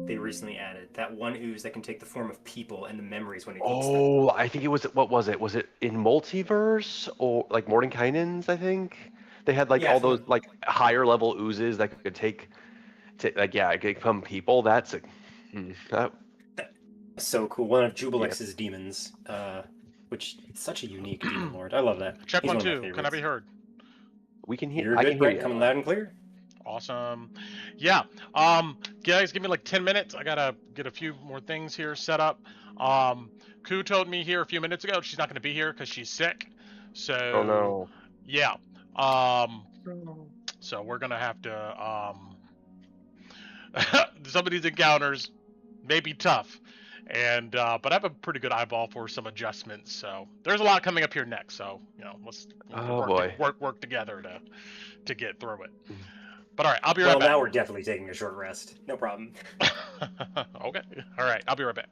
they recently added. That one ooze that can take the form of people and the memories when it eats them. Oh, I think it was. What was it? Was it in Multiverse or like Mordenkainen's? I think they had like Yeah, all from those the like higher level oozes that could like yeah, could become people. That's a that, that, so cool. One of yeah. Jubilex's demons, which is such a unique demon lord. I love that. Check He's one, one of my two. Can I favorites. be heard? We can hear. You're I can good, hear Brent. you. Coming loud and clear. Awesome. Yeah. Guys, give me like 10 minutes. I gotta get a few more things here set up. Ku told me here a few minutes ago she's not gonna be here because she's sick. Oh So, no. yeah. Um, so we're gonna have to some of these encounters may be tough, and but I have a pretty good eyeball for some adjustments. So there's a lot coming up here next. So let's Oh boy. work together to get through it. But all right, I'll be right Well, back. now we're definitely taking a short rest. No problem. Okay. All right, I'll be right back.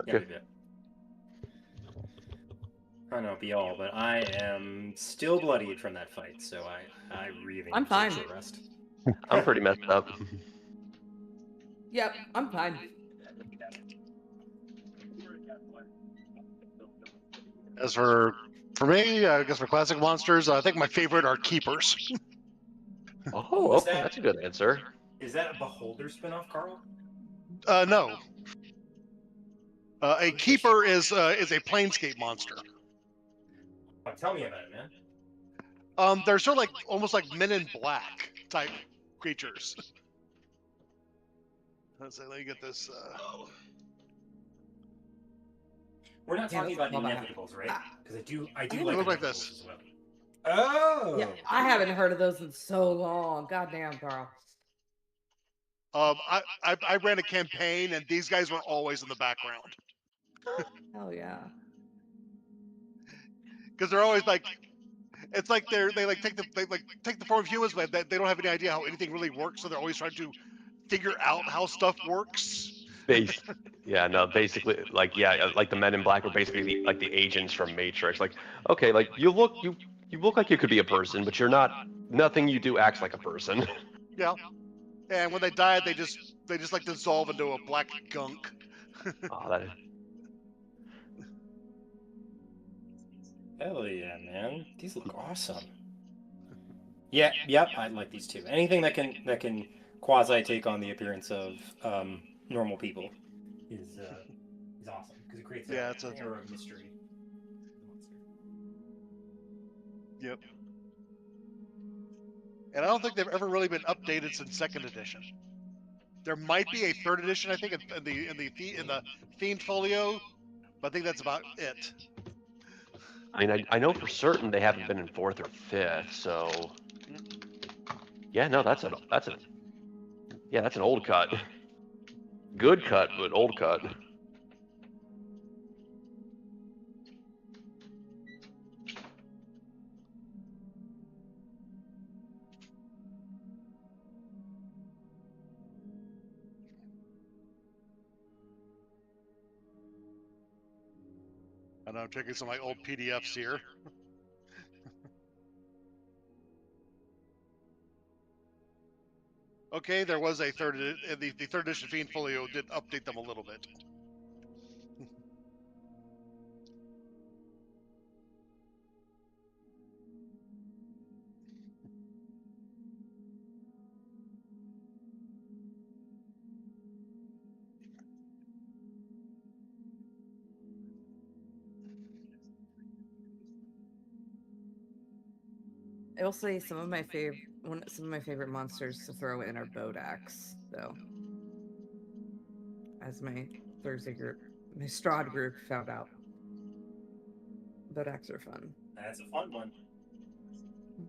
Yeah, Okay. we bet. I don't know be all, but I am still bloodied from that fight, so I really I'm need to take a fine. short rest. I'm pretty messed up. Yep, I'm fine. As for me, I guess for classic monsters, I think my favorite are keepers. Oh, Is okay, that- that's a good answer. Is that a Beholder spinoff, Carl? No. A keeper is a planescape monster. Oh, tell me about it, man. They're sort of like almost like Men in Black type creatures. Let's see, let me get this. We're not Yeah, talking that's about all I have. inevitables, right? Because I do They like look like inevitables this. as well. Oh. Yeah, I haven't heard of those in so long. Goddamn, Carl. I ran a campaign and these guys were always in the background Hell yeah. because they're always like, it's like they take the form of humans, but they don't have any idea how anything really works, so they're always trying to figure out how stuff works. Yeah, no, basically, like, yeah, like the Men in Black are basically like the agents from Matrix. Like, okay, like you look like you could be a person, but you're not. Nothing you do acts like a person. Yeah, and when they die, they just like dissolve into a black gunk. Oh, that. Hell yeah, man! These look awesome. Yeah, yep, I like these too. Anything that can quasi take on the appearance of normal people is awesome because it creates Yeah, an it's a- air of mystery. Yep. And I don't think they've ever really been updated since second edition. There might be a third edition, I think, in the Fiend Folio, but I think that's about it. I mean, I know for certain they haven't been in fourth or fifth, so. Yeah, no, that's an old cut. Good cut, but old cut. And I'm checking some of my old PDFs here. Okay, there was a third, the third edition Fiend Folio did update them a little bit. I will say some of my favorite monsters to throw in are Bodax, though. As my Thursday group, my Strahd group found out. Bodax are fun. That's a fun one.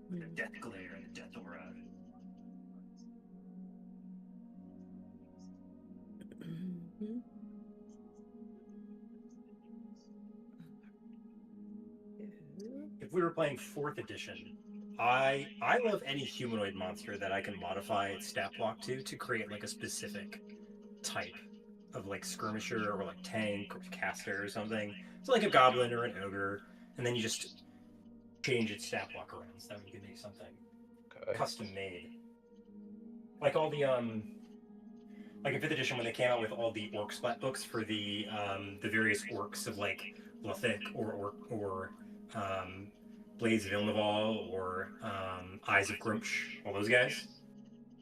The death glare and the death aura. If we were playing 4th edition, I love any humanoid monster that I can modify its stat block to create like a specific type of like skirmisher or like tank or caster or something. So like a goblin or an ogre, and then you just change its stat block around so that you can make something custom made. Like all the like in 5th edition when they came out with all the orc splat books for the various orcs of like Lothic or Blades of Ilnival or Eyes of Grumsh, all those guys.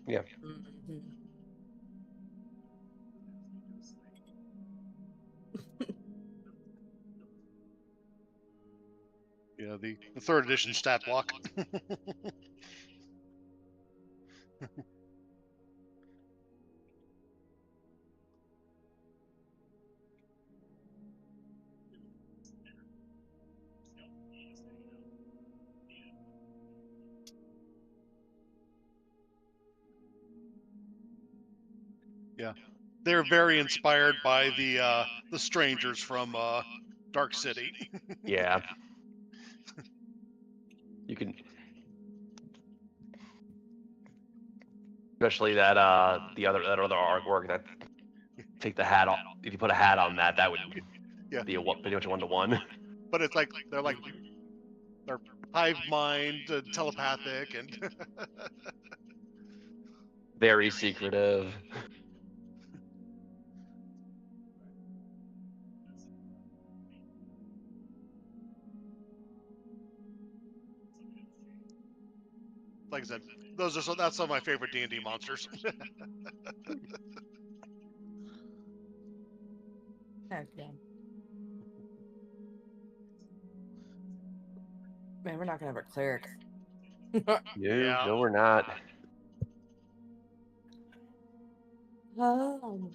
Yeah. Mhm. Yeah, the 3rd edition stat block. Yeah, they're very inspired by the strangers from Dark City. Yeah. You can, especially that that other artwork that take the hat off. If you put a hat on that, that would Yeah. be pretty much a 1-to-1. But it's like they're hive mind, telepathic, and Very secretive. like I said, that's some of my favorite D&D monsters. Heck yeah. Man, we're not gonna have a cleric. Yeah. No, we're not. Oh.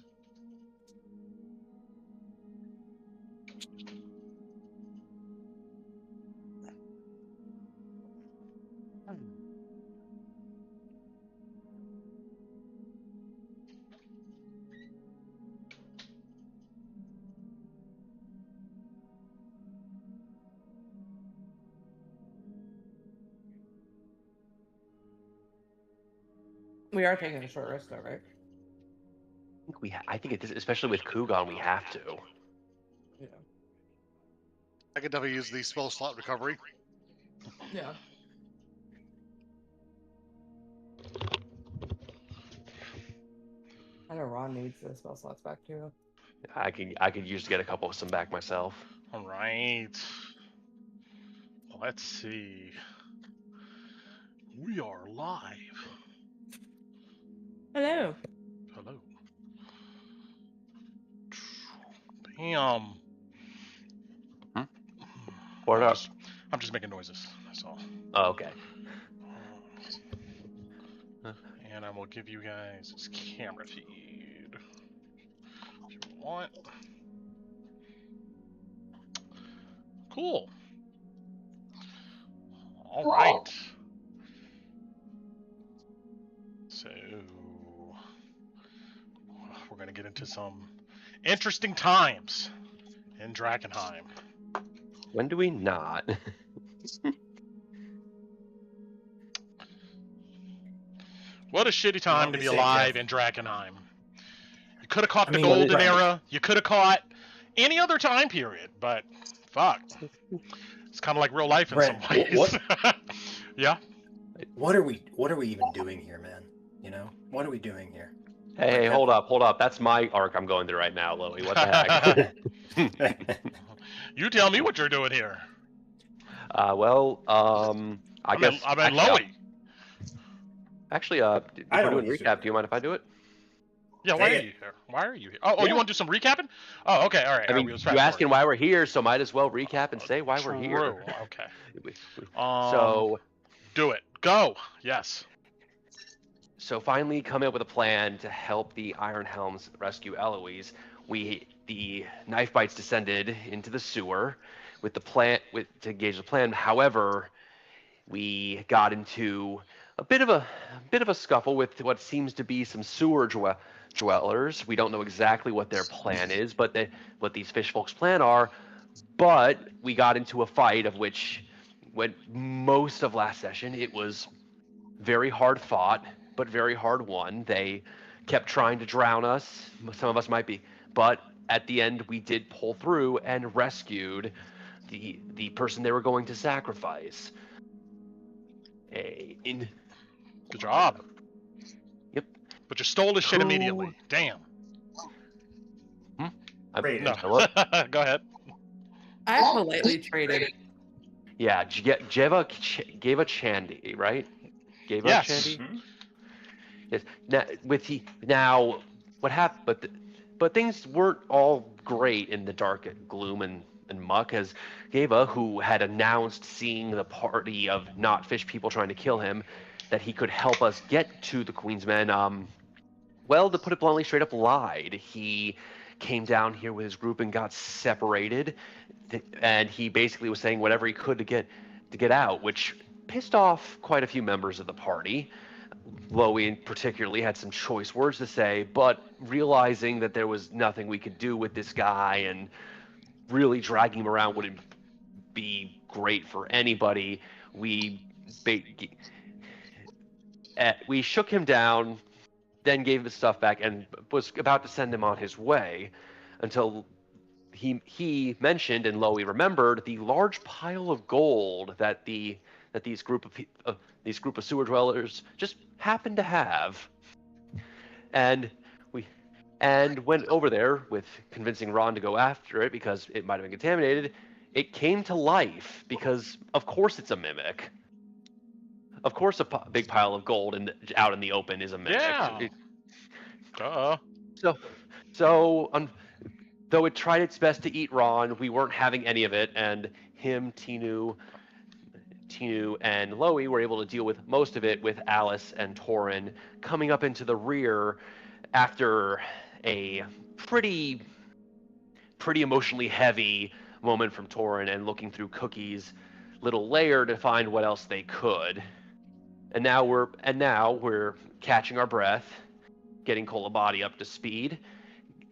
We are taking a short rest though, right? I think especially with Kugan, we have to. Yeah. I could definitely use the spell slot recovery. Yeah. I know Ron needs the spell slots back too. I could use to get some back myself. All right. Let's see. We are live. Hello. Hello. Damn. What up? I'm just making noises. That's all. Oh, okay. And I will give you guys this camera feed if you want. Cool. All right. So we're gonna get into some interesting times in Drakkenheim. When do we not? What a shitty time to they be say, alive Jeff. in Drakkenheim. You could have caught I the mean, golden right. era. You could have caught any other time period, but fuck. It's kind of like real life in Brent, some ways. what- Yeah. What are we even doing here, man? You know, what are we doing here? Hey, Like, hold up. That's my arc I'm going through right now, Louie. What the heck? You tell me what you're doing here. I guess. I'm in Lowy. Actually, if I we're know doing what he's recap, doing. do you mind if I do it? Yeah, why are you here? Why are you here? Oh, Yeah. you want to do some recapping? Oh, okay, all right. I mean, we'll you asking why we're here, so might as well recap and say why we're here. True. Okay. So, do it. Go. Yes. so finally coming up with a plan to help the Iron Helms rescue Eloise, the Knifebites descended into the sewer with the plan to engage the plan. However, we got into a bit of a scuffle with what seems to be some sewer dwellers. We don't know exactly what their plan is, but what these fish folks' plan are. But we got into a fight of which went most of last session. It was very hard fought, but very hard won. They kept trying to drown us. Some of us might be, but at the end we did pull through and rescued the person they were going to sacrifice. Good job. Yep. But you stole his shit Who- immediately. Damn. Raiden. No. Hello? Go ahead. I politely traded. Yeah, gave a Chandy, right? Gave a Yes. Chandy. Mhm. Yes. Now, what happened? But things weren't all great in the dark gloom and muck, as Gava, who had announced seeing the party of not fish people trying to kill him, that he could help us get to the Queensmen. Well, to put it bluntly, straight up lied. He came down here with his group and got separated, and he basically was saying whatever he could to get out, which pissed off quite a few members of the party. Lowy particularly had some choice words to say, but realizing that there was nothing we could do with this guy and really dragging him around wouldn't be great for anybody, we shook him down, then gave his stuff back, and was about to send him on his way until he mentioned, and Lowy remembered, the large pile of gold that these group of sewer dwellers just happened to have, and we went over there with convincing Ron to go after it because it might have been contaminated. It came to life because of course it's a mimic. Of course, big pile of gold out in the open is a mimic. Yeah. Duh. So though it tried its best to eat Ron, we weren't having any of it, and him, Tinu, and Lowy were able to deal with most of it, with Alice and Torin coming up into the rear after a pretty emotionally heavy moment from Torin and looking through Cookie's little lair to find what else they could. And now we're catching our breath, getting Kolabadi up to speed,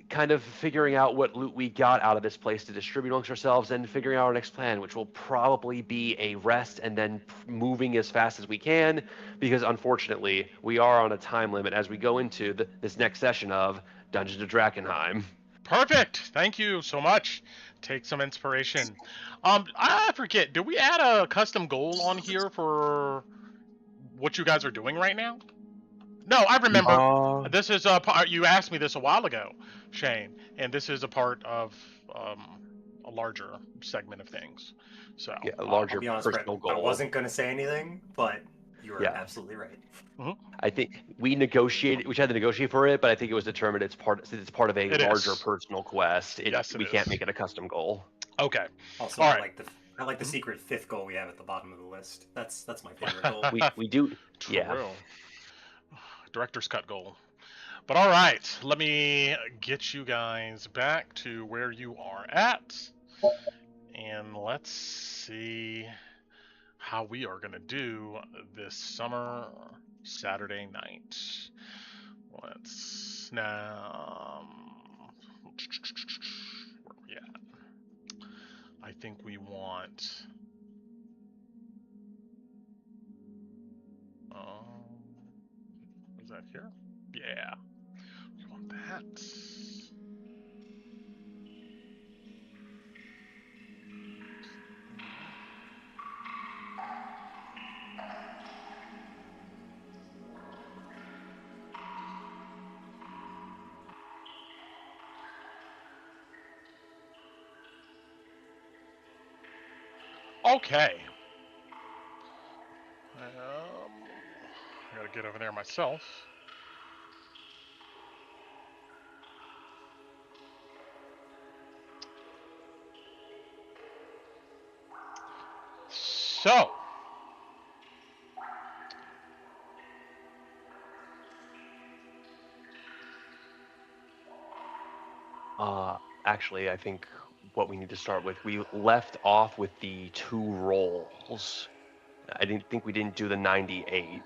kind of figuring out what loot we got out of this place to distribute amongst ourselves, and figuring out our next plan, which will probably be a rest and then moving as fast as we can, because unfortunately we are on a time limit as we go into this next session of Dungeons of Drakkenheim. Perfect. Thank you so much. Take some inspiration. I forget. Did we add a custom goal on here for what you guys are doing right now? No, I remember. This is a part. You asked me this a while ago, Shane, and this is a part of a larger segment of things. So Yeah, a I'll larger be honest, personal Brett, goal. I wasn't going to say anything, but you are Yeah. absolutely right. I think we had to negotiate for it, but I think it was determined it's part of a larger personal quest. Yes, it we is. can't make it a custom goal. Okay. Also, All I right. like the secret fifth goal we have at the bottom of the list. That's my favorite goal. We do. True. Yeah. Director's cut goal. But all right, let me get you guys back to where you are at, and let's see how we are gonna do this summer Saturday night. Let's now. Where are we at? I think we want. Is that here? Yeah. We want that. Okay. I gotta get over there myself. So. Actually, I think what we need to start with, we left off with the 2 rolls. I didn't think we didn't do the 98.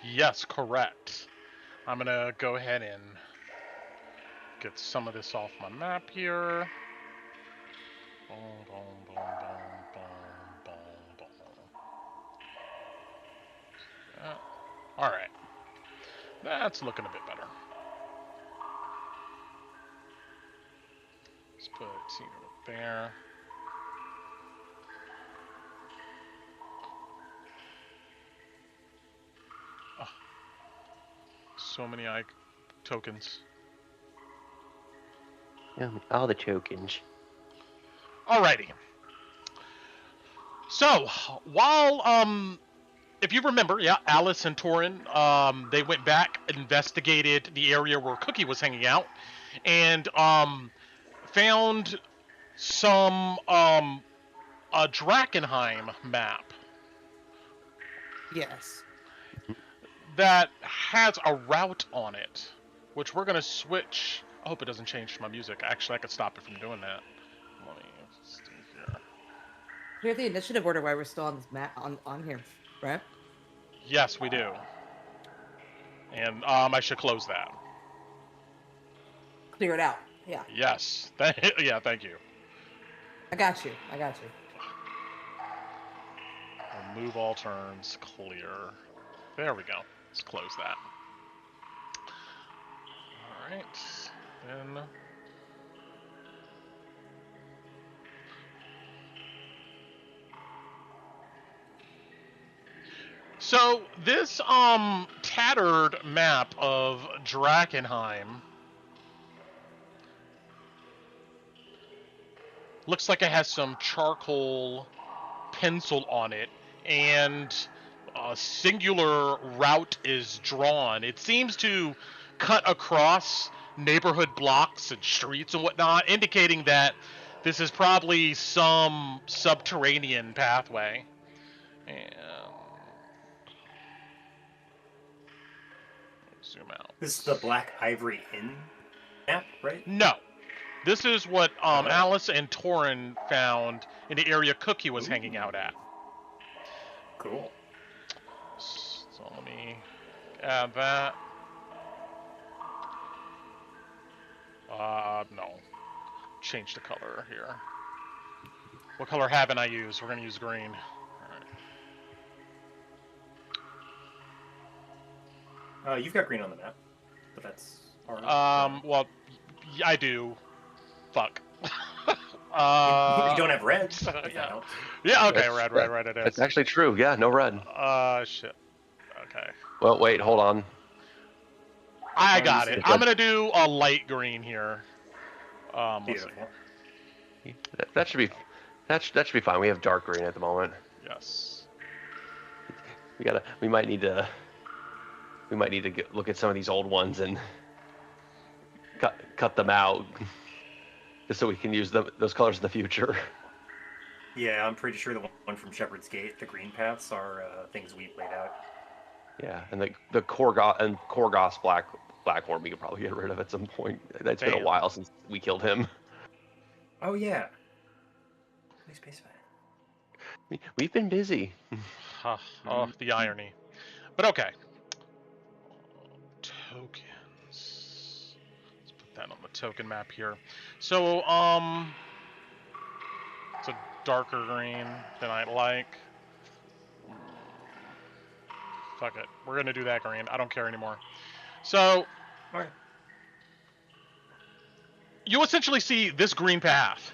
Yes, correct. I'm gonna go ahead and get some of this off my map here. Boom, boom, boom, boom, boom, boom, boom. All right, that's looking a bit better. Let's put Tina up there. So many tokens. Yeah, all the tokens. Alrighty. So, while, if you remember, yeah, Alice and Torin, they went back, investigated the area where Cookie was hanging out, and, found some, a Drakkenheim map Yes. that has a route on it, which we're gonna switch. I hope it doesn't change my music. Actually, I could stop it from doing that. Let me see here. We have the initiative order while we're still on this map on here, right? Yes, we do. And I should close that. Clear it out. Yeah. Yes. Yeah, thank you. I got you. I got you. Remove all turns. Clear. There we go. Let's close that. Alright. Then... So, this, tattered map of Drakkenheim looks like it has some charcoal pencil on it, and a singular route is drawn. It seems to cut across neighborhood blocks and streets and whatnot, indicating that this is probably some subterranean pathway. And zoom out. This is the Black Ivory Inn map, right? No. This is what Okay. Alice and Torin found in the area Cookie was hanging out at. Cool. So let me add that. No. Change the color here. What color haven't I used? We're gonna use green. Alright. You've got green on the map, but that's orange. Well, I do. Fuck. You don't have red. if that Yeah. helps. Yeah, okay, That's- red it is. That's actually true. Yeah, no red. Shit. Okay. Well, wait, hold on. I got it. Okay. I'm gonna do a light green here. Let's see. Beautiful. That should be fine. We have dark green at the moment. Yes. We might need to look at some of these old ones and cut them out, just so we can use those colors in the future. Yeah, I'm pretty sure the one from Shepherd's Gate, the green paths, are things we've laid out. Yeah, and the Korgoth Blackhorn we could probably get rid of at some point. It's been a Damn. while since we killed him. Oh yeah. Nice space fight. We've been busy. Oh, the irony. But okay. Tokens. Let's put that on the token map here. So, it's a darker green than I like. Fuck it. We're gonna do that green. I don't care anymore. So, Alright. you essentially see this green path.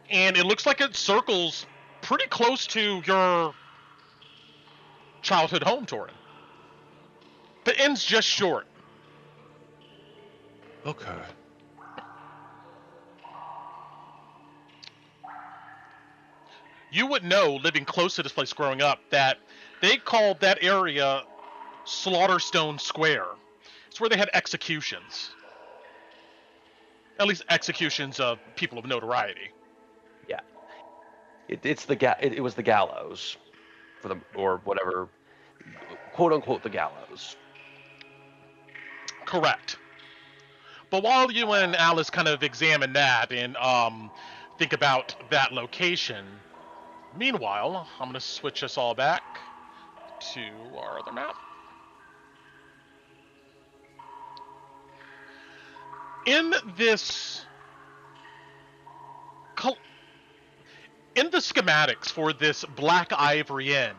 And it looks like it circles pretty close to your childhood home, Torin. The end's just short. Okay. You would know, living close to this place growing up, that they called that area Slaughterstone Square. It's where they had executions. At least executions of people of notoriety. Yeah. It was the gallows, or whatever, quote unquote the gallows. Correct. But while you and Alice kind of examine that and think about that location, meanwhile, I'm going to switch us all back to our other map. In the schematics for this Black Ivory Inn,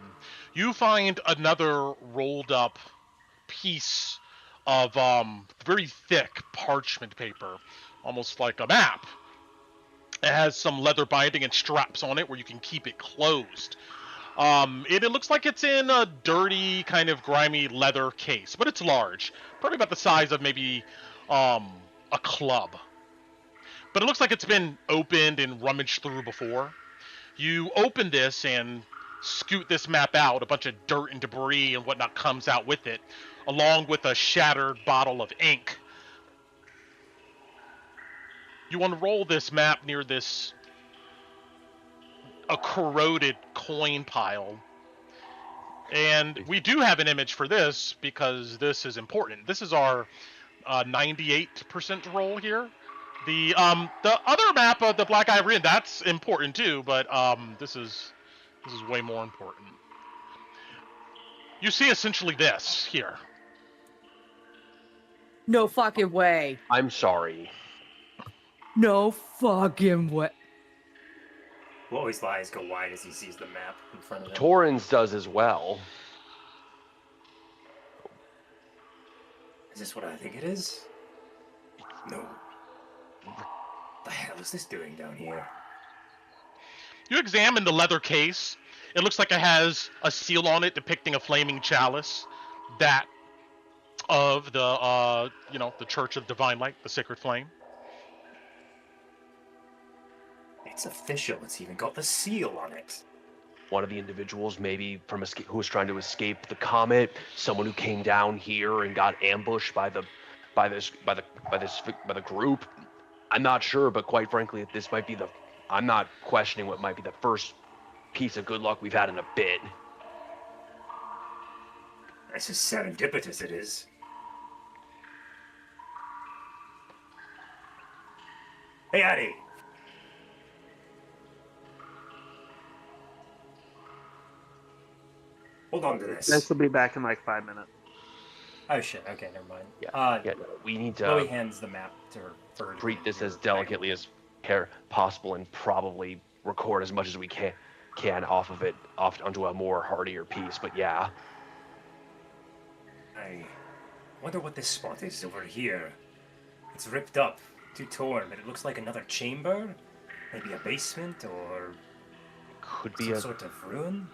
you find another rolled up piece of very thick parchment paper, almost like a map. It has some leather binding and straps on it where you can keep it closed. It looks like it's in a dirty, kind of grimy leather case, but it's large, probably about the size of maybe a club. But it looks like it's been opened and rummaged through before. You open this and scoot this map out. A bunch of dirt and debris and whatnot comes out with it, along with a shattered bottle of ink. You unroll this map near a corroded coin pile. And we do have an image for this because this is important. This is our 98% roll here. The other map of the Black Ivory, and that's important too, but this is way more important. You see essentially this here. No fucking way. I'm sorry. No fucking way. Loi's eyes go wide as he sees the map in front of him. Torrens does as well. Is this what I think it is? No. What the hell is this doing down here? You examine the leather case. It looks like it has a seal on it depicting a flaming chalice, that of the the Church of Divine Light, the Sacred Flame. It's official. It's even got the seal on it. One of the individuals, maybe who was trying to escape the comet, someone who came down here and got ambushed by the group. I'm not sure, but quite frankly, this might be I'm not questioning what might be the first piece of good luck we've had in a bit. This is serendipitous, it is. Hey, Addy. Hold on to this. This will be back in like 5 minutes. Oh shit, okay, never mind. Yeah, no, we need Chloe to hands the map to her. For her to treat this read as her delicately as possible and probably record as much as we can off of it, onto a more hardier piece. But yeah. I wonder what this spot is over here. It's ripped up, too torn, but it looks like another chamber. Maybe a basement or Could be some sort of ruin.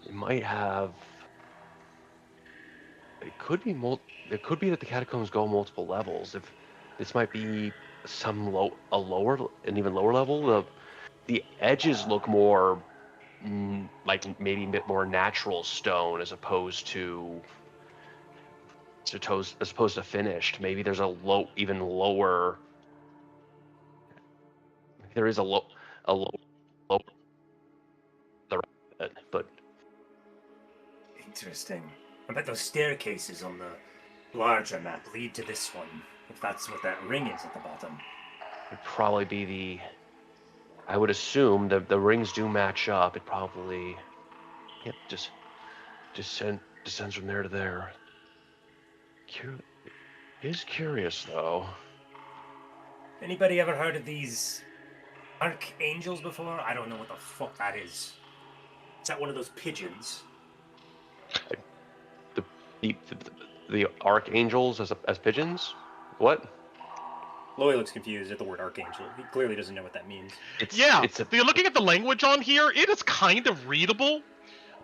It might have. It could be It could be that the catacombs go multiple levels. If this might be an even lower level. The edges look more like maybe a bit more natural stone as opposed to finished. Maybe there's even lower. There is a low, but. Interesting. I bet those staircases on the larger map lead to this one, if that's what that ring is at the bottom. It'd probably be I would assume that the rings do match up. It probably, yep, just descends from there to there. It is curious though. Anybody ever heard of these archangels before? I don't know what the fuck that is. Is that one of those pigeons? The archangels as pigeons? What? Loy looks confused at the word archangel. He clearly doesn't know what that means. You're looking at the language on here. It is kind of readable,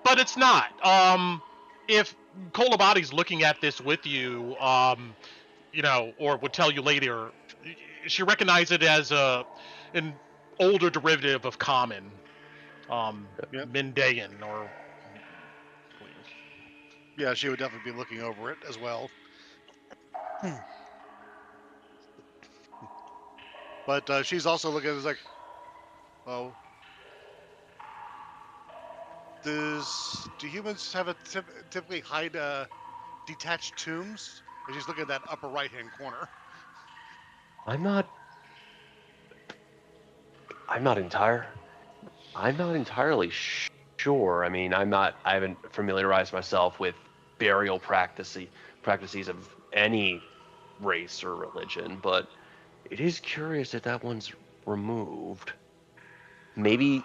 but it's not. If Kolabadi's looking at this with you, or would tell you later, she recognizes it as an older derivative of common, Mendaean, or. Yeah, she would definitely be looking over it as well. But she's also looking at it like, well, do humans have typically hide detached tombs? And she's looking at that upper right-hand corner. I'm not entirely sure. I mean, I haven't familiarized myself with burial practices of any race or religion, but it is curious that one's removed. Maybe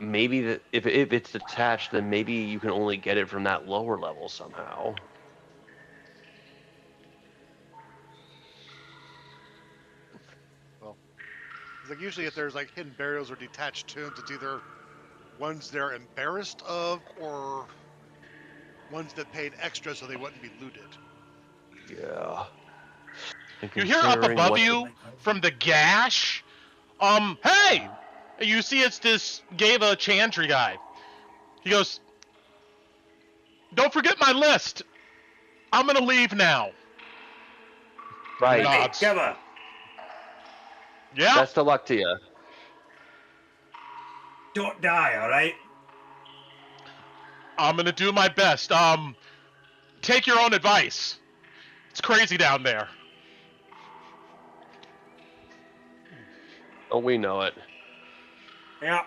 that if it's detached, then maybe you can only get it from that lower level somehow. Well, it's like usually if there's like hidden burials or detached tombs, it's either Ones they're embarrassed of, or ones that paid extra so they wouldn't be looted? Yeah. And You hear up considering above what you from the gash, hey! You see it's this Gava Chantry guy. He goes, don't forget my list. I'm gonna leave now. Right. Nods. Gava, Yeah, Best of luck to you. don't die, all right? I'm gonna do my best. Take your own advice. It's crazy down there. Oh, we know it. Yeah.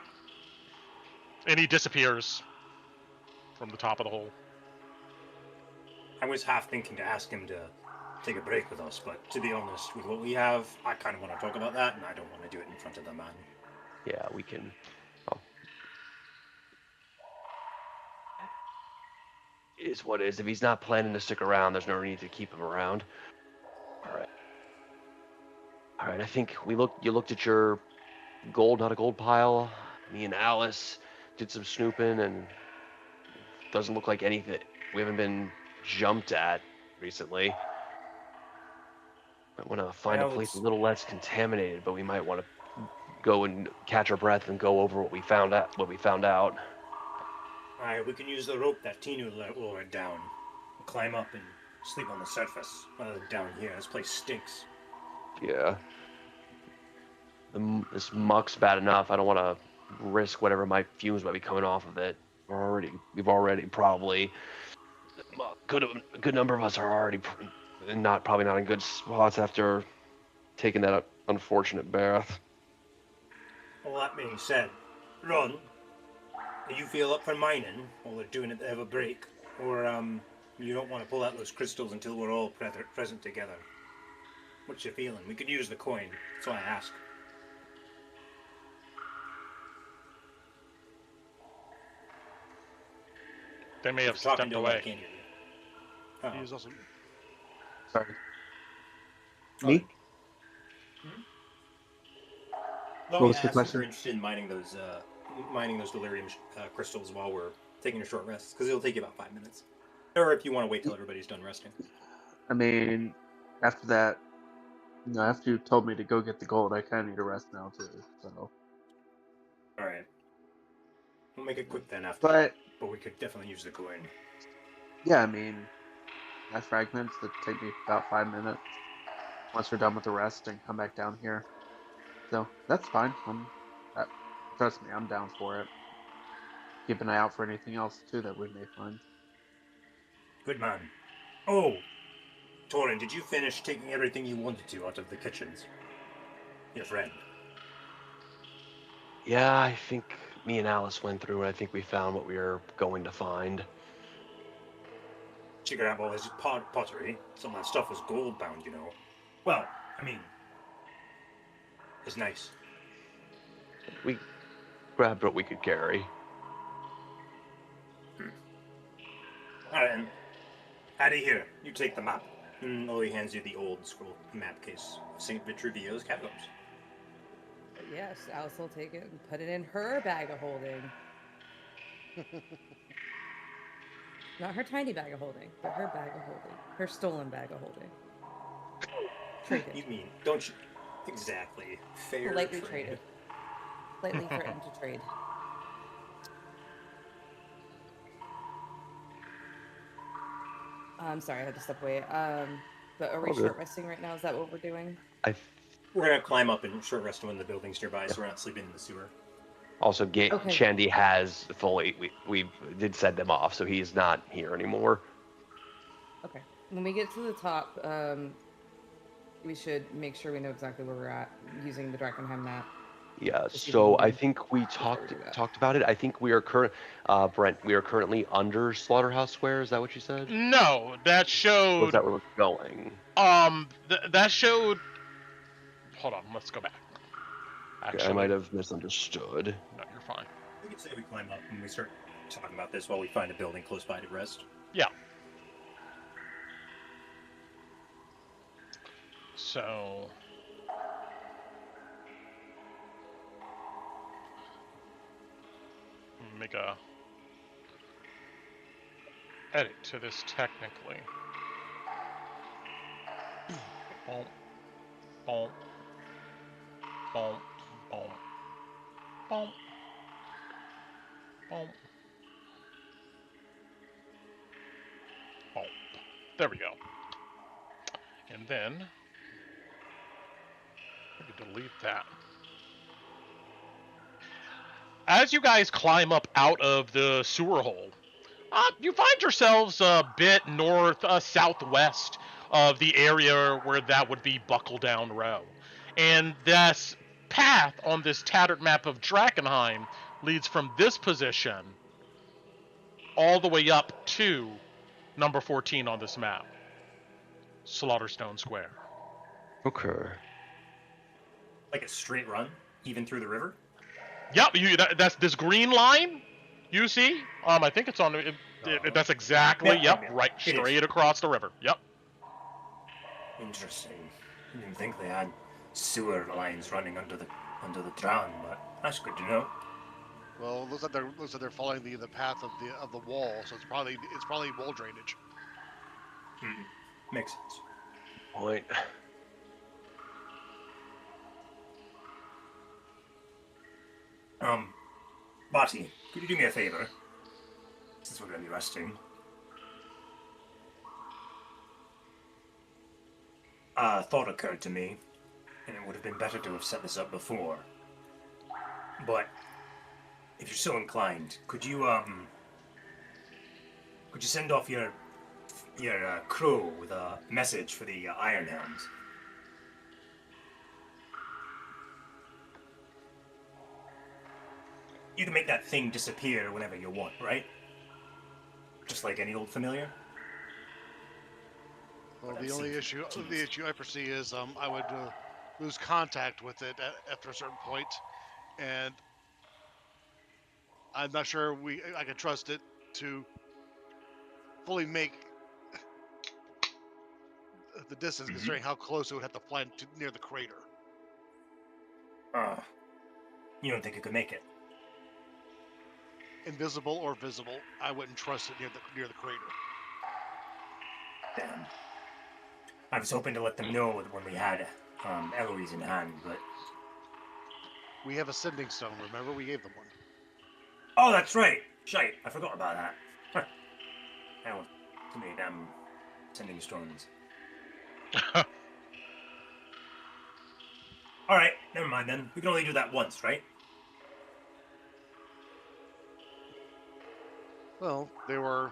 And he disappears from the top of the hole. I was half thinking to ask him to take a break with us, but to be honest, with what we have, I kind of want to talk about that, and I don't want to do it in front of the man. Yeah, we can. Oh. It is what it is. If he's not planning to stick around, there's no need to keep him around. All right. All right. I think you looked at your gold, not a gold pile. Me and Alice did some snooping, and doesn't look like anything. We haven't been jumped at recently. I want to find a Well, place a it's- little less contaminated, but we might want to go and catch our breath and go over what we found out. Alright, we can use the rope that Tinu lowered down. We'll climb up and sleep on the surface, rather than down here. This place stinks. Yeah. This muck's bad enough. I don't want to risk whatever my fumes might be coming off of it. We've already probably a good number of us are already probably not in good spots after taking that unfortunate bath. All that being said, Ron, do you feel up for mining while they're doing it to have a break? Or, you don't want to pull out those crystals until we're all present together? What's your feeling? We could use the coin, that's why I ask. They may have You're talking stepped to him, I away. can't hear you. He Uh-oh. was also Sorry. Oh. Me? Let What me was the ask if question? you're interested in mining those delirium crystals while we're taking a short rest, because it'll take you about 5 minutes. Or if you want to wait till everybody's done resting. I mean, after that, after you told me to go get the gold, I kind of need a rest now too. So, Alright. We'll make it quick then after that, but we could definitely use the coin. yeah, I mean, my fragments that take me about 5 minutes. Once we're done with the rest and come back down here, so that's fine. Trust me, I'm down for it. Keep an eye out for anything else too that we may find. Good man. Oh, Torin, did you finish taking everything you wanted to out of the kitchens? Your friend. Yeah, I think me and Alice went through and I think we found what we were going to find. She grabbed all his pottery. Some of that stuff was gold bound, you know. Well, I mean, it's nice. We grabbed what we could carry. Alright, then. Addy, here, you take the map. He hands you the old scroll map case of St. Vitruvio's catacombs. Yes, Alice will take it and put it in her bag of holding. Not her tiny bag of holding, but her bag of holding. Her stolen bag of holding. Traded. You mean, don't you? Exactly. Fair Politely trade. traded. Politely threatened to trade. I'm sorry, I had to step away. But are we All good. short resting right now? Is that what we're doing? We're gonna climb up and short rest in one of the buildings nearby, so we're not sleeping in the sewer. Also, Okay. Chandy has fully. We did send them off, so he's not here anymore. Okay. When we get to the top, we should make sure we know exactly where we're at using the Drakkenheim map. Yeah. Just So even I think we before we do that. talked about it. I think we are Brent. We are currently under Slaughterhouse Square. Is that what you said? No, that Or is showed. that where we're going? That showed. Hold on, let's go back. Okay, Actually, I might have misunderstood. no, you're fine. We could say we climb up and we start talking about this while we find a building close by to rest. Yeah. So. make a edit to this technically. Boom, boom, boom, boom, boom, boom, boom. There we go. And then we can delete that. As you guys climb up out of the sewer hole, you find yourselves a bit southwest of the area where that would be Buckle Down Row. And this path on this tattered map of Drakkenheim leads from this position all the way up to number 14 on this map, Slaughterstone Square. Okay. Like a straight run, even through the river? Yep, that's this green line you see. I think it's on. That's exactly. Yeah, Right, it is. straight across the river. Yep. Interesting. I didn't think they had sewer lines running under the drown, but that's good to know. Well, looks like they're following the path of the wall, so it's probably wall drainage. Makes sense. Point. Marty, could you do me a favor? Since we're going to be resting. A thought occurred to me, and it would have been better to have set this up before. But if you're so inclined, could you send off your crew with a message for the Iron Hounds? You can make that thing disappear whenever you want, right? Just like any old familiar? Well, the only issue I foresee is I would lose contact with it after a certain point, and I'm not sure I can trust it to fully make the distance, considering how close it would have to fly near the crater. You don't think it could make it? Invisible or visible, I wouldn't trust it near the crater. Damn. I was hoping to let them know when we had Eloise in hand, but... We have a sending stone, remember? We gave them one. Oh, that's right! Shite, I forgot about that. Huh. Hell, too many damn sending stones. Alright, never mind then. We can only do that once, right? Well, they were...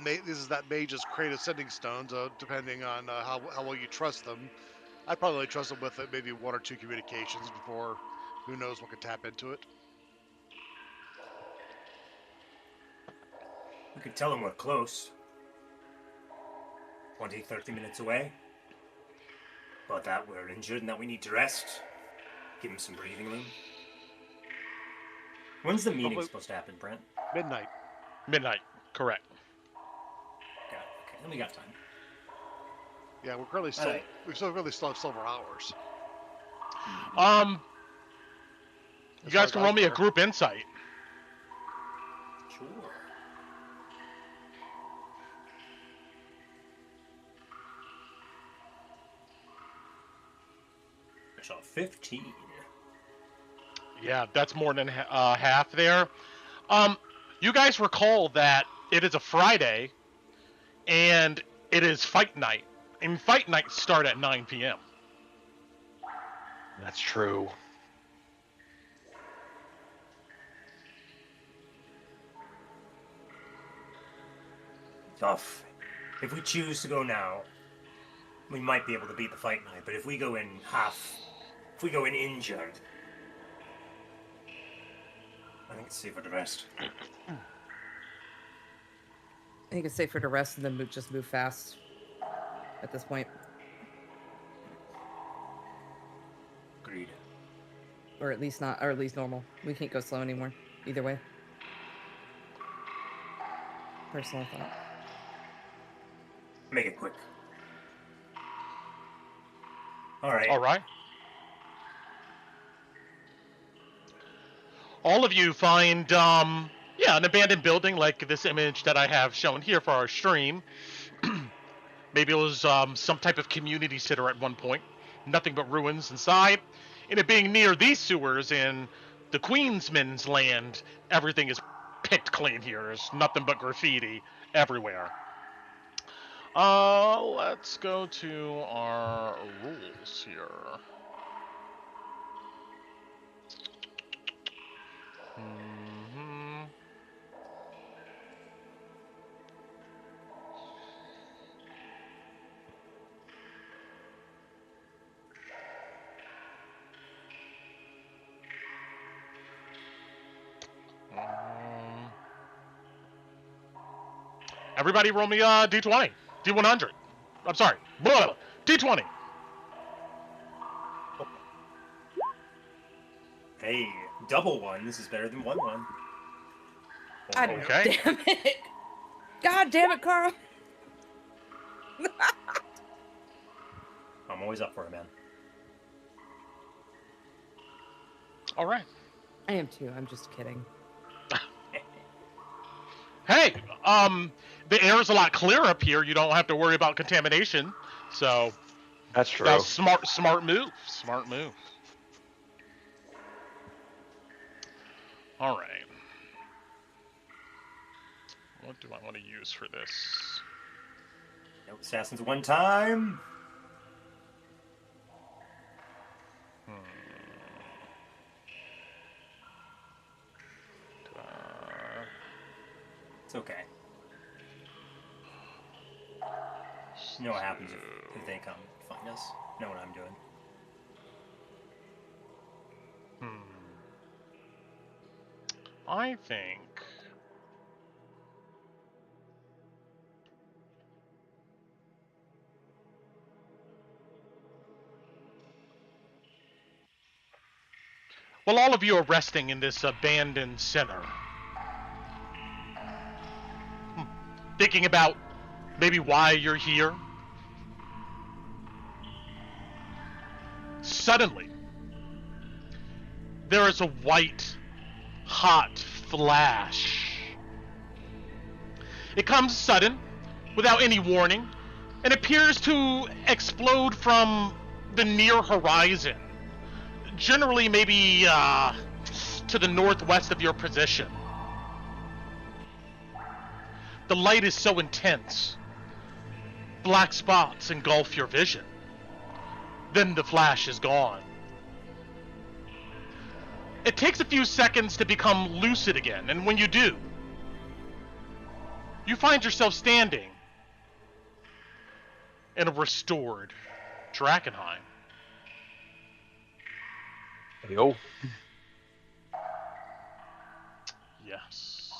This is that mage's crate of sending stones, depending on how well you trust them. I'd probably trust them with maybe one or two communications before who knows what could tap into it. We could tell them we're close. 20, 30 minutes away. But that we're injured and that we need to rest. Give them some breathing room. When's the meeting supposed to happen, Brent? Midnight. Midnight, correct. Okay, then we got time. Yeah, we're currently still Right. we still really still have several hours. You guys can roll me a group insight. Sure. I saw 15. Yeah, that's more than half there. You guys recall that it is a Friday, and it is fight night. And fight nights start at 9 p.m. That's true. Tough. If we choose to go now, we might be able to beat the fight night, but if we go in injured, I think it's safer to rest. I think it's safer to rest and then just move fast at this point. Agreed. Or at least normal. We can't go slow anymore. Either way. Personal thought. Make it quick. All right. All all of you find, an abandoned building like this image that I have shown here for our stream. Maybe it was some type of community center at one point. Nothing but ruins inside. And it being near these sewers in the Queensman's land, everything is picked clean here. There's nothing but graffiti everywhere. Let's go to our rules here. Everybody roll me D20. D100. I'm sorry. Blah, D20. Hey, double one. This is better than 1-1. God Okay. damn it. God damn it, Carl. I'm always up for it, man. All right. I am too. I'm just kidding. Hey, the air is a lot clearer up here. You don't have to worry about contamination. So That's true. that's smart move. Smart move. All right. What do I want to use for this? No assassins one time. It's okay. You know what happens if they come find us. Know what I'm doing. I think... Well, all of you are resting in this abandoned center. Thinking about maybe why you're here. Suddenly, there is a white, hot flash. It comes sudden, without any warning, and appears to explode from the near horizon. Generally, maybe to the northwest of your position. The light is so intense. Black spots engulf your vision. Then the flash is gone. It takes a few seconds to become lucid again, and when you do, you find yourself standing in a restored Drakkenheim. Yo. Yes.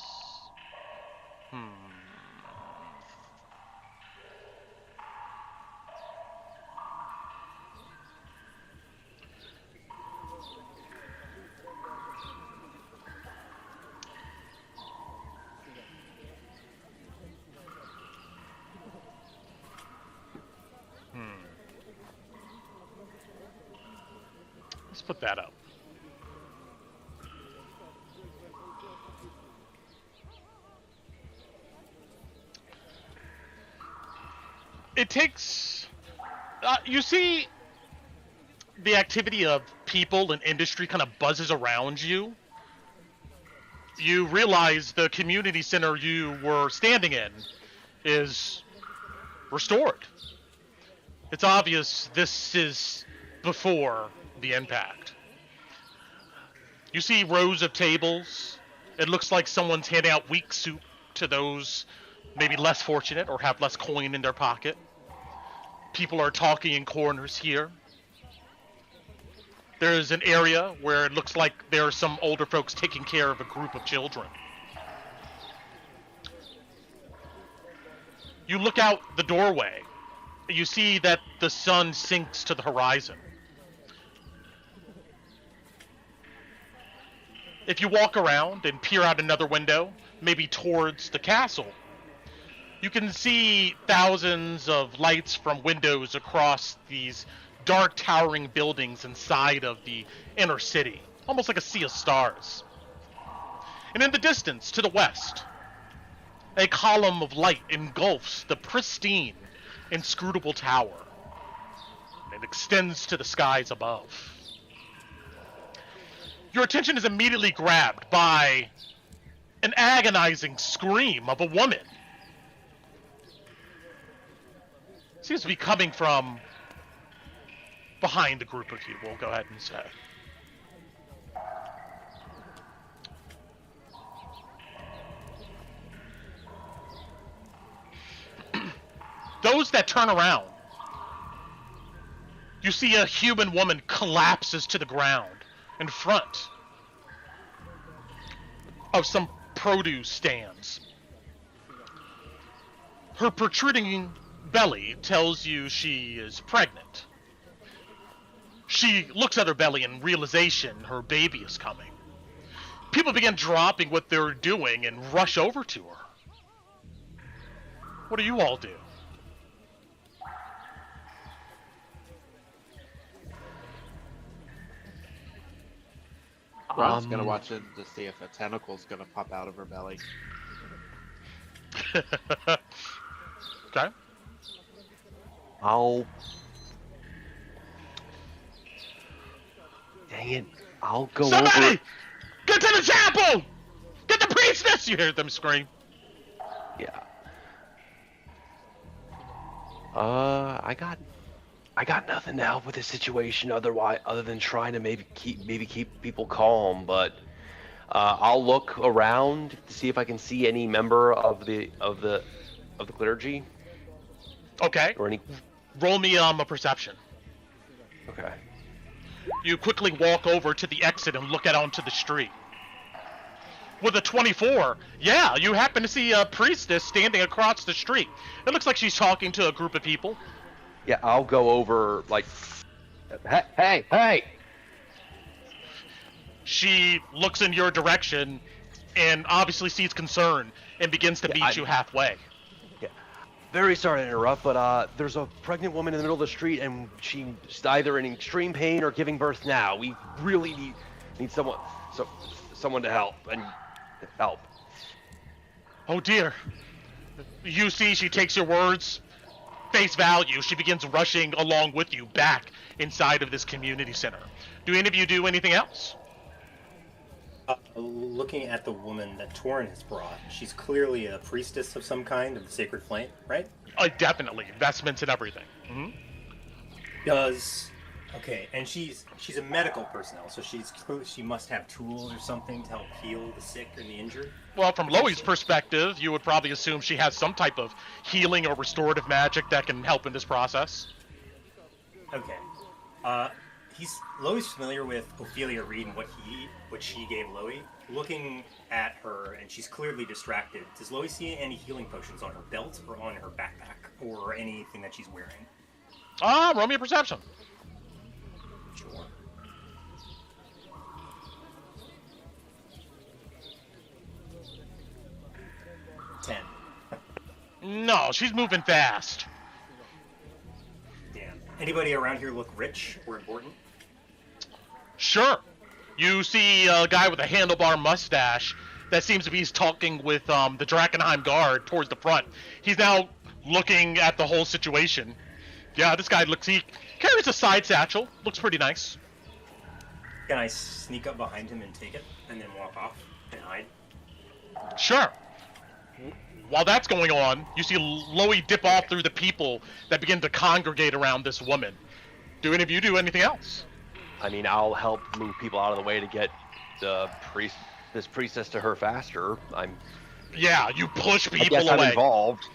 Let's put that up. It takes... you see the activity of people and industry kind of buzzes around you. You realize the community center you were standing in is restored. It's obvious this is before the impact. You see rows of tables. It looks like someone's handing out weak soup to those maybe less fortunate or have less coin in their pocket. People are talking in corners here. There's an area where it looks like there are some older folks taking care of a group of children. You look out the doorway. You see that the sun sinks to the horizon. If you walk around and peer out another window, maybe towards the castle, you can see thousands of lights from windows across these dark towering buildings inside of the inner city. Almost like a sea of stars. And in the distance, to the west, a column of light engulfs the pristine, inscrutable tower. And extends to the skies above. Your attention is immediately grabbed by an agonizing scream of a woman. Seems to be coming from behind the group of you, we'll go ahead and say. Those that turn around, you see a human woman collapses to the ground in front of some produce stands. Her protruding belly tells you she is pregnant. She looks at her belly in realization her baby is coming. People begin dropping what they're doing and rush over to her. What do you all do? Ron's gonna watch it to see if a tentacle's gonna pop out of her belly. Okay. Dang it. I'll go Somebody! over. Get to the chapel! Get the priestess! You hear them scream. Yeah. I got nothing to help with this situation other than trying to maybe keep people calm, but I'll look around to see if I can see any member of the clergy. Okay. Or any. Roll me a perception. Okay. You quickly walk over to the exit and look out onto the street. With a 24, yeah, you happen to see a priestess standing across the street. It looks like she's talking to a group of people. Yeah, I'll go over, like, hey! She looks in your direction and obviously sees concern and begins to meet you halfway. Yeah, very sorry to interrupt, but there's a pregnant woman in the middle of the street, and she's either in extreme pain or giving birth now. We really need someone to help. Oh dear. You see she takes your words face value. She begins rushing along with you back inside of this community center. Do any of you do anything else? Looking at the woman that Torin has brought, she's clearly a priestess of some kind of the sacred flame, right? Definitely. Investments and everything. Mm-hmm. Okay, and she's a medical personnel, so she must have tools or something to help heal the sick and the injured. Well, from Loey's perspective, you would probably assume she has some type of healing or restorative magic that can help in this process. Okay. Loey's familiar with Ophelia Reed and what she gave Loey. Looking at her, and she's clearly distracted. Does Loey see any healing potions on her belt or on her backpack or anything that she's wearing? Roll me a perception. Sure. No, she's moving fast. Damn. Anybody around here look rich or important? Sure. You see a guy with a handlebar mustache that seems to be talking with the Drakkenheim guard towards the front. He's now looking at the whole situation. Yeah, this guy he carries a side satchel. Looks pretty nice. Can I sneak up behind him and take it, and then walk off and hide? Sure. While that's going on, you see Loey dip off through the people that begin to congregate around this woman. Do any of you do anything else? I mean, I'll help move people out of the way to get this priestess to her faster. Yeah, you push people I guess away. I'm involved.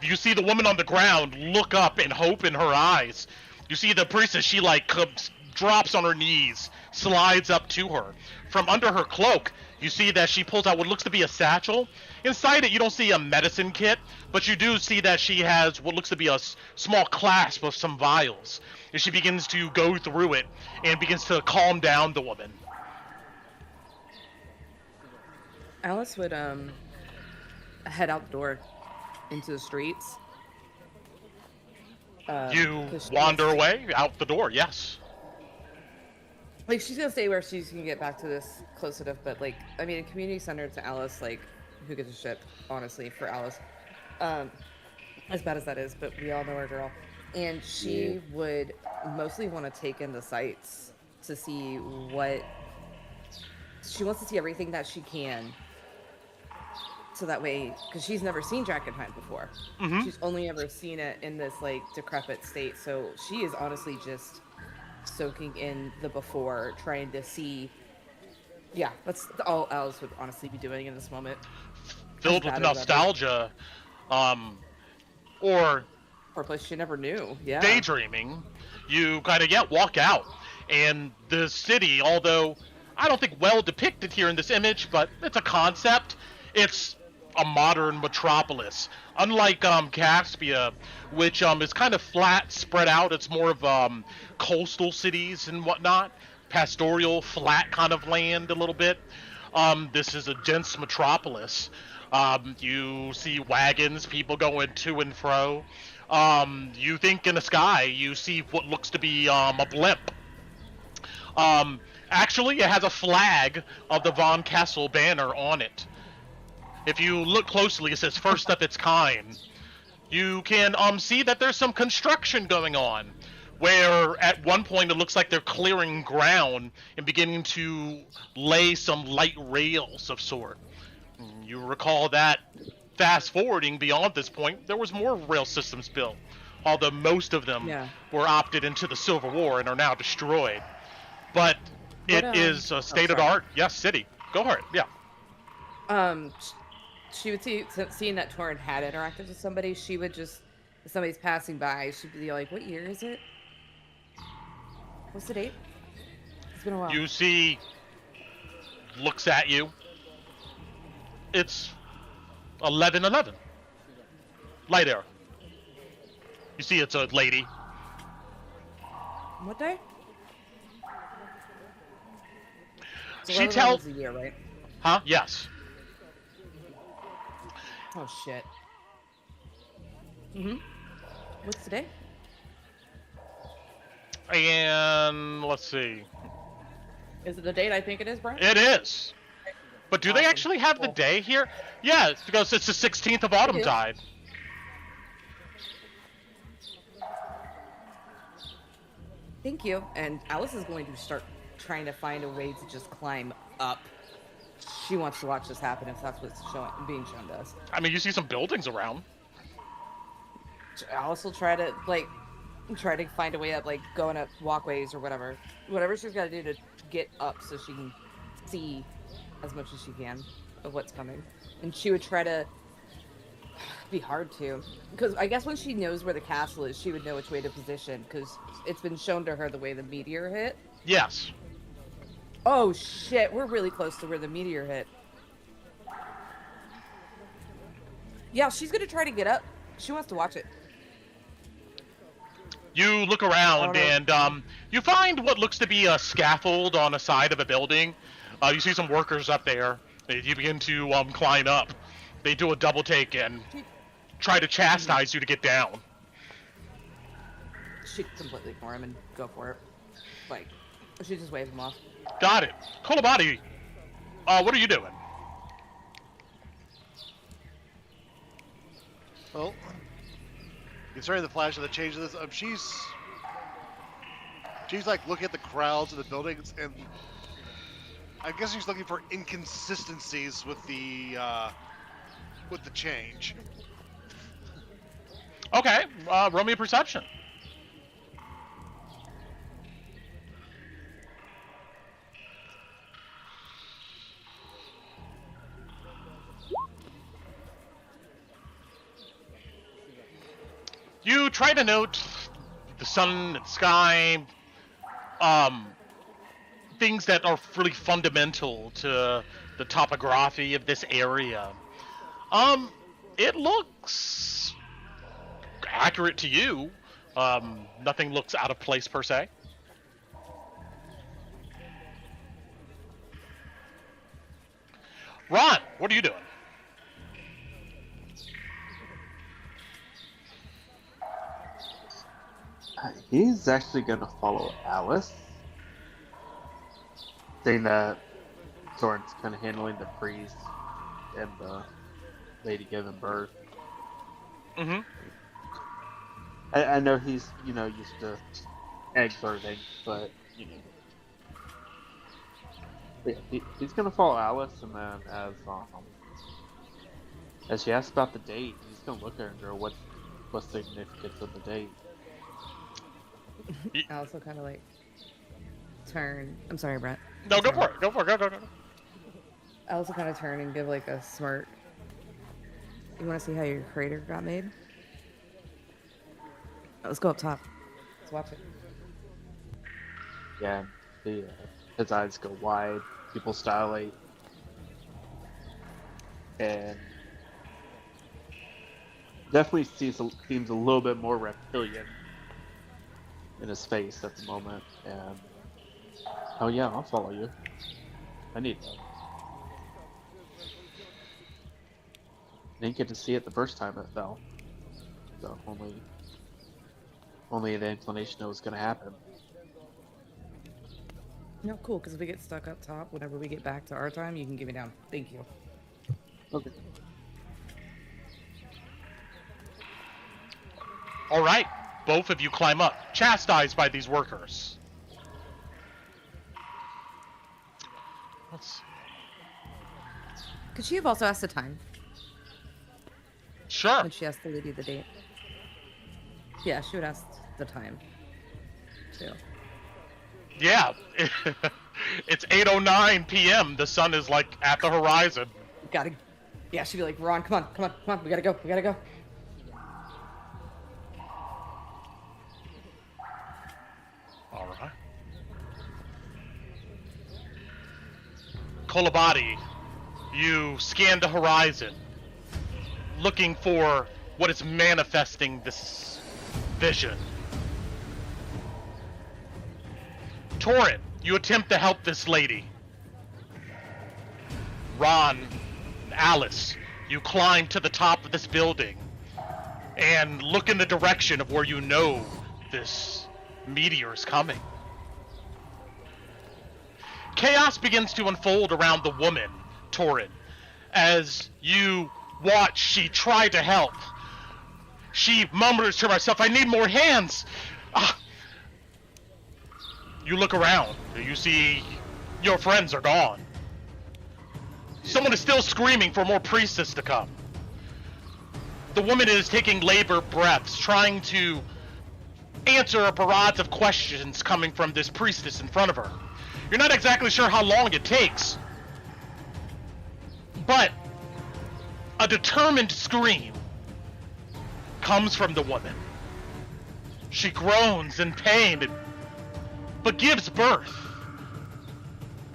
You see the woman on the ground look up and hope in her eyes. You see the priestess, she drops on her knees, slides up to her. From under her cloak, you see that she pulls out what looks to be a satchel. Inside it, you don't see a medicine kit, but you do see that she has what looks to be a small clasp of some vials. And she begins to go through it and begins to calm down the woman. Alice would head out the door into the streets. You wander away out the door, yes. like she's gonna stay where she's gonna get back to this close enough, but like I mean, a community center to Alice, like who gives a shit, honestly, for Alice. As bad as that is, but we all know our girl. And she would mostly want to take in the sights to see what she wants to see everything that she can. So that way, because she's never seen Drakkenheim before. Mm-hmm. She's only ever seen it in this like decrepit state. So she is honestly just soaking in the before, trying to see. Yeah, that's all Alice would honestly be doing in this moment. Filled with nostalgia, or a place she never knew. Yeah. Daydreaming, you kind of walk out, and the city, although I don't think well depicted here in this image, but it's a concept. It's a modern metropolis, unlike Caspia, which is kind of flat, spread out. It's more of coastal cities and whatnot, pastoral, flat kind of land a little bit. This is a dense metropolis. You see wagons, people going to and fro. You think in the sky, you see what looks to be a blimp. Actually, it has a flag of the Von Kessel banner on it. If you look closely, it says first of its kind. You can see that there's some construction going on, where at one point it looks like they're clearing ground and beginning to lay some light rails of sort. You recall that fast forwarding beyond this point, there was more rail systems built, although most of them were opted into the Civil War and are now destroyed. But it is a state-of-the-art, city. Go for it, She would see, seeing that Torrin had interacted with somebody, she would just, if somebody's passing by, she'd be like, what year is it? What's the date? It's been a while. You see, looks at you. It's 11/11. Light air. You see it's a lady. What day? She tells... a year, right? Huh? Yes. Oh, shit. Mm-hmm. What's today? And let's see. Is it the date I think it is, Brian? It is. But do they actually have the day here? Yeah, it's because it's the 16th of Autumn Tide. Thank you. And Alice is going to start trying to find a way to just climb up. She wants to watch this happen if that's what's being shown to us. I mean, you see some buildings around. Alice will try to find a way up, like going up walkways or whatever. Whatever she's got to do to get up so she can see as much as she can of what's coming. And she would try to be hard to, because I guess when she knows where the castle is, she would know which way to position, because it's been shown to her the way the meteor hit. Yes. Oh shit, we're really close to where the meteor hit. Yeah, she's gonna try to get up. She wants to watch it. You look around and you find what looks to be a scaffold on the side of a building. You see some workers up there. You begin to climb up. They do a double take and try to chastise you to get down. She completely ignore him and go for it. Like, she just waves him off. Got it. Kolobati, what are you doing? Well, concerning the flash of the change of this, she's like looking at the crowds of the buildings, and I guess she's looking for inconsistencies with the change. Okay, roll me a perception. You try to note the sun and sky, things that are really fundamental to the topography of this area. It looks accurate to you. Nothing looks out of place per se. Ron, what are you doing? He's actually gonna follow Alice. Saying that Soren's kind of handling the priest and the lady giving birth. Mm-hmm. I know he's, used to egg birthing, but, But yeah, he's gonna follow Alice, and then as she asks about the date, he's gonna look at her and go, "What's the significance of the date?" Alice will kind of like turn. I'm sorry, Brett. No, I'm go sorry. for it. Go for it. Go. Alice will kind of turn and give like a smirk. You want to see how your crater got made? Let's go up top. Let's watch it. Yeah, his eyes go wide, pupils dilate, and definitely seems a little bit more reptilian in his face at the moment. And oh yeah, I'll follow you. I need that. Didn't get to see it the first time it fell, so only the inclination it was going to happen. No, cool. Because if we get stuck up top, whenever we get back to our time, you can give me down. Thank you. Okay. All right, both of you climb up, chastised by these workers. Let's see. Could she have also asked the time Sure. when she asked the lady the date? Yeah, she would ask the time too. Yeah, it's 8:09 p.m. The sun is like at the horizon. Gotta. Yeah, she'd be like, Ron, come on, we gotta go. All right. Kolabadi, you scan the horizon, looking for what is manifesting this vision. Torin, you attempt to help this lady. Ron, Alice, you climb to the top of this building and look in the direction of where you know this meteor is coming. Chaos begins to unfold around the woman, Torin, as you watch she try to help. She murmurs to herself, "I need more hands!" You look around, you see your friends are gone. Someone is still screaming for more priestess to come. The woman is taking labor breaths, trying to answer a barrage of questions coming from this priestess in front of her. You're not exactly sure how long it takes, but a determined scream comes from the woman. She groans in pain, but gives birth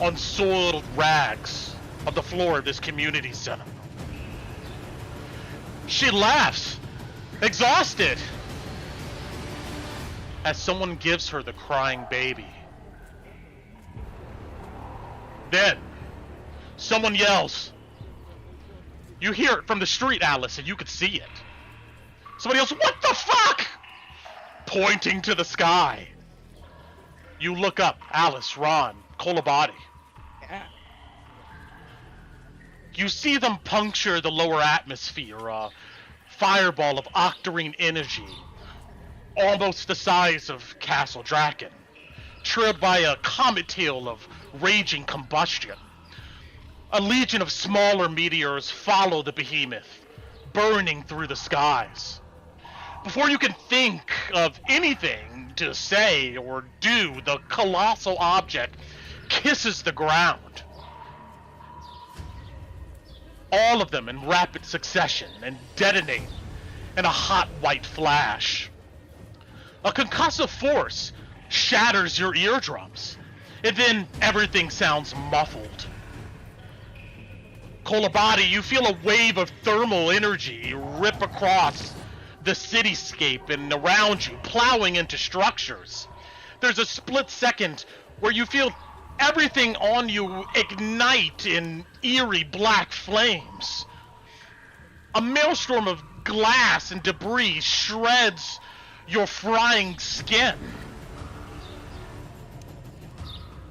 on soiled rags on the floor of this community center. She laughs, exhausted, as someone gives her the crying baby. Then, someone yells. You hear it from the street, Alice, and you could see it. Somebody yells, "What the fuck?" Pointing to the sky. You look up, Alice, Ron, Kolabadi. You see them puncture the lower atmosphere, a fireball of octarine energy, almost the size of Castle Draken, trailed by a comet tail of raging combustion. A legion of smaller meteors follow the behemoth, burning through the skies. Before you can think of anything to say or do, the colossal object kisses the ground. All of them in rapid succession and detonate in a hot white flash. A concussive force shatters your eardrums, and then everything sounds muffled. Kolabadi, you feel a wave of thermal energy rip across the cityscape and around you, plowing into structures. There's a split second where you feel everything on you ignite in eerie black flames. A maelstrom of glass and debris shreds your frying skin.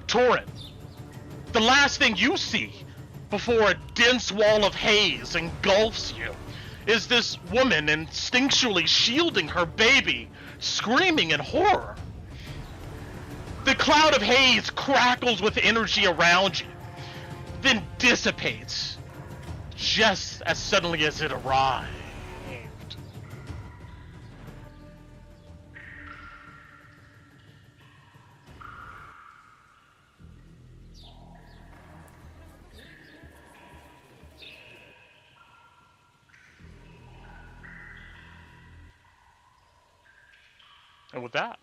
Torin, The last thing you see before a dense wall of haze engulfs you is this woman instinctually shielding her baby, screaming in horror. The cloud of haze crackles with energy around you, then dissipates just as suddenly as it arrived. And with that,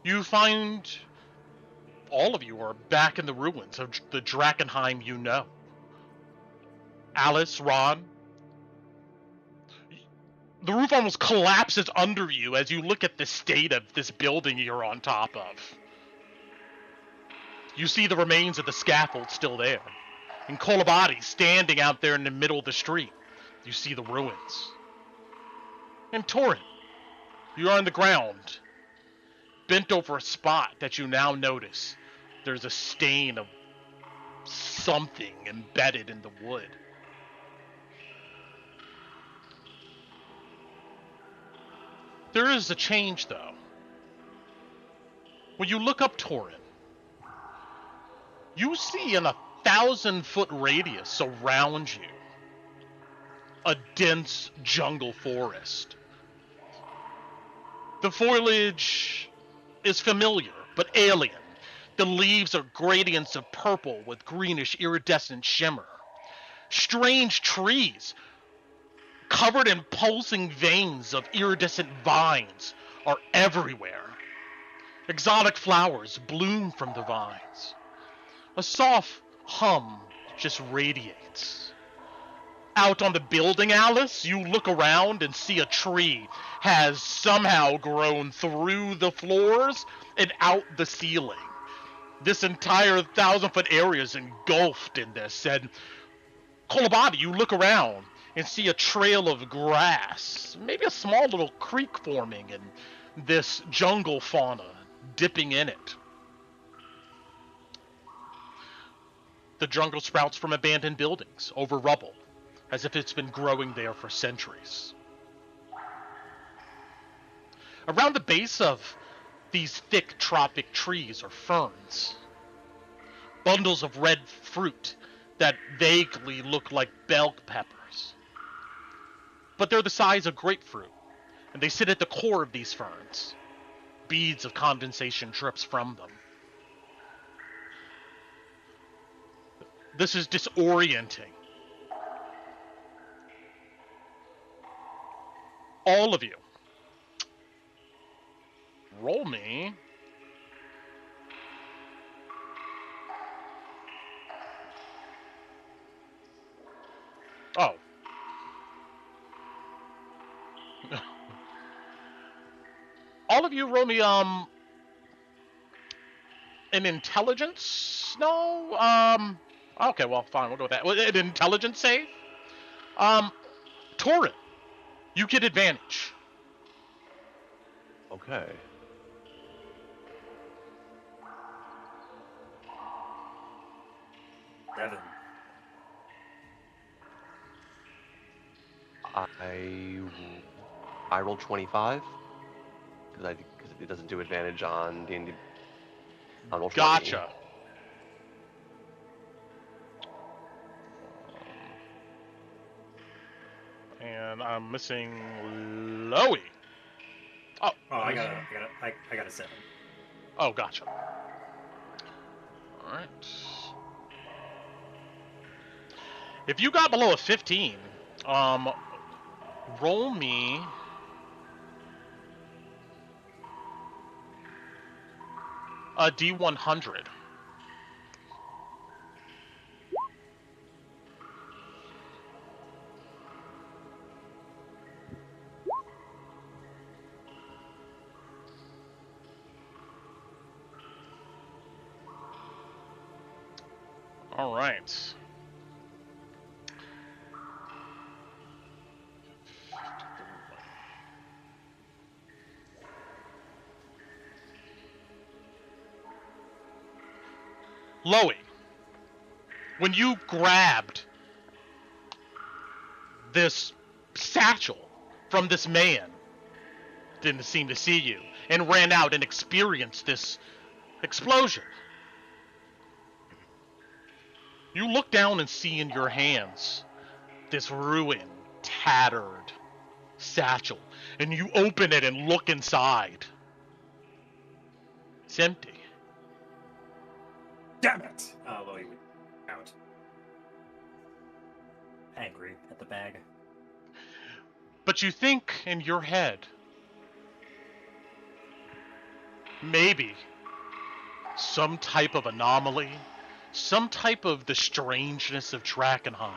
you find all of you are back in the ruins of the Drakkenheim you know. Alice, Ron, the roof almost collapses under you as you look at the state of this building you're on top of. You see the remains of the scaffold still there, and Kolabadi standing out there in the middle of the street. You see the ruins. And Torrent, you're on the ground, bent over a spot that you now notice there's a stain of something embedded in the wood. There is a change, though. When you look up Torrent, you see in a 1,000-foot radius around you a dense jungle forest. The foliage is familiar, but alien. The leaves are gradients of purple with greenish iridescent shimmer. Strange trees covered in pulsing veins of iridescent vines are everywhere. Exotic flowers bloom from the vines. A soft hum just radiates. Out on the building, Alice, you look around and see a tree has somehow grown through the floors and out the ceiling. This entire 1,000-foot area is engulfed in this, and Kolabadi, you look around and see a trail of grass, maybe a small little creek forming, and this jungle fauna dipping in it. The jungle sprouts from abandoned buildings over rubble, as if it's been growing there for centuries. Around the base of these thick tropic trees are ferns. Bundles of red fruit that vaguely look like bell peppers. But they're the size of grapefruit, and they sit at the core of these ferns. Beads of condensation drips from them. This is disorienting. All of you, roll me all of you roll me an intelligence. No, okay, well, fine, we'll go with that. An intelligence save. Torrent, you get advantage. Okay. Devin. I rolled 25 because it doesn't do advantage on D&D. On roll 20. Gotcha. And I'm missing Loey. Oh, I got a 7. Oh, gotcha. All right. If you got below a 15, roll me a D100. All right. Loey, when you grabbed this satchel from this man, didn't seem to see you, and ran out and experienced this explosion. You look down and see in your hands this ruined, tattered satchel, and you open it and look inside. It's empty. Damn it! Loey went out. Angry at the bag. But you think in your head, maybe some type of anomaly, some type of the strangeness of Drakkenheim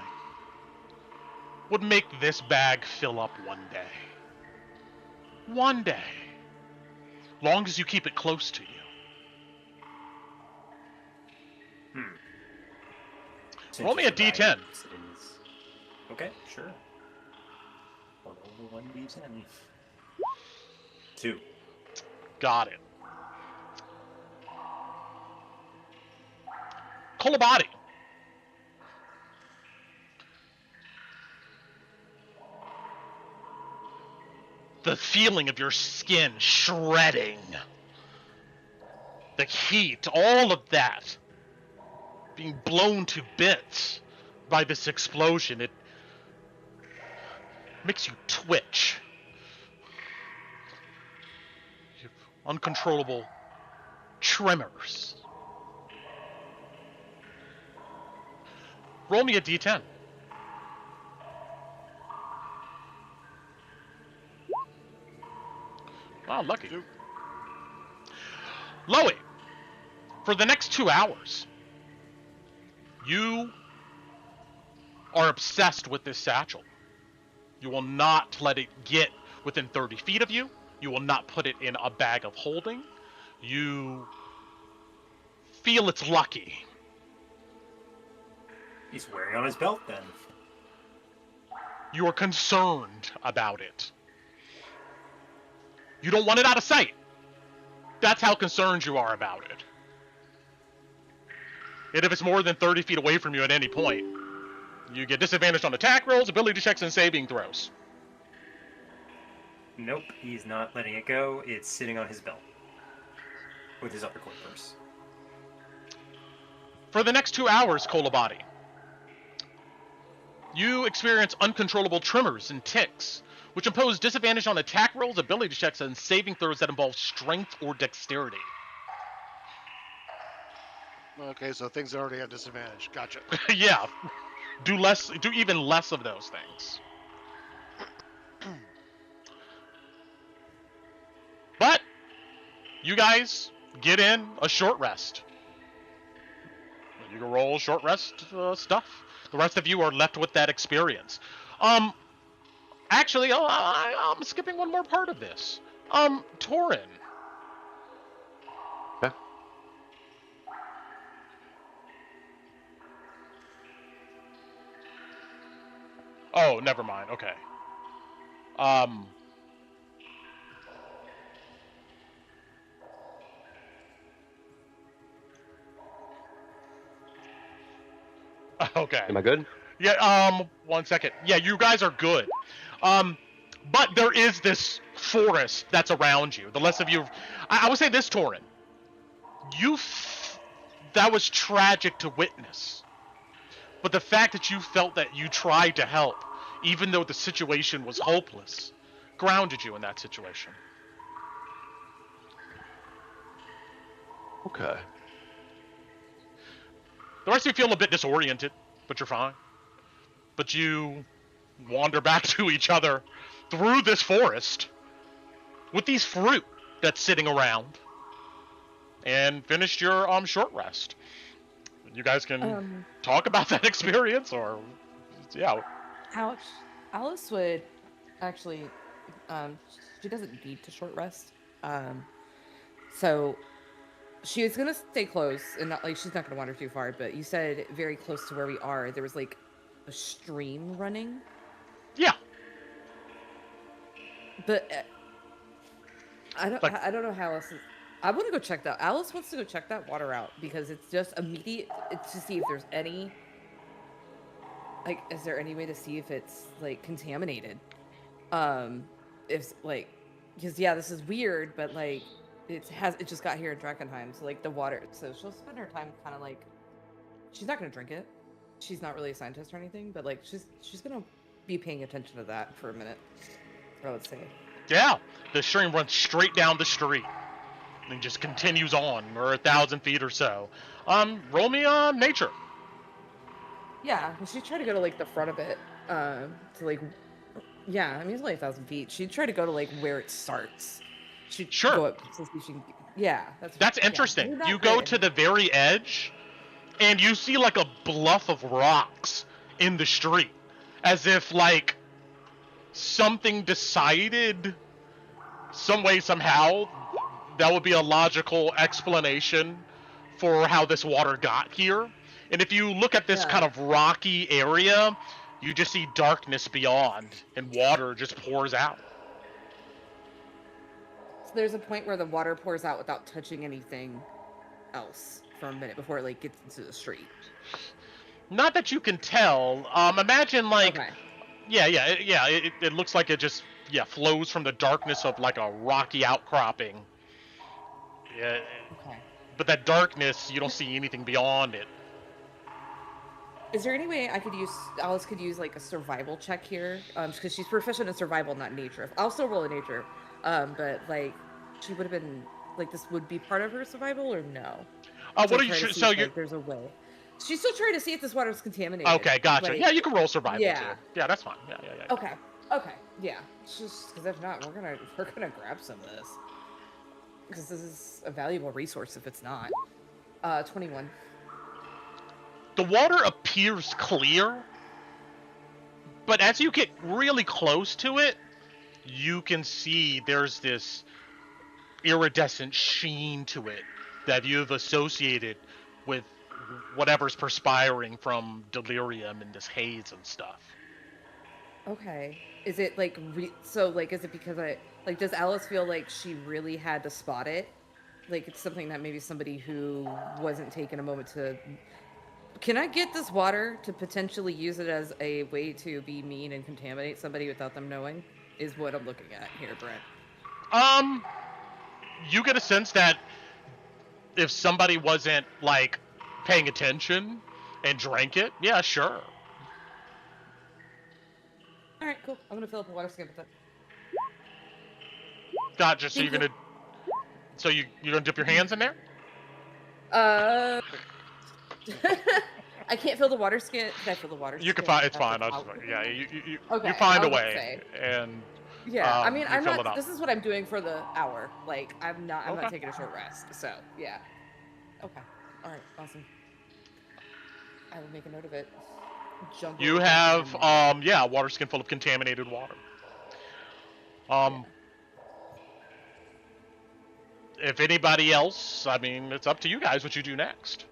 would make this bag fill up one day. One day. Long as you keep it close to you. Roll me a D10. Okay, sure. Roll 1D10. 2. Got it. Kolobati. The feeling of your skin shredding. The heat, all of that. Being blown to bits by this explosion. It makes you twitch. You have uncontrollable tremors. Roll me a D10. Wow, lucky. Loey, for the next 2 hours, you are obsessed with this satchel. You will not let it get within 30 feet of you. You will not put it in a bag of holding. You feel it's lucky. He's wearing on his belt then. You are concerned about it. You don't want it out of sight. That's how concerned you are about it. And if it's more than 30 feet away from you at any point, you get disadvantaged on attack rolls, ability checks, and saving throws. Nope, he's not letting it go. It's sitting on his belt. With his upper court purse. For the next 2 hours, Kolobati, you experience uncontrollable tremors and tics, which impose disadvantage on attack rolls, ability checks, and saving throws that involve strength or dexterity. Okay, so things already have disadvantage. Gotcha. Yeah. Do even less of those things. But you guys get in a short rest. You can roll short rest stuff. The rest of you are left with that experience. Actually, I'm skipping one more part of this. Torin. Okay. Oh, never mind. Okay. Okay. Am I good? Yeah, 1 second. Yeah, you guys are good. But there is this forest that's around you. The less of you... I would say this, Torin. That was tragic to witness. But the fact that you felt that you tried to help, even though the situation was hopeless, grounded you in that situation. Okay. The rest of you feel a bit disoriented, but you're fine. But you wander back to each other through this forest with these fruit that's sitting around and finished your short rest. You guys can talk about that experience, or yeah. Alice would actually, she doesn't need to short rest, so she is gonna stay close and not like she's not gonna wander too far. But you said very close to where we are, there was like a stream running. Yeah. But I don't know how else. I want to go check that. Alice wants to go check that water out because it's just immediate. It's to see if there's any. Like, is there any way to see if it's like contaminated? If like, because yeah, this is weird, but like, it just got here in Drakkenheim, so like the water. So she'll spend her time kind of like, she's not gonna drink it. She's not really a scientist or anything, but like she's gonna be paying attention to that for a minute. I would say. Yeah, the stream runs straight down the street and just continues on, or 1,000 feet or so. Roll me nature. Yeah, and she tried to go to like the front of it, to like, yeah. I mean, it's only 1,000 feet. She'd try to go to like where it starts. She'd Sure. go up to see if she can. Yeah, That's yeah. interesting. Not You go good. to the very edge, and you see like a bluff of rocks in the street, as if like something decided some way somehow that would be a logical explanation for how this water got here. And if you look at this Yeah. kind of rocky area, you just see darkness beyond, and water just pours out. So there's a point where the water pours out without touching anything else for a minute before it like gets into the street. Not that you can tell. Imagine like, Okay. It looks like it just flows from the darkness of like a rocky outcropping. Yeah, Okay. but that darkness, you don't see anything beyond it. Is there any way Alice could use like a survival check here? Because she's proficient in survival, not nature. I'll still roll a nature. But like, she would have been like, this would be part of her survival or no? What are you? Try to see So if, you? like, there's a way. She's still trying to see if this water's contaminated. Okay, gotcha. Like, Yeah, you can roll survival yeah. too. Yeah, that's fine. Yeah. Okay. Okay. Yeah. It's just because if not, we're gonna grab some of this because this is a valuable resource. If it's not, 21. The water appears clear, but as you get really close to it, you can see there's this iridescent sheen to it that you've associated with whatever's perspiring from delirium and this haze and stuff. Okay. Is it like so? Like, is it because does Alice feel like she really had to spot it? Like, it's something that maybe somebody who wasn't taking a moment to. Can I get this water to potentially use it as a way to be mean and contaminate somebody without them knowing? Is what I'm looking at here, Brent. You get a sense that if somebody wasn't like paying attention and drank it, yeah, sure. All right, cool. I'm gonna fill up a water skin with it. Gotcha. So Thank you're you. gonna, you're gonna dip your hands in there? I can't fill the water skin. Can I fill the water skin? You can find it's At the fine. top? Yeah, you Okay, find I a was way, and Yeah, I mean, you I'm fill it not. up. This is what I'm doing for the hour. Like, I'm not Okay. taking a short rest. So yeah. Okay. All right. Awesome. I will make a note of it. Jump. You over have and- a water skin full of contaminated water. If anybody else, I mean, it's up to you guys what you do next.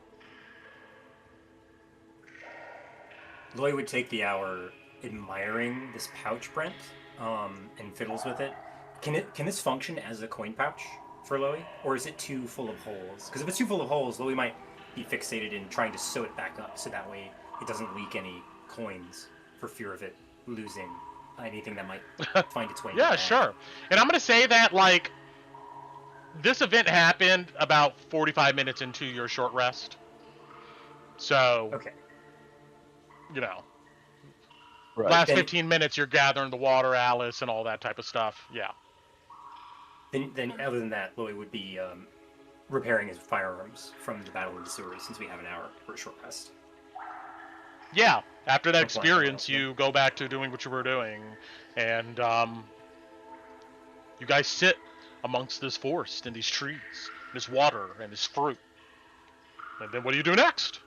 Loy would take the hour admiring this pouch, Brent, and fiddles with it. Can this function as a coin pouch for Loey, or is it too full of holes? Because if it's too full of holes, Loey might be fixated in trying to sew it back up, so that way it doesn't leak any coins for fear of it losing anything that might find its way. in the Yeah, bag. sure. And I'm gonna say that like this event happened about 45 minutes into your short rest. So Okay. you know, Right. last Then- 15 minutes you're gathering the water, Alice, and all that type of stuff. Yeah. Then other than that, Loey would be repairing his firearms from the Battle of the Sewers, since we have an hour for a short rest. Yeah. After that No plan. experience, you go back to doing what you were doing, and you guys sit amongst this forest and these trees, this water and this fruit. And then what do you do next?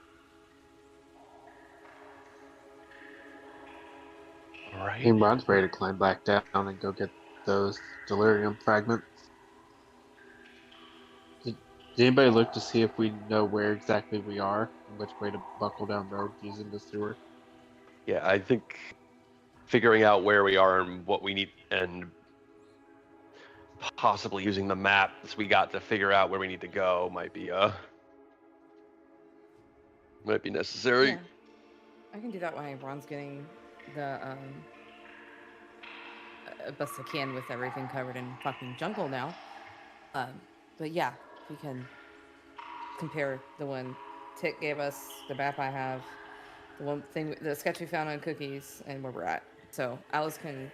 All right. Team Ron's ready to climb back down and go get those delirium fragments. Did anybody look to see if we know where exactly we are and which way to buckle down road using the sewer? Yeah, I think figuring out where we are and what we need and possibly using the maps we got to figure out where we need to go might be necessary. Yeah, I can do that while Ron's getting the best I can with everything covered in fucking jungle now. But yeah, we can compare the one Tick gave us, the map I have, the one thing, the sketch we found on cookies, and where we're at. So Alice can,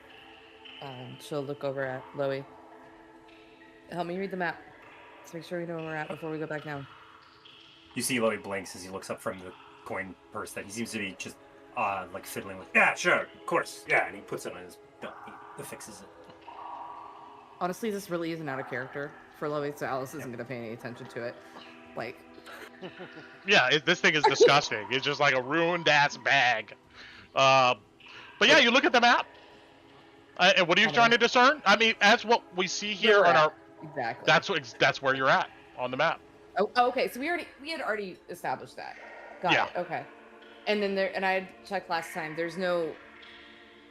she'll look over at Loey. Help me read the map. Let's make sure we know where we're at before we go back down. You see Loey blinks as he looks up from the coin purse that he seems to be just like fiddling with. Yeah, sure, of course, yeah, and he puts it on his belt. He affixes it. Honestly, this really isn't out of character for Loey, so Alice isn't going to pay any attention to it. Like, Yeah, this thing is disgusting. It's just like a ruined ass bag. But yeah, you look at the map. And what are you trying to discern? I mean, as what we see here on our exactly. That's where you're at on the map. Oh, okay. So we had already established that. Got Yeah. it. Okay. And then and I had checked last time. There's no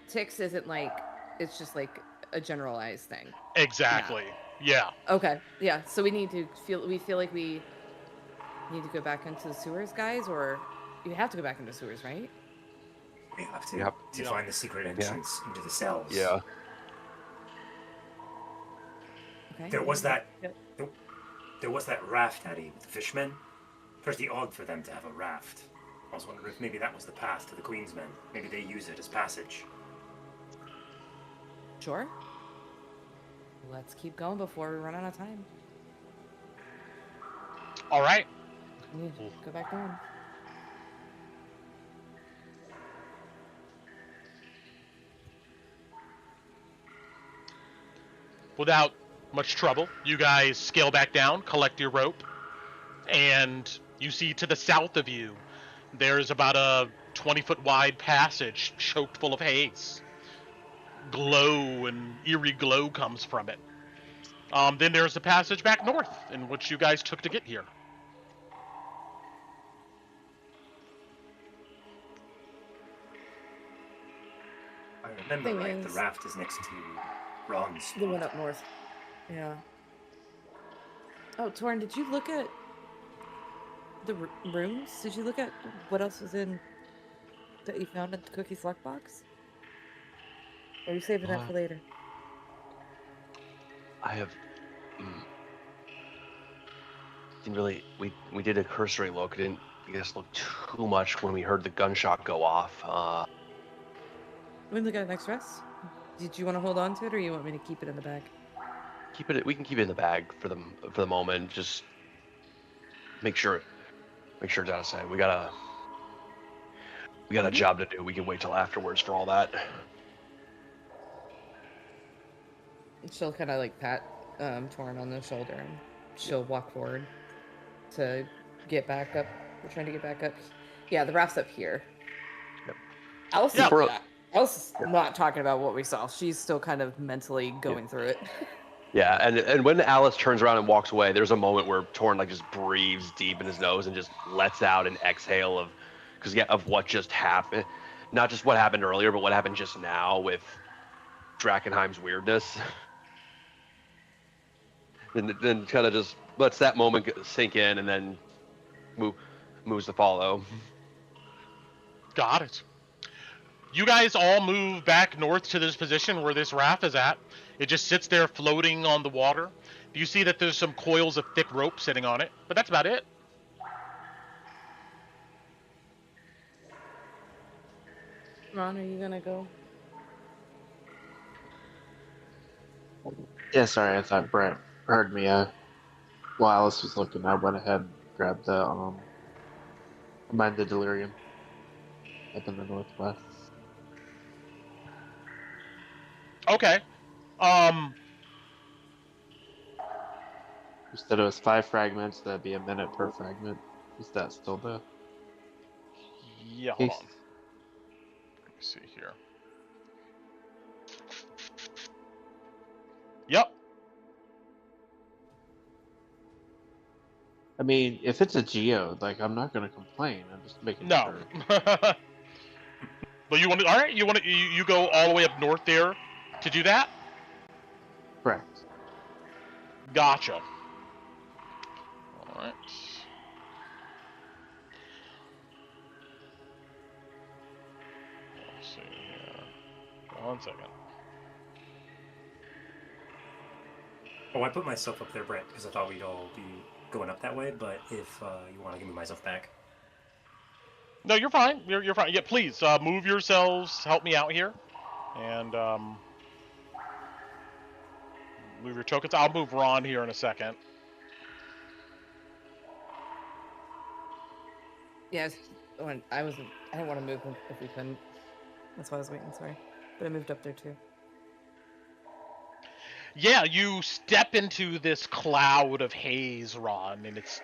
ticks. Isn't like it's just like a generalized thing. Exactly. Yeah. Okay. Yeah. So we feel like we need to go back into the sewers, guys, or you have to go back into the sewers, right? We have to find the secret entrance into the cells. Yeah. Okay. There was that. Yep. There was that raft, Addy, with the fishmen. Pretty odd for them to have a raft. I was wondering if maybe that was the path to the Queen's Men. Maybe they use it as passage. Sure. Let's keep going before we run out of time. All right. We need to go back down. Without much trouble, you guys scale back down, collect your rope, and you see to the south of you, there's about a 20-foot wide passage choked full of haze. Glow and eerie glow comes from it. Then there's a passage back north, in which you guys took to get here. I remember Thing right, the is- raft is next to Ron's. The one up north. Yeah. Oh, Torrin, did you look at the rooms? Did you look at what else was in that you found in the Cookie's lockbox? Or are you saving that for later? I have. Didn't really. We did a cursory look. It didn't, I guess, look too much when we heard the gunshot go off. We can look at it next rest. Did you want to hold on to it, or you want me to keep it in the bag? Keep it. We can keep it in the bag for the moment. Just make sure it's out of sight. We got a job to do. We can wait till afterwards for all that. She'll kind of like pat Torrin on the shoulder, and she'll walk forward to get back up. We're trying to get back up. Yeah, the raft's up here. Yep. Alice, Yeah. Alice is not talking about what we saw. She's still kind of mentally going through it. Yeah, and when Alice turns around and walks away, there's a moment where Torrin like just breathes deep in his nose and just lets out an exhale of what just happened. Not just what happened earlier, but what happened just now with Drakkenheim's weirdness. And then kind of just lets that moment sink in, and then moves to follow. Got it. You guys all move back north to this position where this raft is at. It just sits there floating on the water. You see that there's some coils of thick rope sitting on it, but that's about it. Ron, are you gonna go? Yeah, sorry, I thought Brett heard me. While Alice was looking, I went ahead and grabbed the Mind the Delirium up in the northwest. Okay. You said it was 5 fragments, that'd be a minute per fragment. Is that still the Yeah, hold case? on. Let me see here. Yep. I mean, if it's a geode, like, I'm not gonna complain. I'm just making No. sure. But you want to? All right. You want to? You go all the way up north there to do that? Correct. Gotcha. Alright. Let's see here. 1 second. Oh, I put myself up there, Brett, because I thought we'd all be going up that way, but if you want to give me myself back. No, you're fine. You're fine. Yeah, please, move yourselves. Help me out here. And, move your tokens. I'll move Ron here in a second. Yeah, I didn't want to move him if we couldn't. That's why I was waiting, sorry. But I moved up there too. Yeah, you step into this cloud of haze, Ron, and it's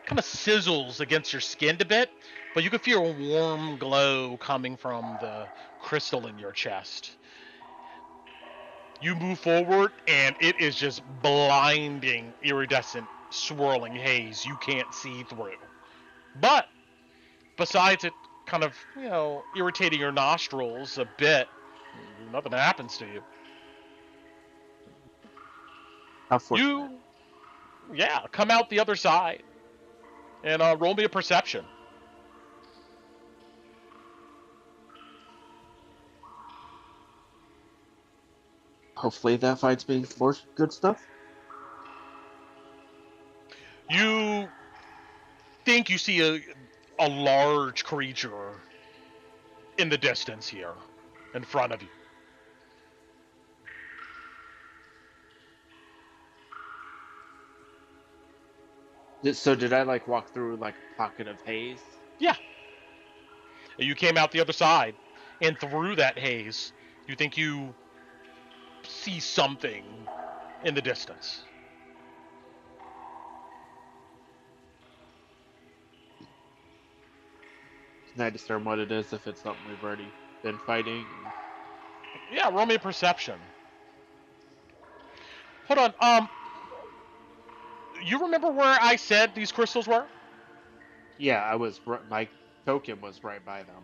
kind of sizzles against your skin a bit, but you can feel a warm glow coming from the crystal in your chest. You move forward, and it is just blinding, iridescent, swirling haze you can't see through. But besides it kind of, irritating your nostrils a bit, nothing happens to you. How fortunate. Come out the other side and roll me a perception. Hopefully that fights me for good stuff. You think you see a large creature in the distance here, in front of you. So did I like walk through like a pocket of haze? Yeah. You came out the other side, and through that haze, you think you see something in the distance. Can I discern what it is if it's something we've already been fighting? Yeah, roll me a perception. Hold on, you remember where I said these crystals were? Yeah, my token was right by them.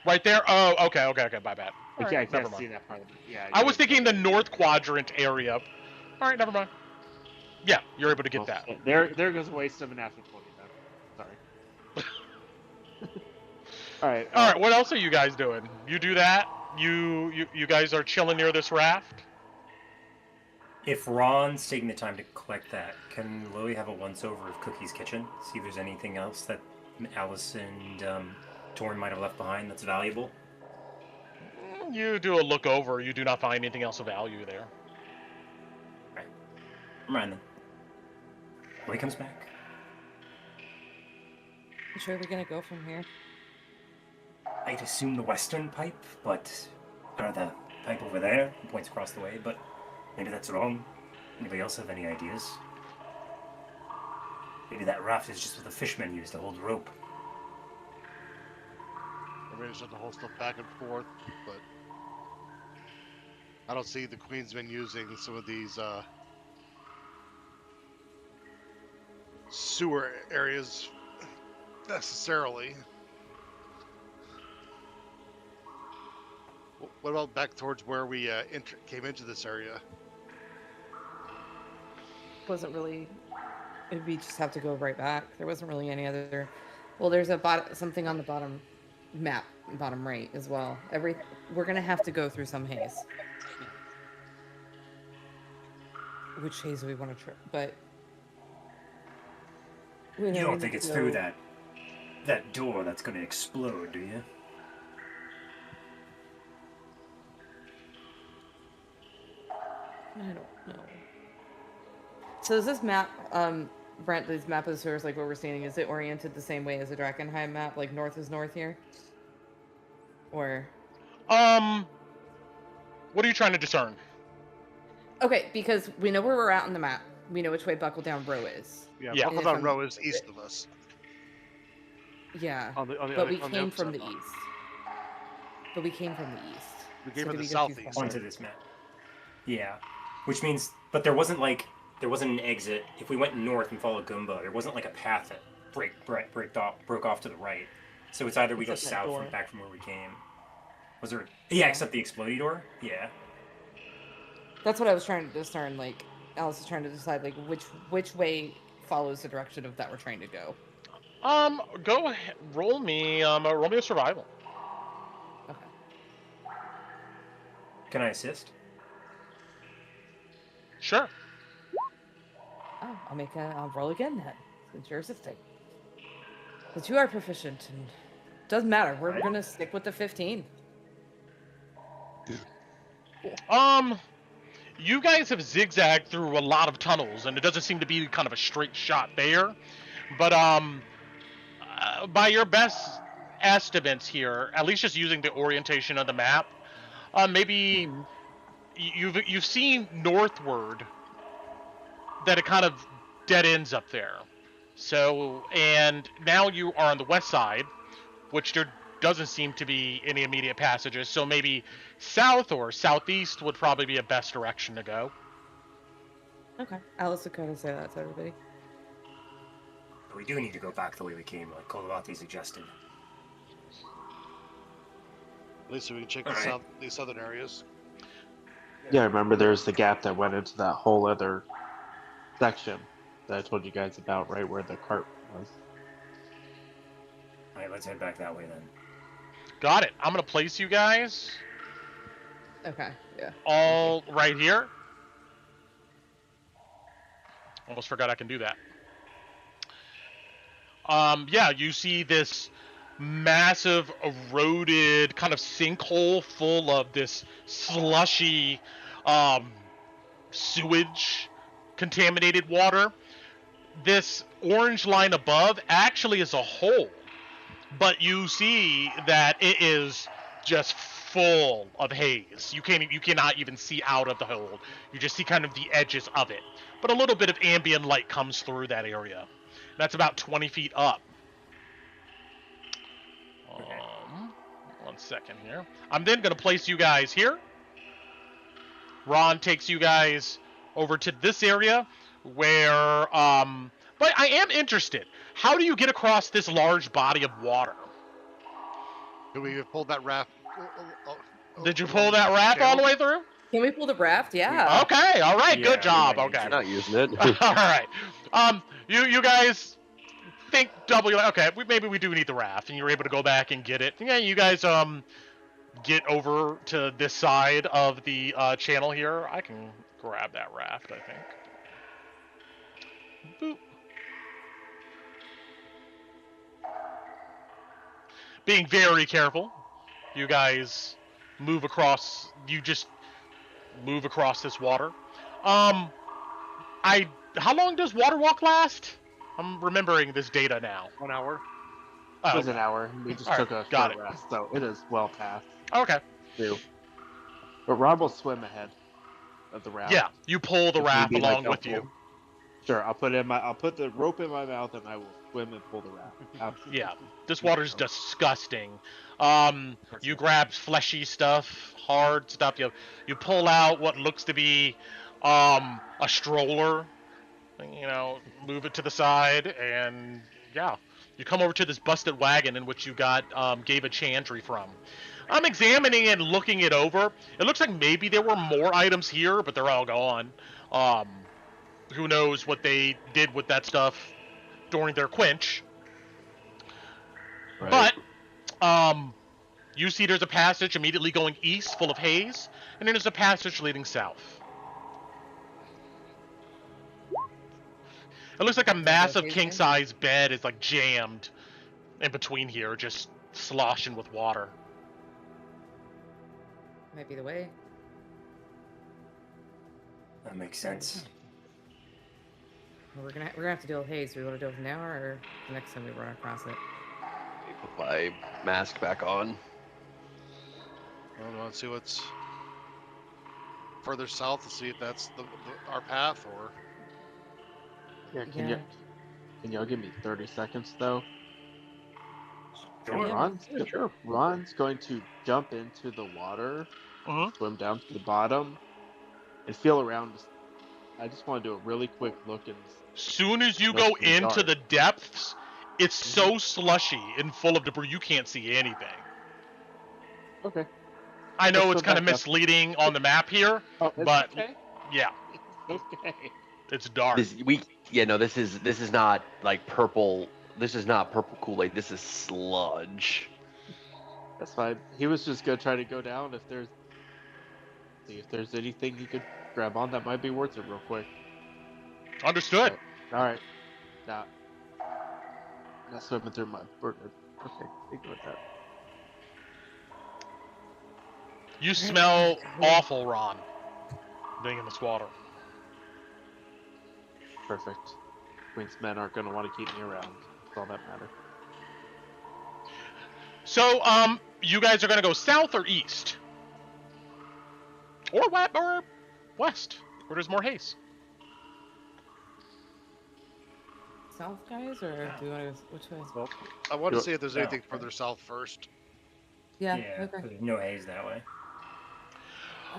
Right there? Oh, okay, my bad. I Alright, can't see that part of it. Yeah. I was thinking the north quadrant area. Alright, never mind. Yeah, you're able to get that. There goes a waste of an natural 20 then. Sorry. Alright, what else are you guys doing? You do that? You guys are chilling near this raft? If Ron's taking the time to collect that, can Lily have a once-over of Cookie's kitchen? See if there's anything else that Alice and Torn might have left behind that's valuable? You do a look over. You do not find anything else of value there. Right. Mind then. When he comes back. You sure we're gonna go from here? I'd assume the western pipe, but... Or the pipe over there, points across the way, but... Maybe that's wrong. Anybody else have any ideas? Maybe that raft is just what the fishermen use to hold the rope. Maybe just have to hold stuff back and forth, but I don't see the Queen's been using some of these sewer areas necessarily. What about back towards where we came into this area? Wasn't really. We just have to go right back. There wasn't really any other. Well, there's something on the bottom map, bottom right as well. We're gonna have to go through some haze. Which haze do we want to try? But you don't think it's through that door that's going to explode, do you? I don't know. So is this map, Brent, this map of the sewers, like what we're seeing, is it oriented the same way as the Drakkenheim map? Like north is north here? Or? What are you trying to discern? Okay, because we know where we're at on the map. We know which way Buckle Down Row is. Yeah. Buckle Down Row is east of us. Yeah, but we came from the east. But we came from the east. We came So from do the we go too southeast. far? Onto this map. Yeah. Which means, but there wasn't an exit. If we went north and followed Goomba, there wasn't like a path that broke off to the right. So it's either we go Except that south door. from back from where we came. Was there? Yeah, except the explodey door. Yeah. That's what I was trying to discern. Like, Alice is trying to decide like which way follows the direction of that we're trying to go. Go ahead, roll me a survival. Okay. Can I assist? Sure. Oh, I'll roll again then, since you're assisting. Since you are proficient, and doesn't matter. We're Right. gonna stick with the 15. You guys have zigzagged through a lot of tunnels, and it doesn't seem to be kind of a straight shot there. But by your best estimates here, at least just using the orientation of the map, maybe you've seen northward that it kind of dead ends up there. So, and now you are on the west side, which there doesn't seem to be any immediate passages. So maybe south or southeast would probably be a best direction to go. Okay. Alice would kind of say that to everybody. We do need to go back the way we came, like Kolovati suggested. At least so we can check Alright. the southern areas. Yeah, I remember there's the gap that went into that whole other section that I told you guys about, right where the cart was. Alright, let's head back that way then. Got it. I'm going to place you guys Okay. Yeah. all right here. Almost forgot I can do that. Yeah, you see this massive eroded kind of sinkhole full of this slushy sewage contaminated water. This orange line above actually is a hole, but you see that it is just full of haze. You cannot even see out of the hole. You just see kind of the edges of it, but a little bit of ambient light comes through that area. That's about 20 feet up. 1 second here. I'm then going to place you guys here. Ron takes you guys over to this area where, but I am interested. How do you get across this large body of water? Do we have pulled that raft? Did you pull that raft all the way through? Can we pull the raft? Yeah. Okay, all right, Yeah, good we job. might need Okay. to. Not using it. All right. You guys think double. Okay, maybe we do need the raft, and you're able to go back and get it. Yeah, you guys get over to this side of the channel here. I can grab that raft, I think. Boop. Being very careful, you guys move across. You just move across this water. How long does water walk last? I'm remembering this data now. 1 hour. It Oh, was an hour. We just Alright, took a got short rest, so it is well past okay. too. But Rob will swim ahead of the raft. Yeah, you pull the If raft need be, like, along with I'll you. pull- Sure, I'll put the rope in my mouth and I will swim and pull the raft. Absolutely. Yeah, this water's disgusting. You grab fleshy stuff, hard stuff. You pull out what looks to be a stroller. You know, move it to the side, and yeah, you come over to this busted wagon in which you gave a chantry from. I'm examining and looking it over. It looks like maybe there were more items here, but they're all gone. Who knows what they did with that stuff during their quench. Right. But you see there's a passage immediately going east full of haze, and then there's a passage leading south. It looks like a massive king-size bed is like jammed in between here, just sloshing with water. Might be the way. That makes sense. Well, we're gonna have to deal with haze. Do we want to deal with it now or the next time we run across it? Put my mask back on. I don't know. Let's see what's further south to see if that's our path or. Yeah, Yeah. Can y'all give me 30 seconds though? Sure. Yeah. Ron's going to jump into the water, Mhm. swim down to the bottom, and feel around. I just want to do a really quick look and. Soon as you That's go pretty into dark. the depths, it's so slushy and full of debris you can't see anything. Okay. I know Let's it's go kind of back up. misleading on the map here, Oh, it's but okay. yeah. Okay. It's dark. This is not like purple. This is not purple Kool-Aid. This is sludge. That's fine. He was just gonna try to go down see if there's anything he could grab on that might be worth it real quick. Understood. All right. Now, not swimming through mud. We're good. Okay, ignore that. You smell awful, Ron, being in this water. Perfect. Queen's men aren't gonna want to keep me around. That's all that matters. So, you guys are gonna go south or east, or west, where there's more haze. South, guys, or do you want to? Which way? Well, I want to Yep. see if there's anything further south first. Yeah. Yeah, Okay. there's no haze that way.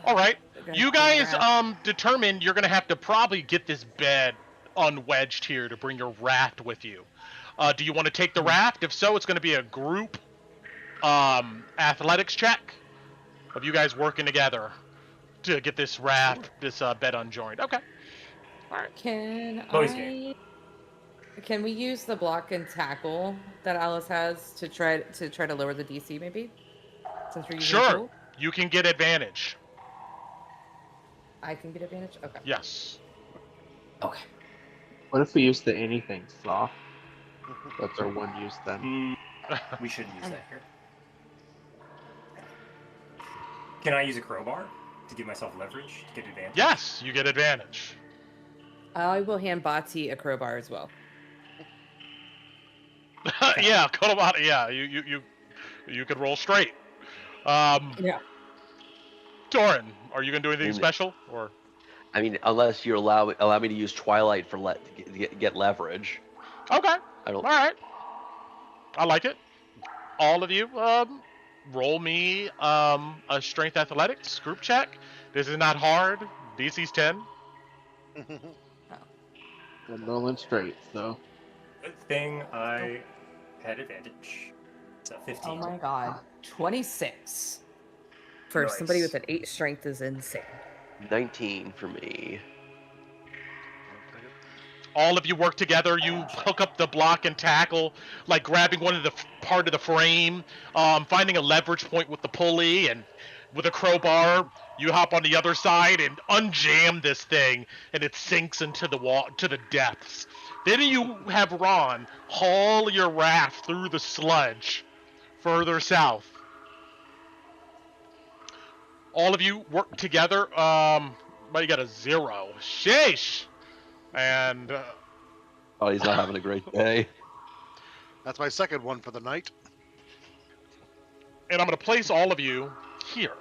All right. Okay, You so guys raft. determined you're gonna have to probably get this bed unwedged here to bring your raft with you. Do you want to take the raft? If so, it's gonna be a group athletics check of you guys working together to get this raft, this bed unjoined. Okay. All right. Boys Can we use the block and tackle that Alice has to try to lower the DC maybe? Since we're using Sure. tool? You can get advantage. I can get advantage. Okay. Yes. Okay. What if we use the anything saw? That's our one use then. We should use that here. Can I use a crowbar to give myself leverage to get advantage? Yes, you get advantage. I will hand Bati a crowbar as well. Yeah, Colomata. Yeah, you could roll straight. Yeah. Torin, are you gonna do anything Mm. special or? I mean, unless you allow me to use Twilight for get leverage. Okay. I All don't. right. I like it. All of you, roll me a strength athletics group check. This is not hard. DC's 10. I'm rolling straight, so. Good thing I had advantage. It's a 15. Oh my god. 26. For somebody Nice. with an 8 strength is insane. 19 for me. All of you work together. You hook up the block and tackle, like grabbing one of the part of the frame, finding a leverage point with the pulley, and with a crowbar, you hop on the other side and unjam this thing, and it sinks into to the depths. Then you have Ron haul your raft through the sludge further south. All of you work together. But you got a 0. Sheesh. And Oh, he's not having a great day. That's my second one for the night. I'm going to place all of you here.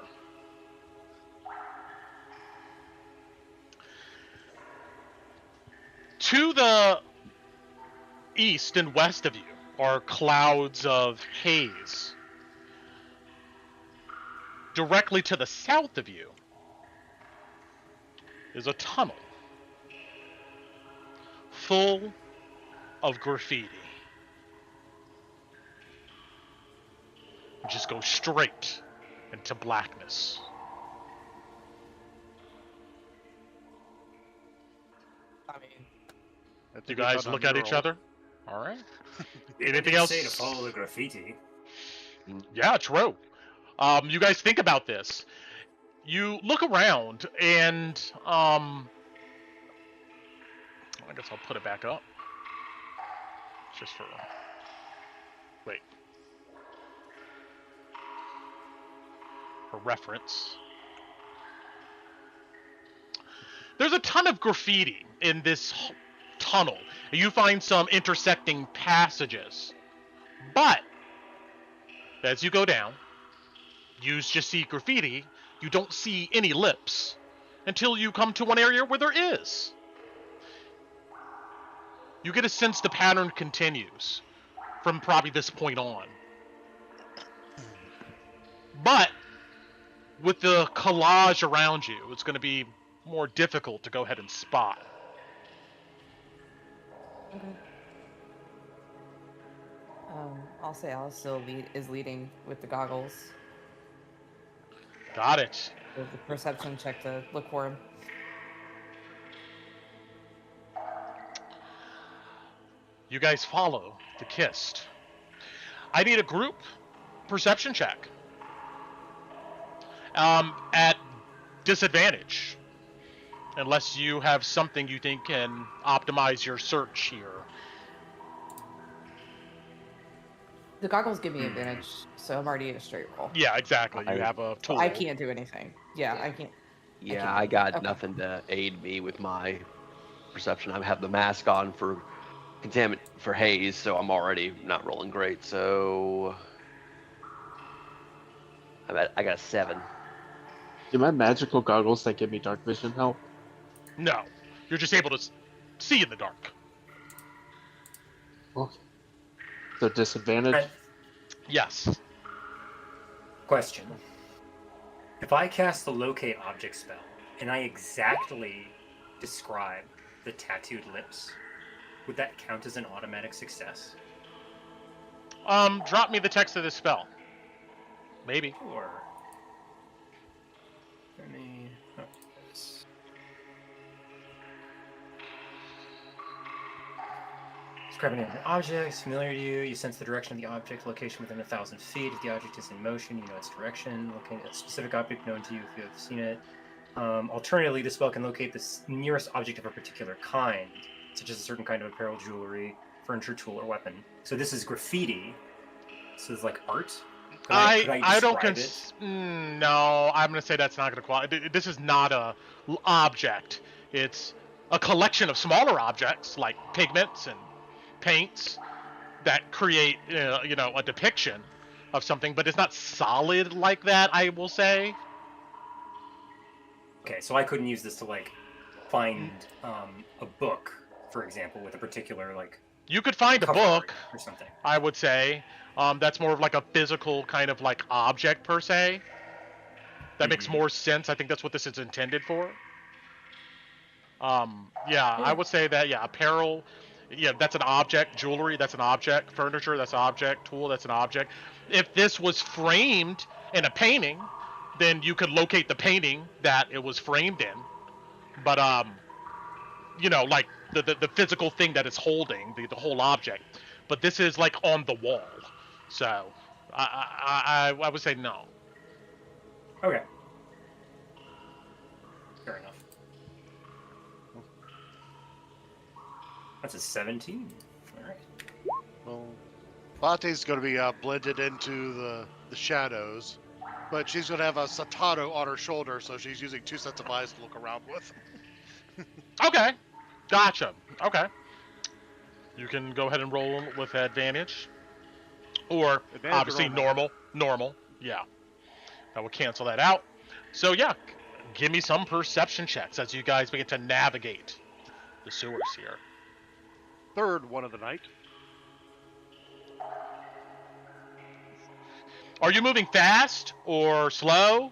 To the east and west of you are clouds of haze. Directly to the south of you is a tunnel full of graffiti. Just go straight into blackness. I mean, I think You we guys found look our at each mural. other. All right. It Anything didn't else? say to follow the graffiti. Yeah, true. You guys think about this. You look around, and I guess I'll put it back up. Just for reference. There's a ton of graffiti in this tunnel. You find some intersecting passages. But as you go down, you just see graffiti. You don't see any lips until you come to one area where there is. You get a sense the pattern continues from probably this point on. But with the collage around you, it's going to be more difficult to go ahead and spot. okay. I'll say Alice still is leading with the goggles. Got it. With the perception check to look for him. You guys follow the kist. I need a group perception check. At disadvantage. Unless you have something you think can optimize your search here. The goggles give me advantage, so I'm already at a straight roll. Yeah, exactly. You I- have a So tool. I can't do anything. Yeah, I can't. Yeah, I got Okay. nothing to aid me with my perception. I have the mask on for for haze, so I'm already not rolling great. So I got a 7. Do my magical goggles that give me dark vision help? No. You're just able to see in the dark. Okay. So disadvantage. Right. Yes. Question. If I cast the locate object spell and I exactly describe the tattooed lips, would that count as an automatic success? Drop me the text of this spell. Maybe. Or let me this. Describing an object is familiar to you. You sense the direction of the object, location within 1,000 feet. If the object is in motion, you know its direction. Locate a specific object known to you if you have seen it. Alternatively, the spell can locate the nearest object of a particular kind, such as a certain kind of apparel, jewelry, furniture, tool, or weapon. So this is graffiti. So it's like art. Could I don't describe it? no, I'm gonna say that's not gonna qualify. This is not a object. It's a collection of smaller objects like pigments and paints that create a depiction of something, but it's not solid like that, I will say. Okay, so I couldn't use this to like find a book, for example, with a particular like You could find a cover book, art or something. I would say. That's more of like a physical kind of like object per se. That makes more sense. I think that's what this is intended for. Yeah, I would say that, yeah, apparel, yeah, that's an object. Jewelry, that's an object. Furniture, that's an object. Tool, that's an object. If this was framed in a painting, then you could locate the painting that it was framed in. But, like the physical thing that it's holding, the whole object. But this is like on the wall. So, I would say no. Okay. Fair enough. That's a 17. All right. Well, Latte's going to be blended into the shadows, but she's going to have a Satato on her shoulder, so she's using 2 sets of eyes to look around with. Okay. Gotcha. Okay. You can go ahead and roll with advantage. Or, Advantage or obviously, normal? Normal. Yeah. That will cancel that out. So, yeah. Give me some perception checks as you guys begin to navigate the sewers here. Third one of the night. Are you moving fast or slow?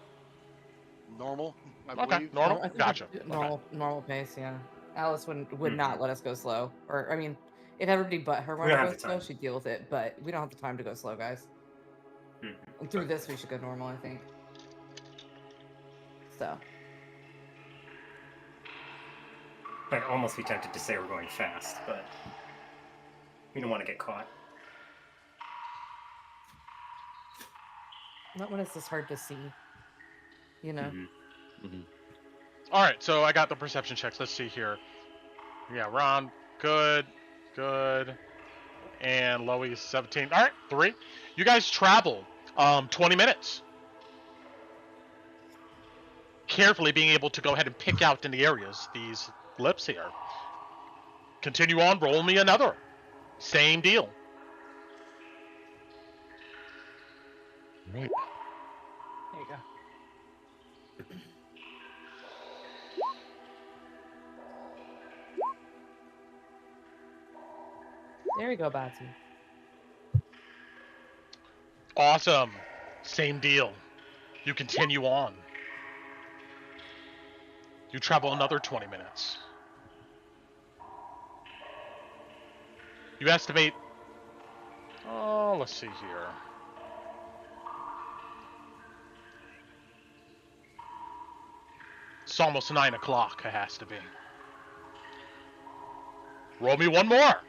Normal, I Okay, believe. normal. I think Gotcha. it's Okay. Normal pace, yeah. Alice would not let us go slow. Or, I mean, if everybody but her We wanted don't to have go the slow, time. she'd deal with it. But we don't have the time to go slow, guys. And through this, we should go normal, I think. So. I'd almost be tempted to say we're going fast, but we don't want to get caught. Not when it's this hard to see. You know? All right, so I got the perception checks. Let's see here. Yeah, Ron, good. And Loey's 17. All right, 3. You guys travel 20 minutes. Carefully being able to go ahead and pick out in the areas these lips here. Continue on, roll me another. Same deal. There you go. There we go, Batsy. Awesome. Same deal. You continue on. You travel another 20 minutes. You estimate... Oh, let's see here. It's almost 9 o'clock, it has to be. Roll me one more.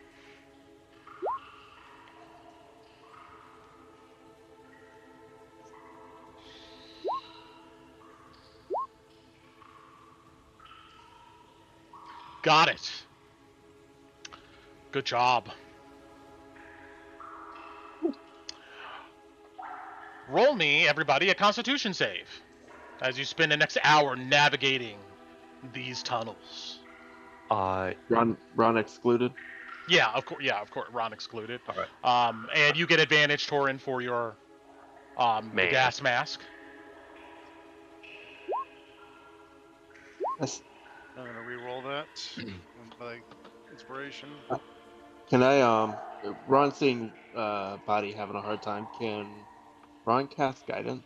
Got it. Good job. Roll me, everybody, a Constitution save as you spend the next hour navigating these tunnels. Ron excluded. Yeah, of course. Yeah, of course. Ron excluded. All right. And you get advantage, Torin, for your the Man. gas mask. That's, I'm gonna re-roll that. By inspiration. can I Ron seeing body having a hard time? Can Ron cast guidance?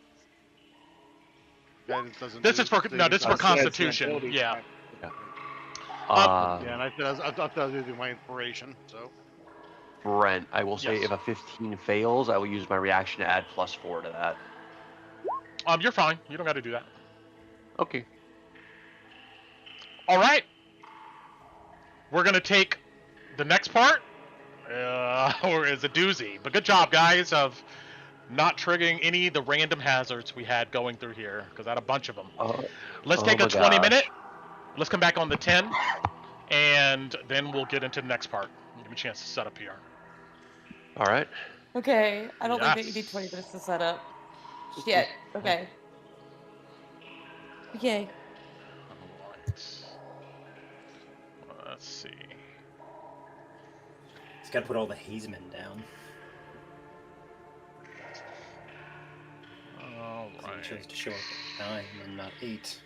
Guidance doesn't This do is for saving this is for throws. Constitution. Yeah. Yeah, and I thought I was using my inspiration. So Brent, I will say Yes. if a 15 fails, I will use my reaction to add +4 to that. You're fine. You don't got to do that. Okay. All right. We're gonna take the next part. Or is a doozy. But good job, guys, of not triggering any of the random hazards we had going through here, because I had a bunch of them. Let's take a my 20-minute. gosh. Let's come back on the 10, and then we'll get into the next part. Give me a chance to set up here. All right. Okay, I don't think that you need Yes. 20 minutes to set up. Shit. Okay. Okay. All right. Let's see. He's got to put all the hazement down. All So he right. chose to show up at 9 and not 8.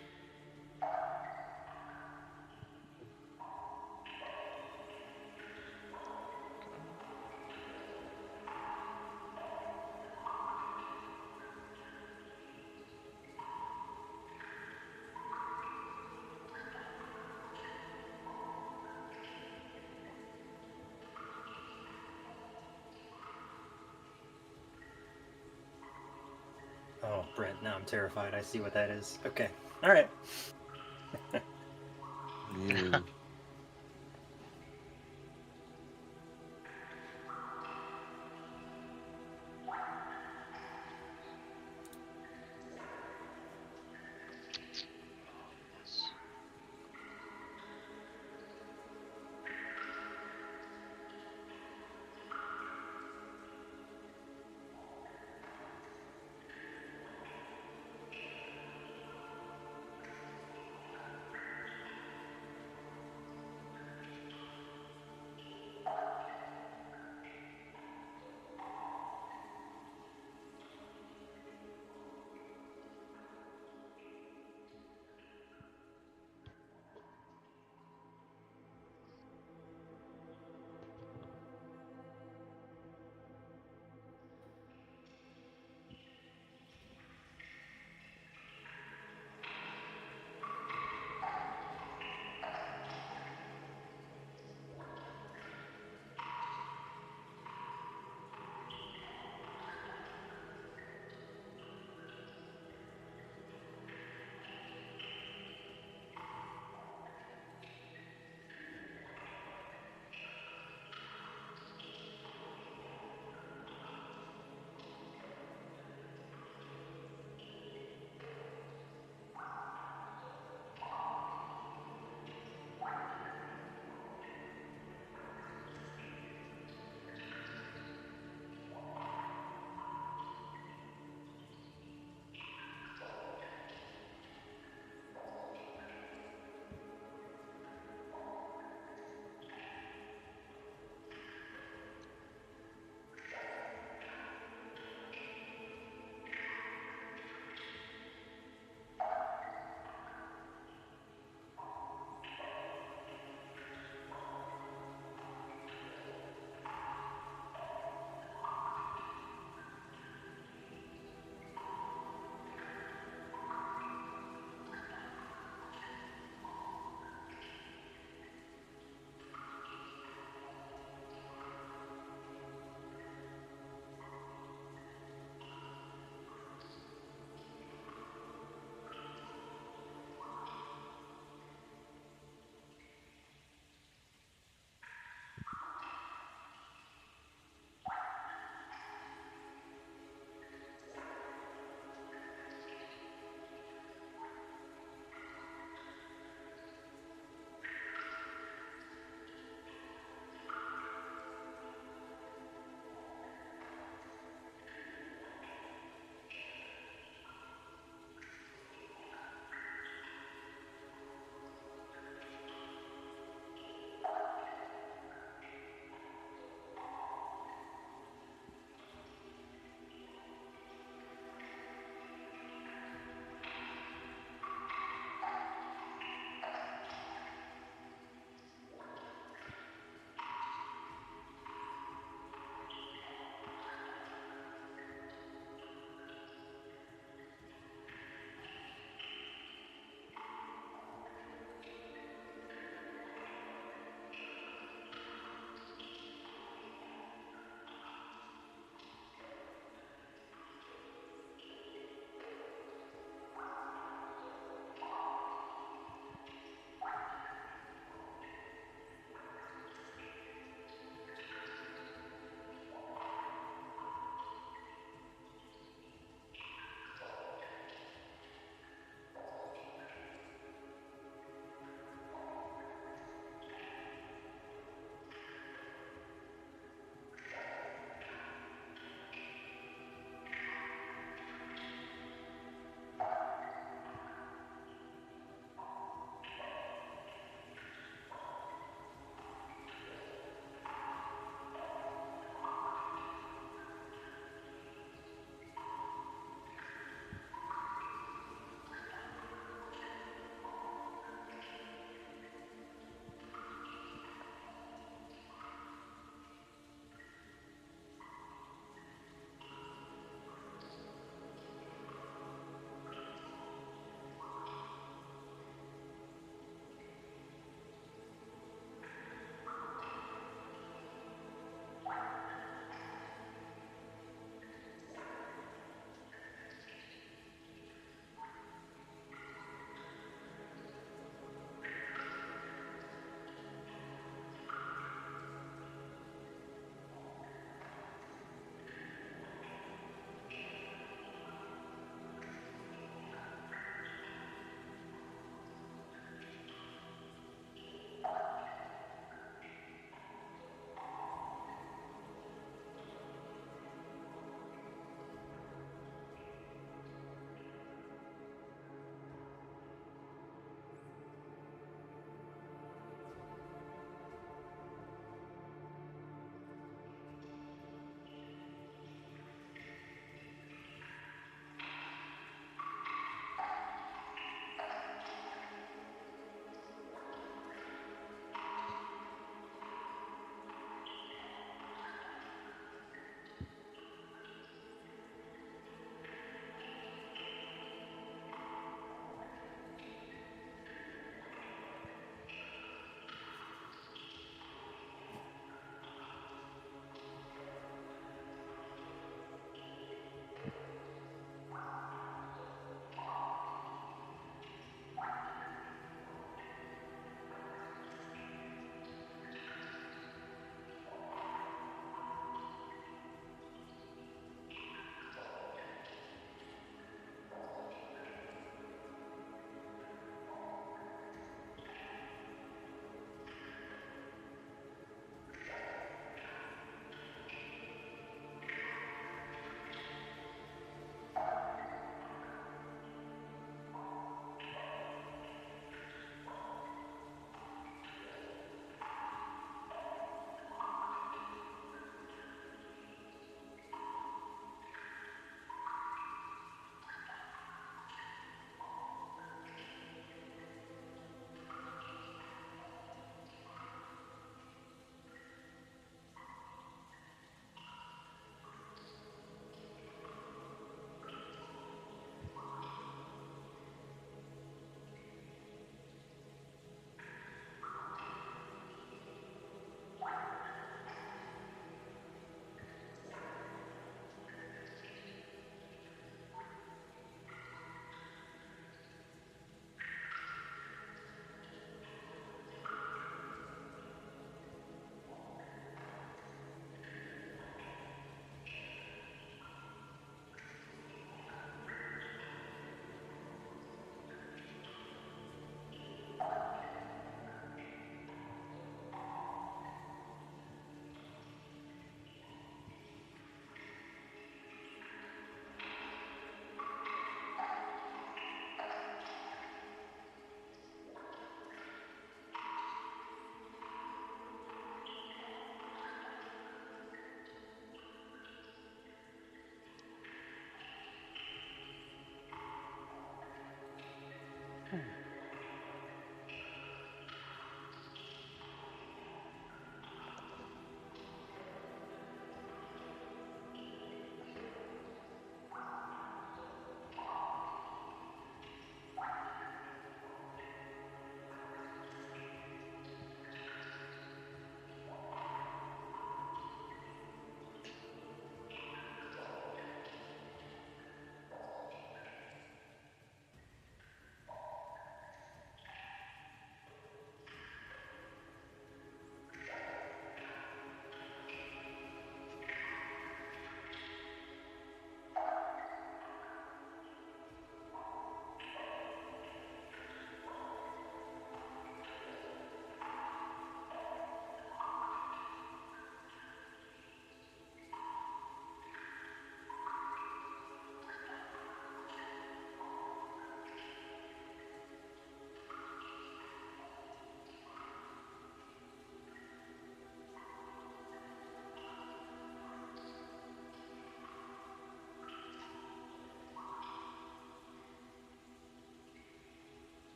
Oh, Brent, now I'm terrified. I see what that is. Okay. All right. Mm.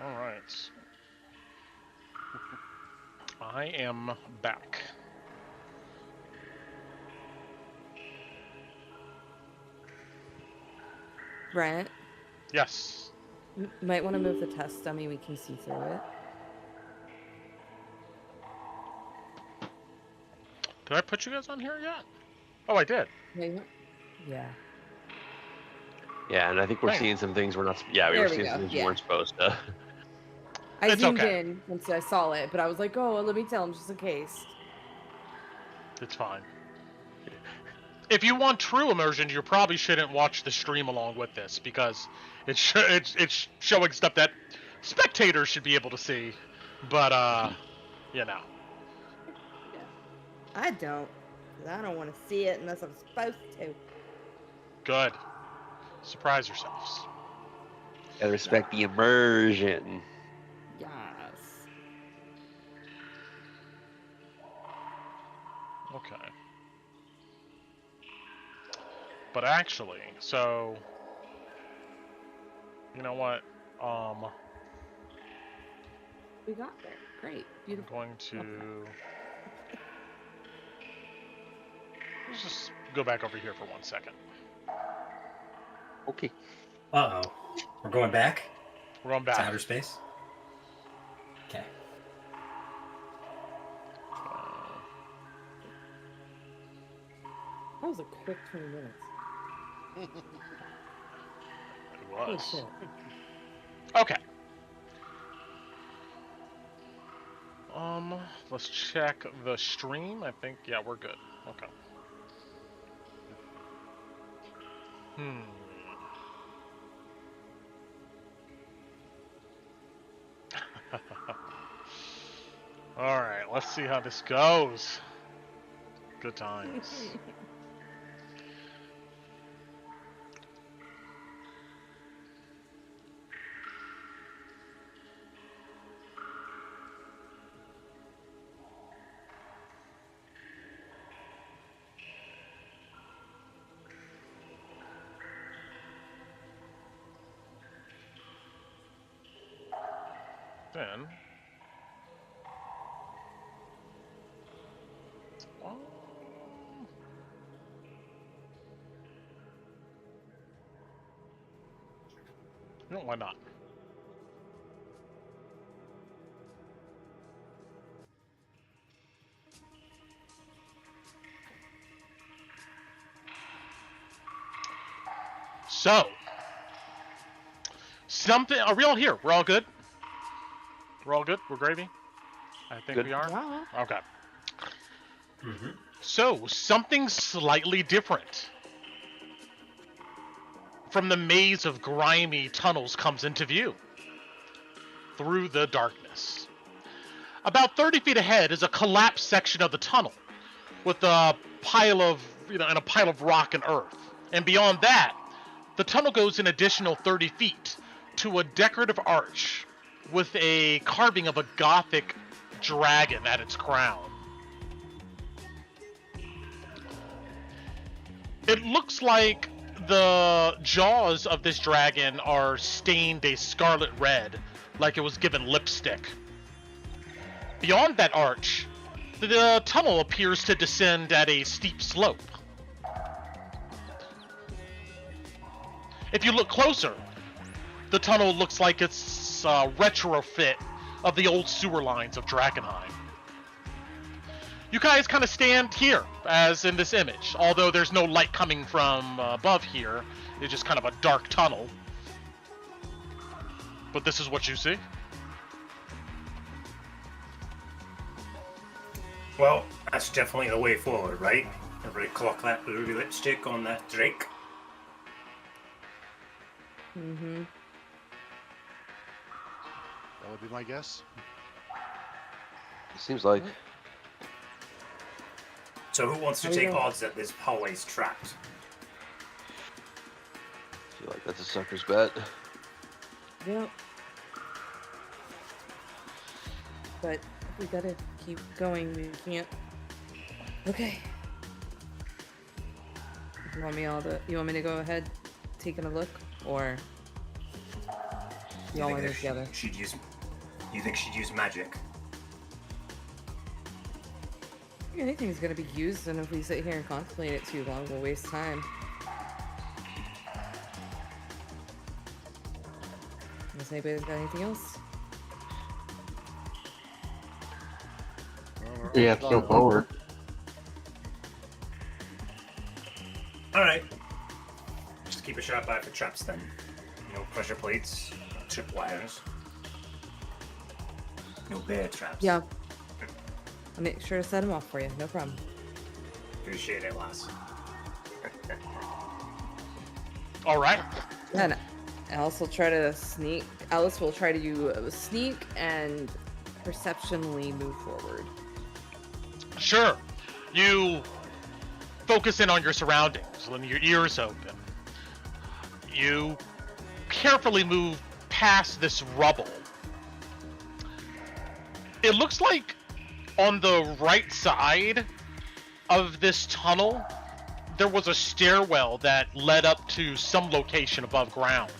All right. I am back. Brent, Yes. might want to move the test dummy. We can see through it. Did I put you guys on here yet? Oh, I did. Yeah. Yeah, and I think we're Thanks. seeing some things we're not. Yeah, we There were we seeing go, some things we yeah. weren't supposed to. I It's zoomed okay. in once I saw it, but I was like, oh, let me tell him just in case. It's fine. If you want true immersion, you probably shouldn't watch the stream along with this because it's showing stuff that spectators should be able to see. But you know. I don't. 'Cause I don't want to see it unless I'm supposed to. Good. Surprise yourselves. Gotta respect the immersion. Yes. Okay. But actually, so you know what? We got there. Great. I'm Beautiful. going to let's just go back over here for 1 second. Okay. Uh-oh. We're going back We're going to back. outer space? Okay. That was a quick 20 minutes. It Holy was. shit. Okay. Let's check the stream. I think, yeah, we're good. Okay. All right, let's see how this goes. Good times. Then, no, why not? So, something. Are we all here? We're all good? We're all good? We're gravy? I think Good. we are. Yeah. Okay. Mm-hmm. So, something slightly different from the maze of grimy tunnels comes into view through the darkness. About 30 feet ahead is a collapsed section of the tunnel with a pile of, and a pile of rock and earth. And beyond that, the tunnel goes an additional 30 feet to a decorative arch with a carving of a Gothic dragon at its crown. It looks like the jaws of this dragon are stained a scarlet red, like it was given lipstick. Beyond that arch, the tunnel appears to descend at a steep slope. If you look closer, the tunnel looks like it's a retrofit of the old sewer lines of Drakkenheim. You guys kind of stand here, as in this image, although there's no light coming from above here. It's just kind of a dark tunnel. But this is what you see. Well, that's definitely the way forward, right? Everybody clock that blue lipstick on that Drake. Mm-hmm. That would be my guess. Seems like. So who wants to How you take doing? odds that this hallway's trapped? I feel like that's a sucker's bet. Yep. But we gotta keep going. We can't. Okay. You want me to go ahead, taking a look, or? We all went in together. She'd use. You think she'd use magic? Anything's gonna be used, and if we sit here and contemplate it too long, we'll waste time. Unless anybody's got anything else? Yeah, go forward. All right. Just keep a sharp eye for traps then. No pressure plates, tripwires. No bear traps. Yeah. I'll make sure to set them off for you. No problem. Appreciate it, lass. All right. And Alice will try to sneak. Alice will try to sneak and perceptionally move forward. Sure. You focus in on your surroundings, letting your ears open. You carefully move past this rubble. It looks like on the right side of this tunnel, there was a stairwell that led up to some location above ground.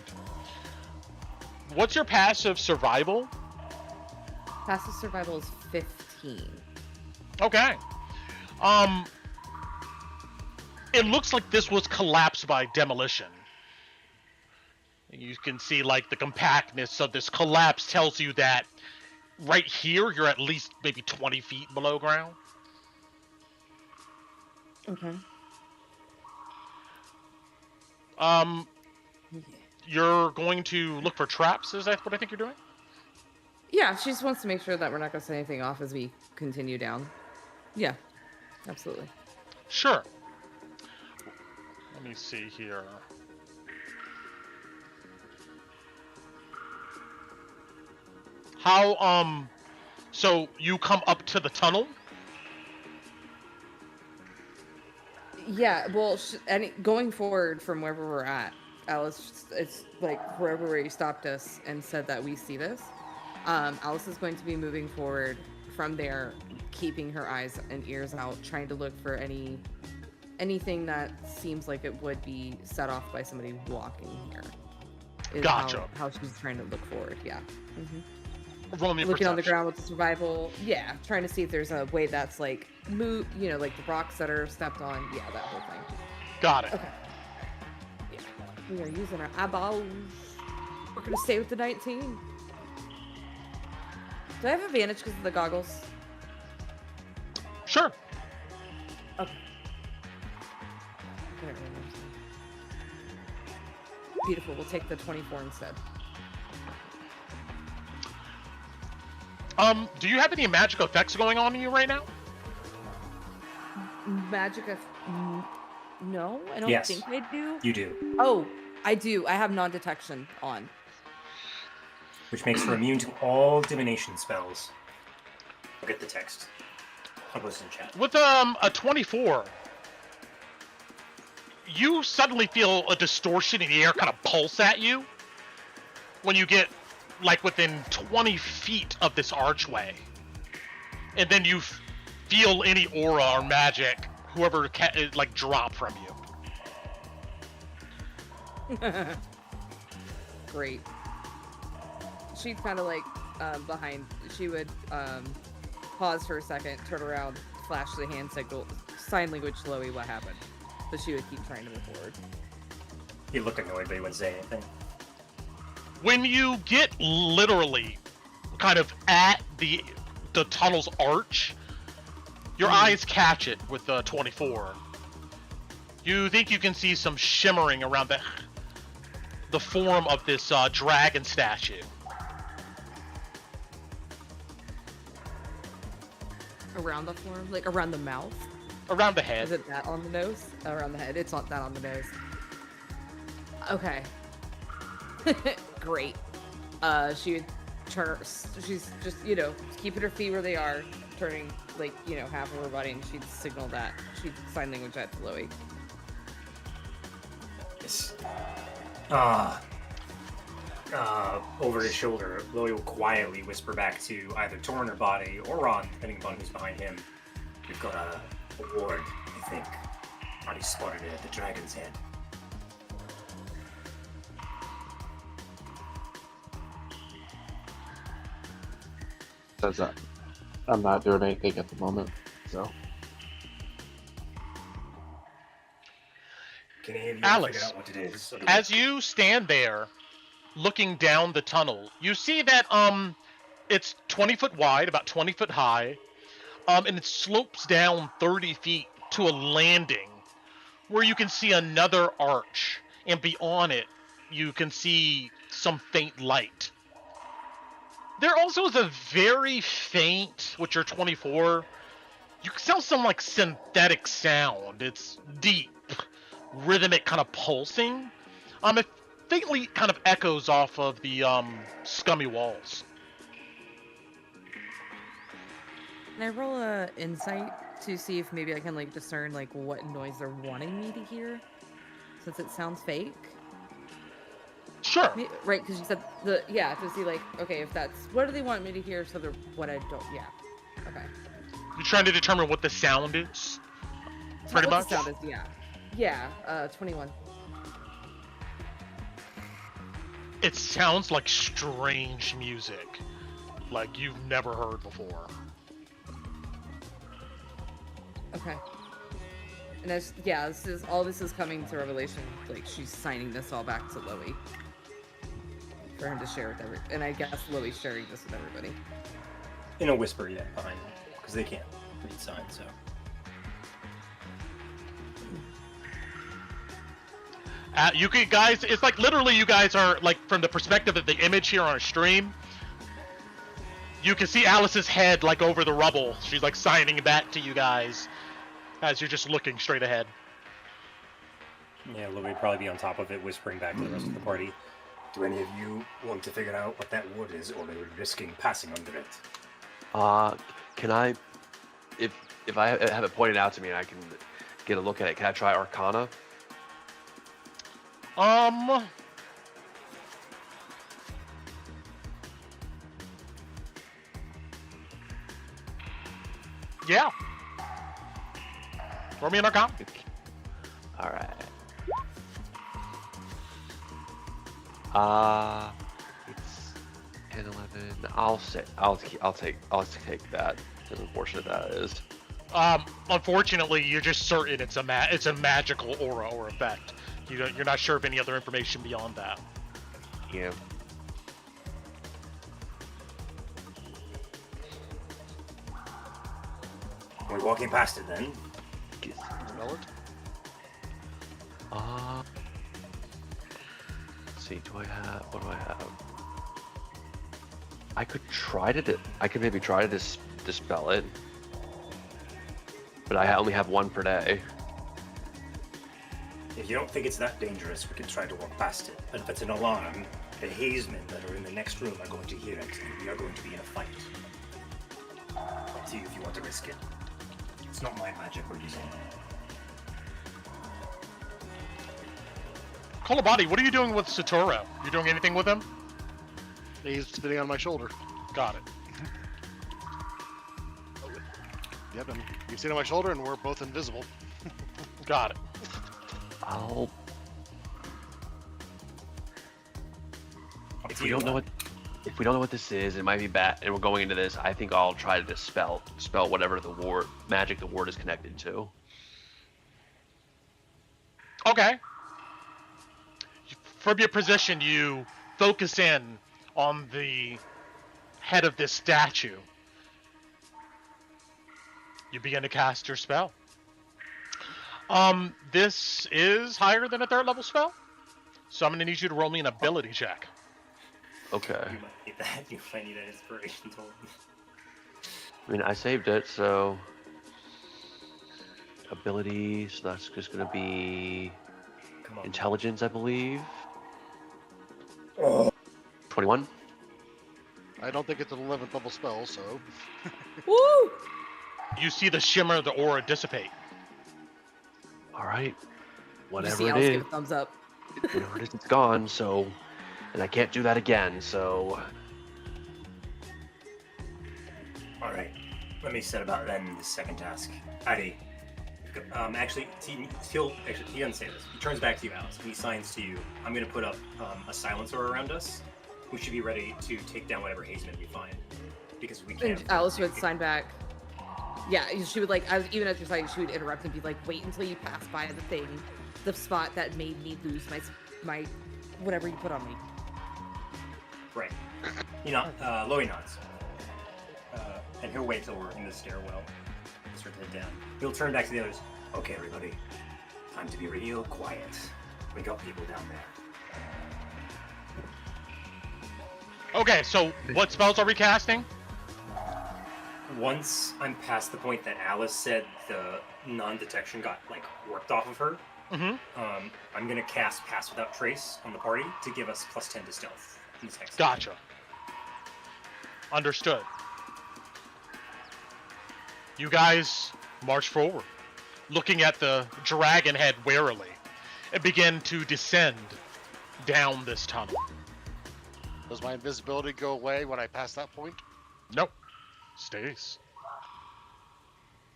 What's your passive survival? Passive survival is 15. Okay. It looks like this was collapsed by demolition. You can see like the compactness of this collapse tells you that right here you're at least maybe 20 feet below ground. Okay. You're going to look for traps, is that what I think you're doing? Yeah, she just wants to make sure that we're not going to set anything off as we continue down. Yeah, absolutely. Sure. Let me see here. How, so you come up to the tunnel? Yeah, well, going forward from wherever we're at, Alice, it's like wherever you stopped us and said that we see this. Alice is going to be moving forward from there, keeping her eyes and ears out, trying to look for anything that seems like it would be set off by somebody walking here. Is Gotcha. How she's trying to look forward, yeah. Roll me a Looking on the perception. ground with the survival, yeah. Trying to see if there's a way that's like move, like the rocks that are stepped on, yeah, that whole thing. Got it. Okay. Yeah. We are using our eyeballs. We're gonna stay with the 19. Do I have advantage because of the goggles? Sure. Okay. Beautiful. We'll take the 24 instead. Do you have any magical effects going on in you right now? Magic no, I don't Yes. think I do. You do, Oh, I do. I have non-detection on. which makes her immune to all divination spells. I'll get the text. I'll post it in chat. With a 24, you suddenly feel a distortion in the air kind of pulse at you when you get like within 20 feet of this archway. And then you feel any aura or magic, whoever like drop from you. Great. She's kind of like behind. She would pause for a second, turn around, flash the hand signal, sign language, Chloe, what happened? But she would keep trying to move forward. He looked annoyed, but he wouldn't say anything. When you get literally kind of at the tunnel's arch, your eyes catch it with the 24. You think you can see some shimmering around the form of this dragon statue. Around the form? Like around the mouth? Around the head. Is it that on the nose? Around the head. It's not that on the nose. Okay. Great. She would turn her, she's just, keeping her feet where they are, turning, like, half of her body, and she'd signal that. She'd sign language at Chloe. Yes. Over his shoulder, Chloe will quietly whisper back to either Torn or Body, or Ron, depending upon who's behind him. We've got a ward, I think. Already spotted it at the Dragon's Head. Says that I'm not doing anything at the moment, so. Can any of you Alice, figure out what it is? As you stand there, looking down the tunnel, you see that it's 20 foot wide, about 20 foot high, and it slopes down 30 feet to a landing where you can see another arch, and beyond it, you can see some faint light. There also is a very faint, with your 24, you can sound some like synthetic sound. It's deep, rhythmic, kind of pulsing. It faintly kind of echoes off of the scummy walls. Can I roll a insight to see if maybe I can like discern like what noise they're wanting me to hear, since it sounds fake? Sure. Right, because you said to see like, okay, if that's what do they want me to hear, so they're what I don't. Yeah. Okay. You're trying to determine what the sound is. Pretty What much. the sound is, yeah. Yeah. 21. It sounds like strange music, like you've never heard before. Okay. And this is coming to Revelation. Like she's signing this all back to Loey for him to share with everybody. And I guess Loey's sharing this with everybody. In a whisper, yeah, behind them, because they can't read signs. So. You guys, it's like literally you guys are like from the perspective of the image here on a stream. You can see Alice's head like over the rubble. She's like signing back to you guys as you're just looking straight ahead. Yeah, Louis would probably be on top of it, whispering back to the rest of the party. Do any of you want to figure out what that wood is, or are you risking passing under it? Can I, if I have it pointed out to me and I can get a look at it, can I try Arcana? Yeah. Throw me an Arcana. All right. It's 10, 11. I'll take that. As unfortunate that is. Unfortunately, you're just certain it's a magical aura or effect. You're not sure of any other information beyond that. Yeah. We're walking past it then. Smell it? Let's see, what do I have? I could maybe try to dispel it. But I only have one per day. If you don't think it's that dangerous, we can try to walk past it. But if it's an alarm, the hazemen that are in the next room are going to hear it, and we are going to be in a fight. Up to you if you want to risk it. It's not my magic we're using. Kolobati, what are you doing with Satoru? You doing anything with him? He's sitting on my shoulder. Got it. Yep, and you sit on my shoulder, and we're both invisible. Got it. If we don't know what this is, it might be bad, and we're going into this. I think I'll try to dispel whatever the magic the ward is connected to. Okay. From your position, you focus in on the head of this statue. You begin to cast your spell. This is higher than a 3rd level spell, so I'm going to need you to roll me an ability check. Okay. You might need that. You might need an inspiration tool. I mean, I saved it, so ability. So that's just going to be intelligence, I believe. Oh. 21. I don't think it's an 11th level spell, so. Woo! You see the shimmer of the aura dissipate. All right. You Whatever see it Alice is, give a thumbs up. whatever it is, it's gone. So, and I can't do that again. So. All right. Let me set about then the second task. Addy. Actually, he doesn't say this. He turns back to you, Alice, and he signs to you. I'm going to put up a silencer around us. We should be ready to take down whatever hazemen we find. because we can't. And Alice would sign back. Yeah, she would like, even as you're signing, she would interrupt and be like, "Wait until you pass by the thing, the spot that made me lose my whatever you put on me." Right. You know, Loey nods. And he'll wait till we're in the stairwell. He'll start to head down. He'll turn back to the others. Okay, everybody. Time to be real quiet. We got people down there. Okay, so what spells are we casting? Once I'm past the point that Alice said the non-detection got, like, worked off of her, Mm-hmm. I'm going to cast Pass Without Trace on the party to give us +10 to stealth in this next Gotcha. Understood. You guys march forward, looking at the dragon head warily, and begin to descend down this tunnel. Does my invisibility go away when I pass that point? Nope. Stays.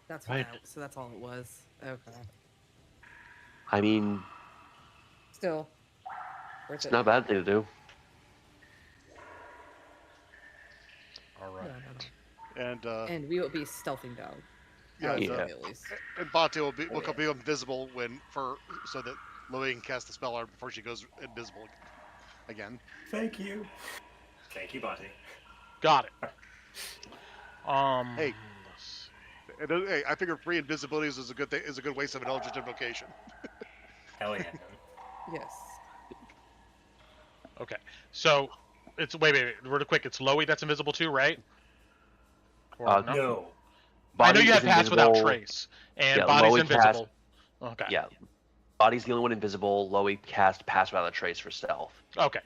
That's Right. right. So that's all it was. Okay. I mean, Still, worth it's it. not a bad thing to do. All right. And we will be stealthing down. yeah, Alice Yeah. will be at least. and Bate will be invisible so that Louis can cast the spell on her before she goes invisible again. Thank you. Thank you, Bate. Got it. Hey. And, hey, I figure free invisibilities is a good thing. Is a good waste of an Eldritch Invocation. Hell yeah. Yes. Okay. So it's wait, real quick. It's Loey that's invisible too, right? Or No. I know Body you have is pass without invisible. trace, and Yeah, body's Loey invisible. Okay. Yeah. Body's the only one invisible. Loey cast Pass Without a Trace for stealth. Okay.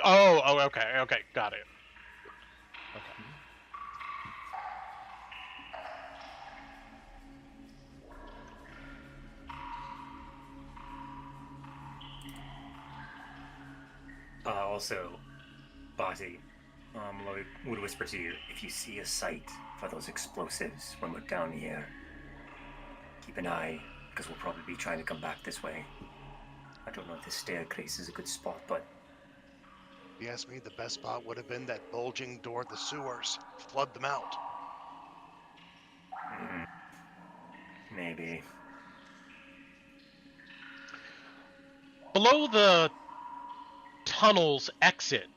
Oh, okay. Okay. Got it. Okay. Also, Bate, Loey would whisper to you, if you see a sight for those explosives when we're down here, keep an eye, because we'll probably be trying to come back this way. I don't know if this staircase is a good spot, but If you ask me, the best spot would have been that bulging door of the sewers. Flood them out. maybe. Below the tunnel's exit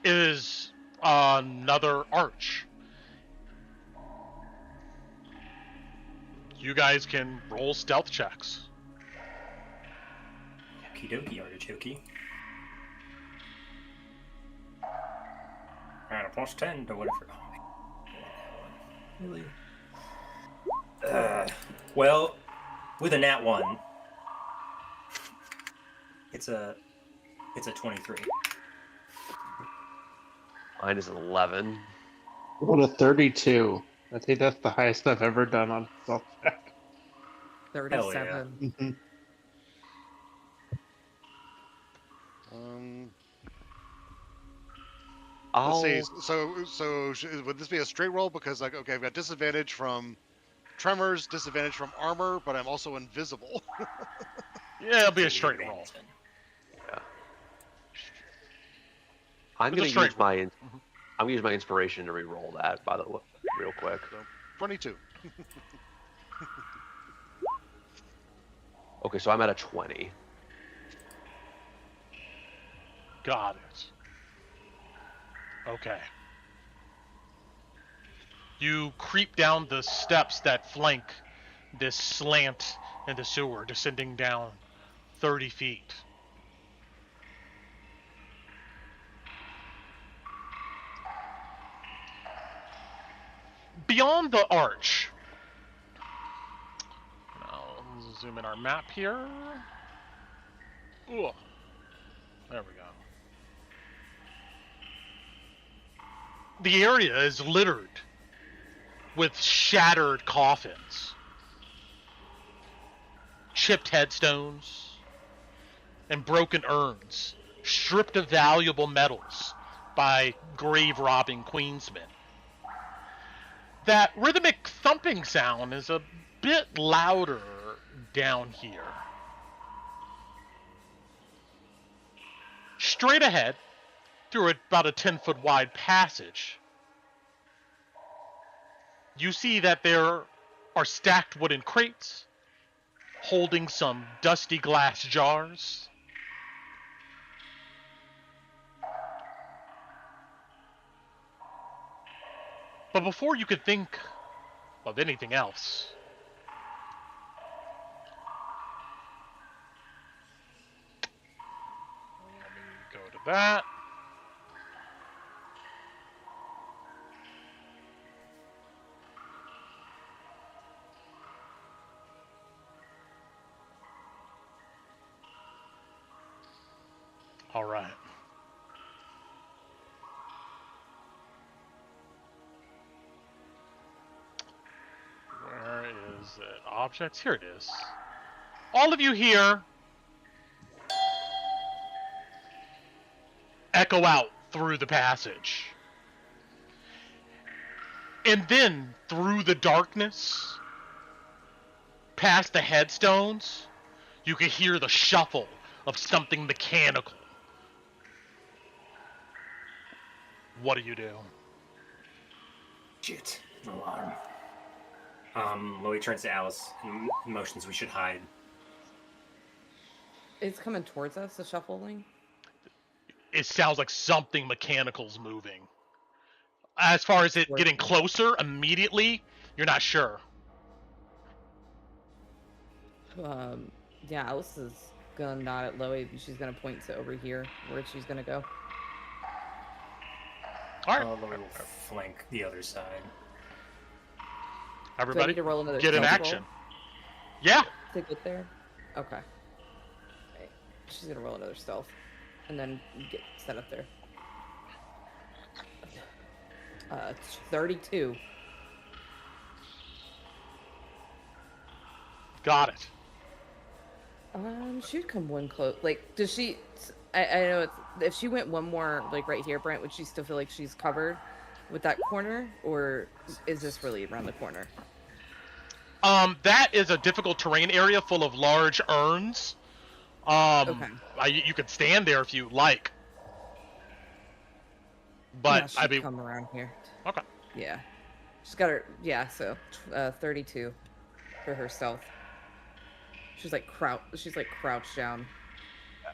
is another arch. You guys can roll stealth checks. Okie dokie, artichoke. Alright, a +10 to whatever. Oh, really? Well, with a nat 1, it's a 23. Mine is 11. What a 32. I think that's the highest I've ever done on stealth check. 37. Mhm. I'll... Let's see. So would this be a straight roll? Because like, okay, I've got disadvantage from tremors, disadvantage from armor, but I'm also invisible. Yeah, it'll be a straight roll. I'm It's a gonna straight use my I'm gonna use my inspiration to re-roll that, by the way, real quick. 22. Okay, so I'm at a 20. Got it. Okay. You creep down the steps that flank this slant in the sewer, descending down 30 feet. Beyond the arch. Now, let's zoom in our map here. Ooh. There we go. The area is littered with shattered coffins, chipped headstones, and broken urns, stripped of valuable metals by grave-robbing queensmen. That rhythmic thumping sound is a bit louder down here. Straight ahead, through about a 10-foot wide passage, you see that there are stacked wooden crates holding some dusty glass jars. But before you could think of anything else, let me go to that. All right. Where is it? Objects? Here it is. All of you here echo out through the passage. And then, through the darkness, past the headstones, you can hear the shuffle of something mechanical. What do you do? Shit. Alarm. Louis turns to Alice and motions we should hide. It's coming towards us, the shuffling. It sounds like something mechanical's moving. As far as it getting closer immediately, you're not sure. Yeah, Alice is gonna nod at Loey. She's gonna point to over here where she's gonna go. All right. Louis will flank the other side. Do I Everybody, need to roll another get in stealth action. roll Yeah. to get there? Okay. Right. She's gonna roll another stealth, and then get set up there. 32. Got it. She'd come one close. Like, does she? I know it's, if she went one more, like right here, Brent, would she still feel like she's covered with that corner, or is this really around the corner? That is a difficult terrain area full of large urns. Okay. You could stand there if you like. But yeah, I she'd mean, come around here. okay. Yeah, she's got her. Yeah, so 32 for her stealth. She's like crouched down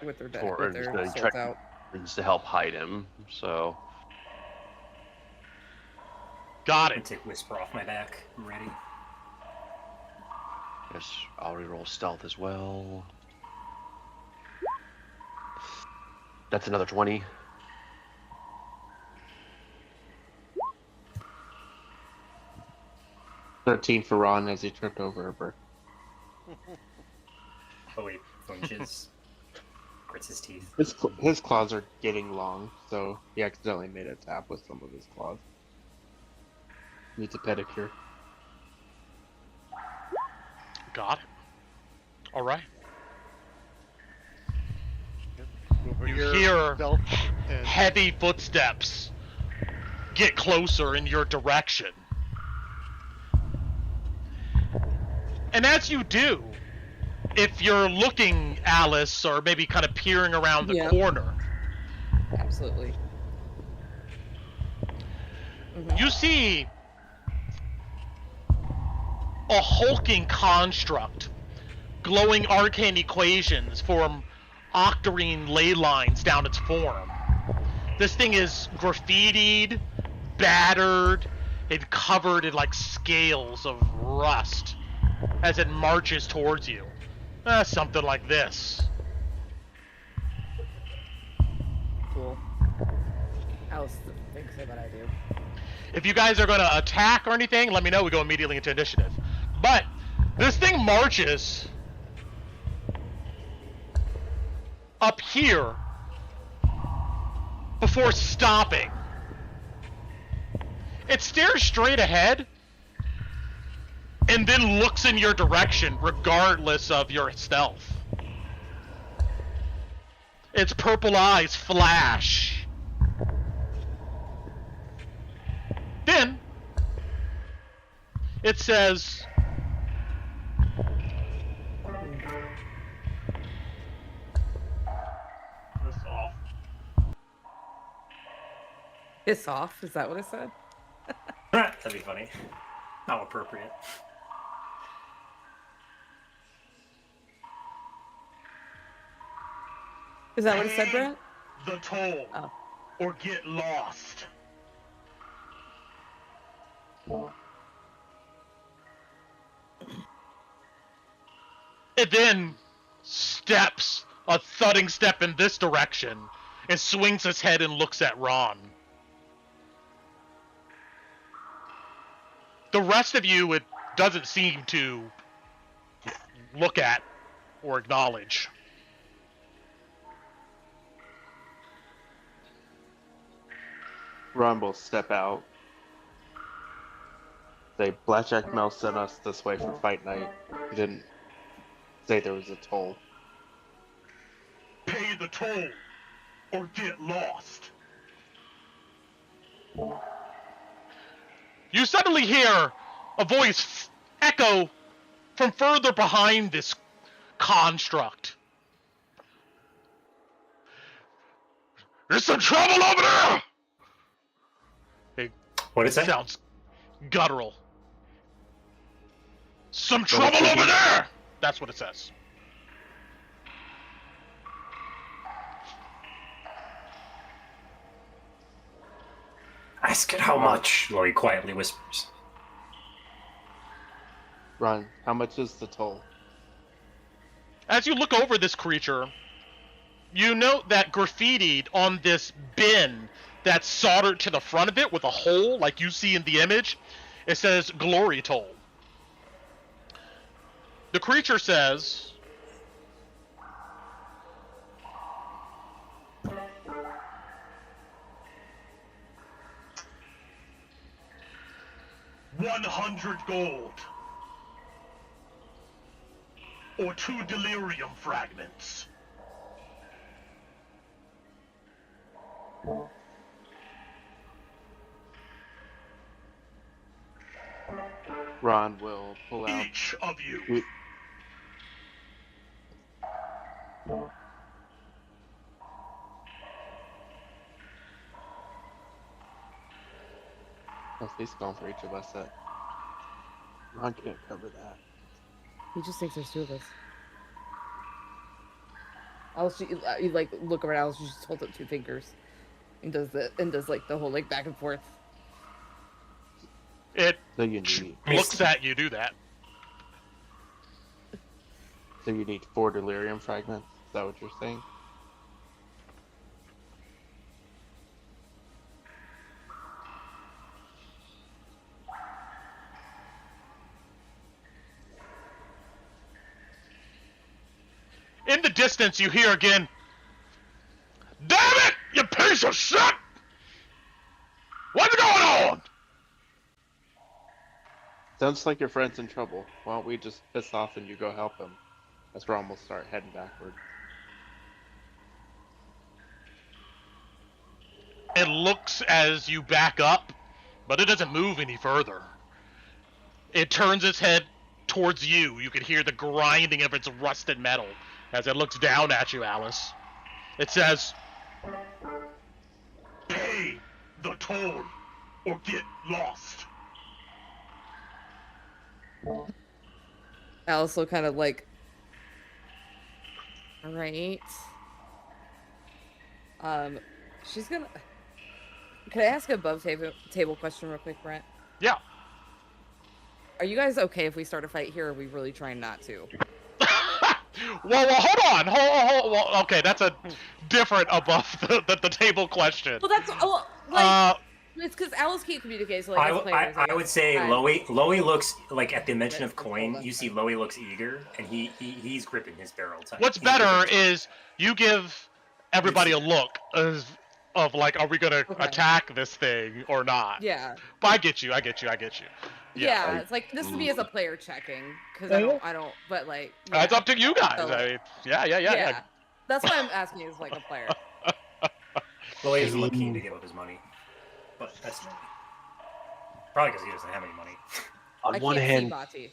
with her Or with just her gonna swords try- out. to help hide him. So Got I can it. take Whisper off my back. I'm ready. guess I'll reroll stealth as well. That's another 20. $13 for Ron as he tripped over a brick. Louis flinches. Grits his teeth. His claws are getting long, so he accidentally made a tap with some of his claws. Needs a pedicure. Got it. All right. Over You here, hear belt and heavy footsteps get closer in your direction. And as you do, if you're looking, Alice, or maybe kind of peering around the Yeah. corner, Absolutely. Mhm. you see a hulking construct, glowing arcane equations form octarine ley lines down its form. This thing is graffitied, battered, and covered in like scales of rust as it marches towards you. Something like this. Cool. Alice thinks that I do. If you guys are going to attack or anything, let me know. We go immediately into initiative. But this thing marches up here before stopping. It stares straight ahead and then looks in your direction regardless of your stealth. Its purple eyes flash. Then it says, this off. Piss off? Is that what I said? That'd be funny. How appropriate. Is that what it said, Brent? The toll, Oh. or get lost. It then steps a thudding step in this direction and swings his head and looks at Ron. The rest of you, it doesn't seem to look at or acknowledge. Ron will step out. Say, Blackjack Mel sent us this way for fight night. He didn't say there was a toll. Pay the toll, or get lost. You suddenly hear a voice echo from further behind this construct. There's some trouble over there! It What is that? sounds guttural. Some trouble over there! That's what it says. Ask it how much, Lori quietly whispers. Ron, how much is the toll? As you look over this creature, you note that graffitied on this bin that's soldered to the front of it with a hole like you see in the image, it says Glory Toll. The creature says, $100 gold. Or 2 delirium fragments. Ron will pull out. Each of you. Oh, he's going for each of us. Ron can't cover that. He just thinks there's two of us. Alice, you like look around. Alice, you just hold up two fingers, and does like the whole like back and forth. it So you need. looks at you do that. So you need 4 delirium fragments. Is that what you're saying? In the distance, you hear again, "Damn it, you piece of shit! What's going on?" Sounds like your friend's in trouble. Why don't we just piss off and you go help him? As Ron will start heading backward. It looks as you back up, but it doesn't move any further. It turns its head towards you. You can hear the grinding of its rusted metal as it looks down at you, Alice. It says, Pay the toll, or get lost. Alice will kind of like, all right. She's gonna. Can I ask a above table question real quick, Brent? yeah. Are you guys okay if we start a fight here, or are we really trying not to? well, hold on. Well, okay, that's a different above the table question. Well, that's like it's because Alice can't communicate. So like, as players, I would say I- Loey looks like at the mention of coin. You see Loey looks eager, and he's gripping his barrel tight. What's He's better gripping his- is you give everybody a look of like, are we gonna Okay. attack this thing or not? Yeah. But I get you. Yeah, it's like this to me as a player checking because I don't. But like, yeah. It's up to you guys. So, I mean, yeah. That's why I'm asking you as like a player. Loey is looking to give up his money, but that's probably because he doesn't have any money. On I one can't hand, see Bati.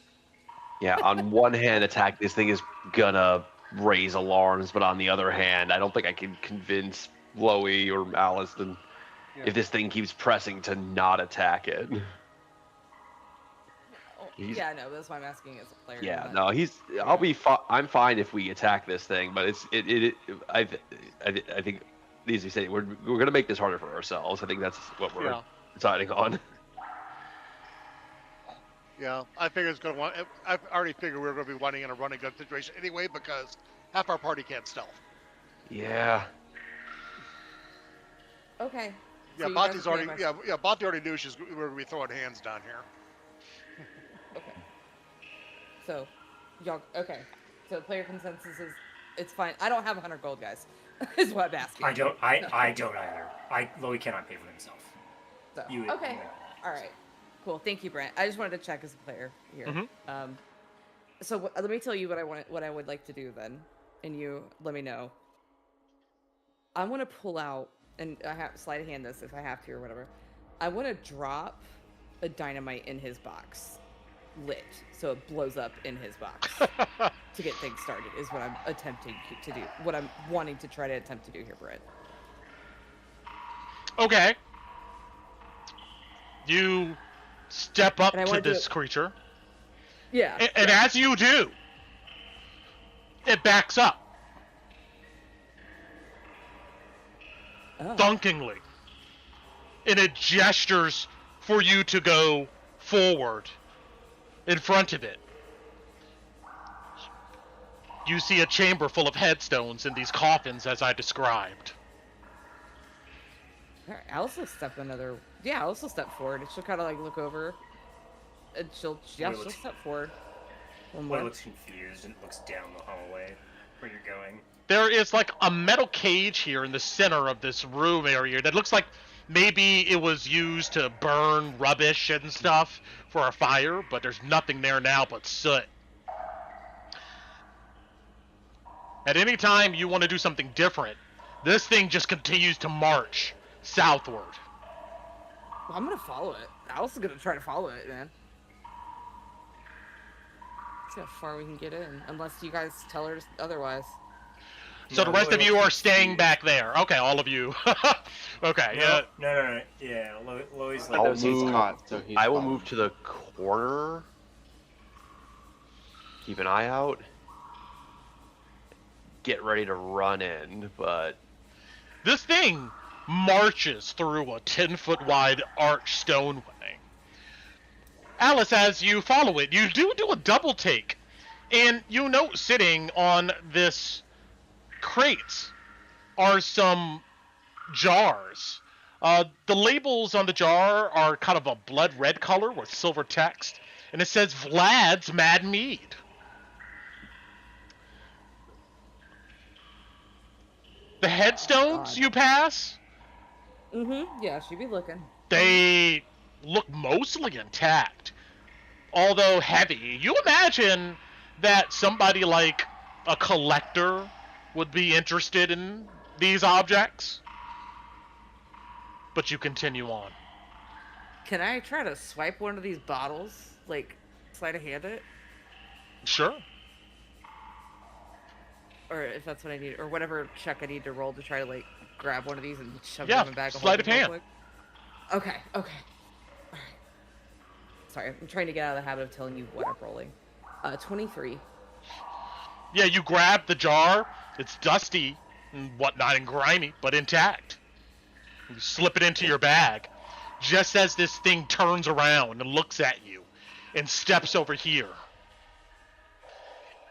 yeah, on one hand, attack this thing is gonna raise alarms, but on the other hand, I don't think I can convince Loey or Alice to if this thing keeps pressing to not attack it. Oh, He's- yeah, no, that's why I'm asking as a player. Yeah, not- no, I'll be I'm fine if we attack this thing, but I think, as you say, we're gonna make this harder for ourselves. I think that's what we're Yeah. deciding on. Yeah, I figured it's gonna want. I already figured we were gonna be wanting in a running gun situation anyway because half our party can't stealth. Yeah. Okay. Yeah, so you guys Bonti's are already. pretty much- Yeah, Bonti already knew we were gonna be throwing hands down here. Okay. So, y'all. Okay. So player consensus is it's fine. I don't have 100 gold, guys. Is what I'm asking. I don't either. Lowy cannot pay for himself. So, You- okay. you know. All right. Cool. Thank you, Brent. I just wanted to check as a player here. Mhm. So let me tell you what I would like to do then, and you let me know. I want to pull out, and I have slide hand this if I have to or whatever. I want to drop a dynamite in his box, lit, so it blows up in his box to get things started. Is what I'm attempting to do. What I'm wanting to try to attempt to do here, Brent. Okay. You step up And I to wanna do this it- creature, Yeah. and as you do, it backs up, Oh. thunkingly, and it gestures for you to go forward in front of it. You see a chamber full of headstones in these coffins as I described. All right, Alice will step another. Yeah, Alice will step forward. She'll kind of like look over, and she'll step forward. One Boy more. looks confused and looks down the hallway where you're going. There is like a metal cage here in the center of this room area that looks like maybe it was used to burn rubbish and stuff for a fire, but there's nothing there now but soot. At any time you want to do something different, this thing just continues to march southward. Well, I'm gonna follow it. Alice is gonna try to follow it, man. See how far we can get in, unless you guys tell her otherwise. So the No, rest Lowy of you looks are staying confused. back there. Okay, all of you. Okay, yeah. No. Yeah, Lowy's like. I'll knows he's move- caught, so he's I will following. move to the corner. Keep an eye out. Get ready to run in, but This thing marches through a 10-foot wide arch stoneway. Alice, as you follow it, you do a double take, and you note sitting on this crate are some jars. The labels on the jar are kind of a blood red color with silver text, and it says Vlad's Mad Mead. The headstones God. you pass, Mm-hmm. Yeah, she'd be looking. they look mostly intact, although heavy. You imagine that somebody like a collector would be interested in these objects, but you continue on. Can I try to swipe one of these bottles? Like, sleight of hand it? Sure. Or if that's what I need, or whatever check I need to roll to try to, like, grab one of these and shove Yeah, it in my bag. and sleight hold of it real hand. quick? Okay. Alright. Sorry, I'm trying to get out of the habit of telling you what I'm rolling. 23. Yeah, you grab the jar. It's dusty and whatnot and grimy, but intact. You slip it into your bag. Just as this thing turns around and looks at you and steps over here.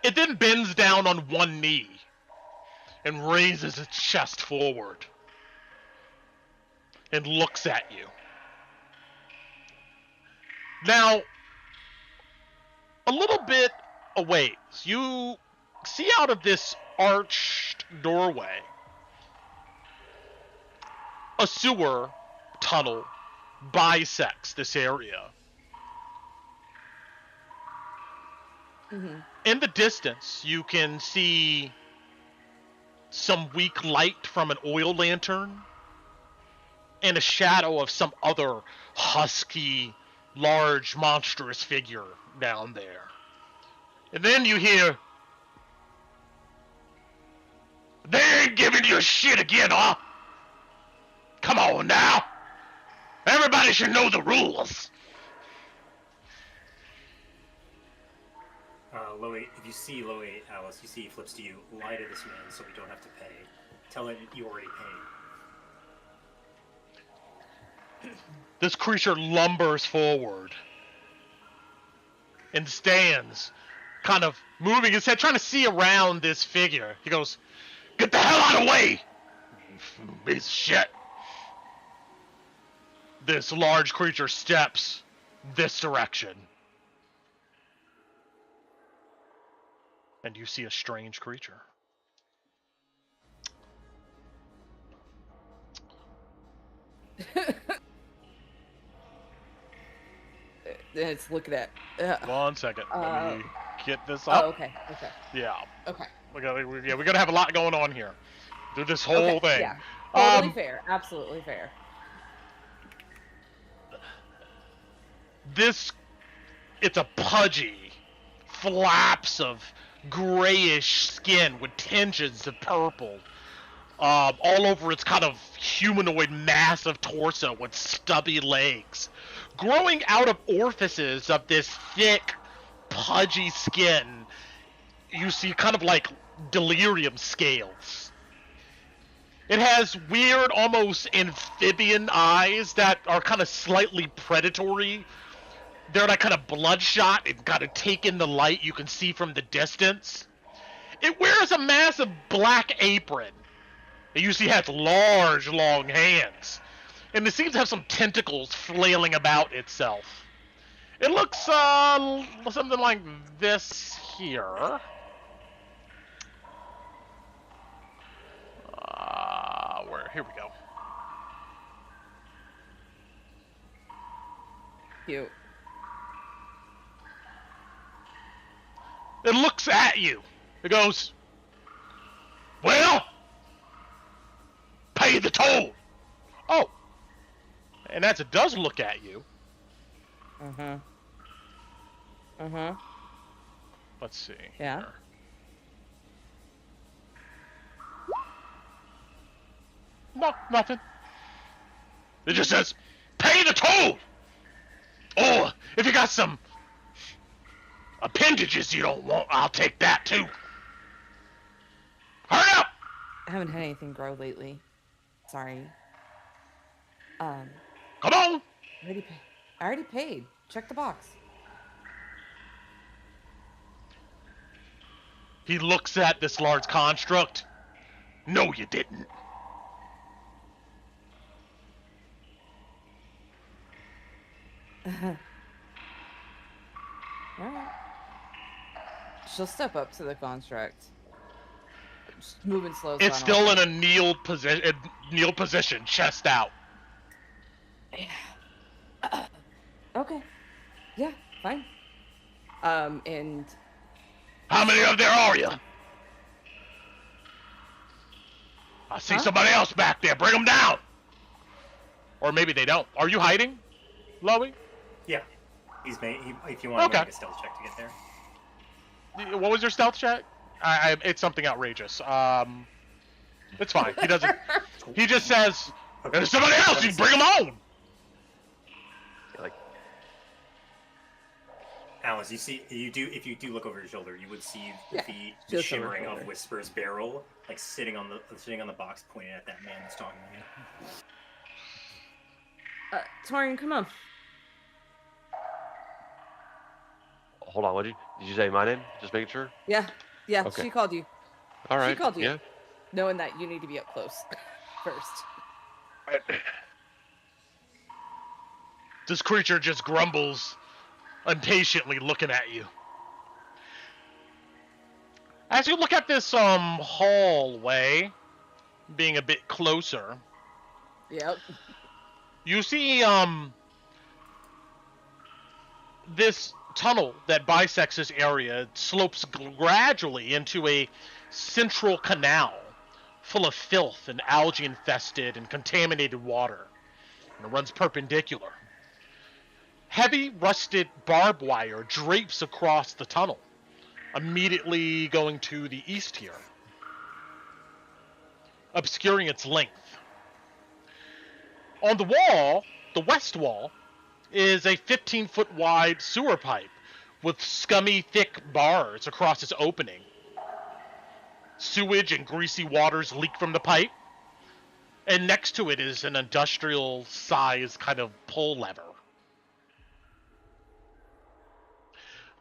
It then bends down on one knee and raises its chest forward and looks at you. Now, a little bit away, you see out of this arched doorway a sewer tunnel bisects this area. Mm-hmm. In the distance, you can see some weak light from an oil lantern and a shadow of some other husky, large, monstrous figure down there. And then you hear, "They ain't giving you shit again, huh? Come on now!" Everybody should know the rules. Low 8, if you see Low 8, Alice, you see he flips to you. Lie to this man so we don't have to pay. Tell him you already paid. This creature lumbers forward and stands, kind of moving his head, trying to see around this figure. He goes, "Get the hell out of the way! Piece of shit." This large creature steps this direction. And you see a strange creature. It's looking at. 1 second. Let me get this Oh, up. okay. Okay. Yeah. Okay. We gotta have a lot going on here. Through this whole thing. Yeah. Totally fair. Absolutely fair. It's a pudgy, flaps of grayish skin with tinges of purple. All over its kind of humanoid massive torso with stubby legs. Growing out of orifices of this thick, pudgy skin, you see kind of like delirium scales. It has weird, almost amphibian eyes that are kind of slightly predatory. They're like kind of bloodshot and kind of take in the light you can see from the distance. It wears a massive black apron. It usually has large, long hands. And it seems to have some tentacles flailing about itself. It looks something like this here. Here we go. Cute. It looks at you. It goes, "Well, pay the toll." Oh. And as it does look at you. Uh-huh. Uh-huh. Let's see. Yeah. Here. No, nothing. It just says, "Pay the toll!" Or, if you got some appendages you don't want, I'll take that too. Hurry up! I haven't had anything grow lately. Sorry. Come on! I already paid. Check the box. He looks at this large construct. No, you didn't. Alright. She'll step up to the construct. Just moving slow. It's still in a kneeled position, chest out. Okay. Yeah, fine. And How many of there are you? I see somebody else back there. Bring them down. Or maybe they don't. Are you hiding, Loey? Yeah. If you want to Okay. make a stealth check to get there. What was your stealth check? It's something outrageous. It's fine. He doesn't. He just says, "There's somebody else. You bring them on." Like, Alice, if you do look over your shoulder, you would see Yeah, the just over shimmering shoulder. of Whisper's barrel, like sitting on the box, pointing at that man that's talking to you. Torian, come on. hold on, did you say my name? Just making sure. Yeah, Okay. she called you, All right. called you. Yeah. knowing that you need to be up close first. This creature just grumbles, impatiently looking at you. As you look at this hallway, being a bit closer, Yep. you see this tunnel that bisects this area slopes gradually into a central canal full of filth and algae infested and contaminated water. And it runs perpendicular. Heavy rusted barbed wire drapes across the tunnel, immediately going to the east here, obscuring its length. On the wall, the west wall is a 15-foot wide sewer pipe with scummy, thick bars across its opening. Sewage and greasy waters leak from the pipe, and next to it is an industrial-sized kind of pull lever.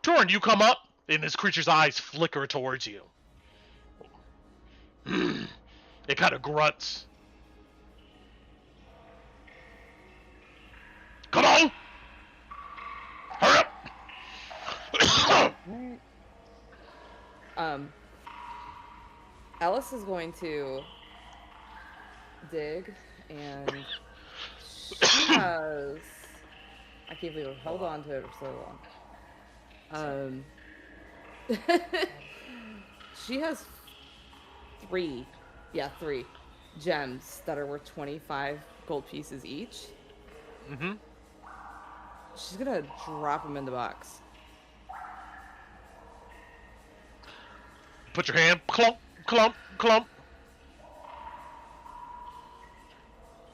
Torn, you come up, and this creature's eyes flicker towards you. It kind of grunts. Come on! Hurry up! Alice is going to dig, and she has. I can't believe I've held on to it for so long. She has three gems that are worth 25 gold pieces each. Mm-hmm. She's gonna drop them in the box. Put your hand, clump, clump, clump.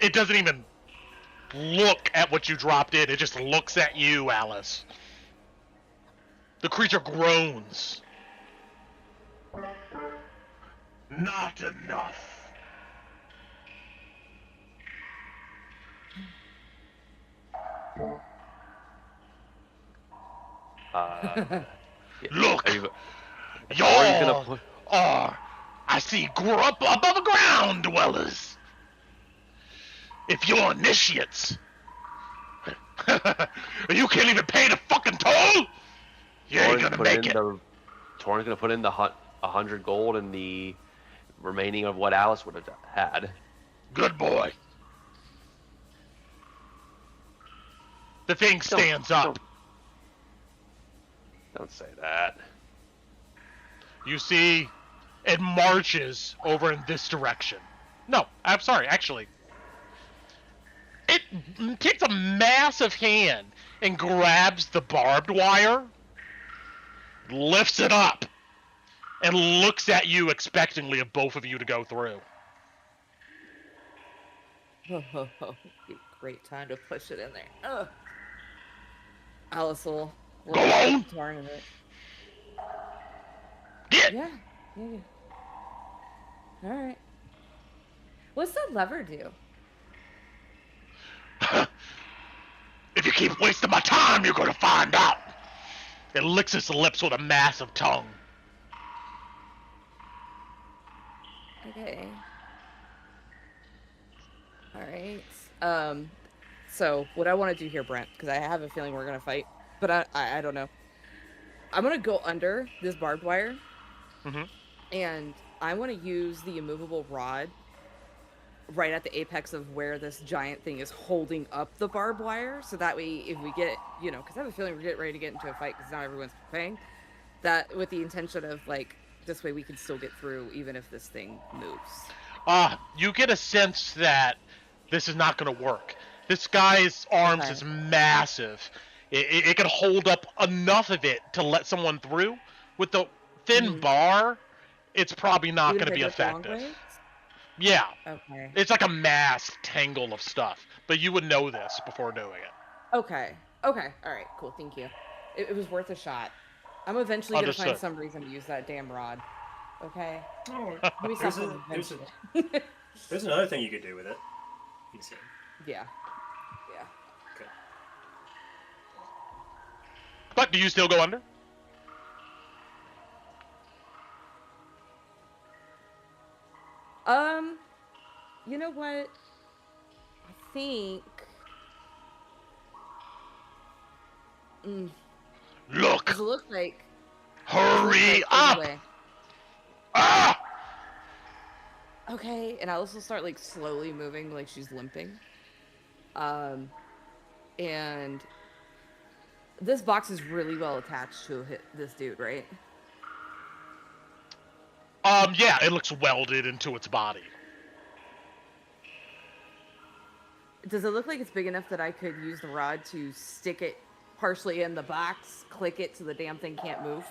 It doesn't even look at what you dropped in. It just looks at you, Alice. The creature groans. Not enough. Look, y'all are, I see, above ground dwellers. If you're initiates, you can't even pay the fucking toll, you ain't gonna make it. Torn's gonna put in the 100 gold and the remaining of what Alice would have had. Good boy. The thing stands up. Don't say that. You see, it marches over in this direction. No, I'm sorry, actually. It takes a massive hand and grabs the barbed wire, lifts it up, and looks at you expectantly of both of you to go through. Great time to push it in there. Ugh. Alice will Go on! Torn in it. Get! Yeah. Alright. What's that lever do? If you keep wasting my time, you're gonna find out. It licks its lips with a massive tongue. Okay. Alright. So, what I want to do here, Brent, because I have a feeling we're going to fight, but I don't know. I'm going to go under this barbed wire, and I want to use the immovable rod right at the apex of where this giant thing is holding up the barbed wire, so that way, if we get, because I have a feeling we're getting ready to get into a fight, because not everyone's paying, that with the intention of, this way we can still get through, even if this thing moves. You get a sense that this is not going to work. This guy's arms is massive. It can hold up enough of it to let someone through. With the thin bar, it's probably not going to be effective. Yeah. Okay. It's like a mass tangle of stuff. But you would know this before doing it. Okay. Alright, cool, thank you. It was worth a shot. I'm eventually going to find some reason to use that damn rod. Okay? There's another thing you could do with it. Yeah. Okay. But do you still go under? You know what? I think... Look! Does it look like... Hurry up! Ah! Okay, and Alice will start, slowly moving, like she's limping. And... This box is really well attached to this dude, right? Yeah, it looks welded into its body. Does it look like it's big enough that I could use the rod to stick it partially in the box, click it so the damn thing can't move?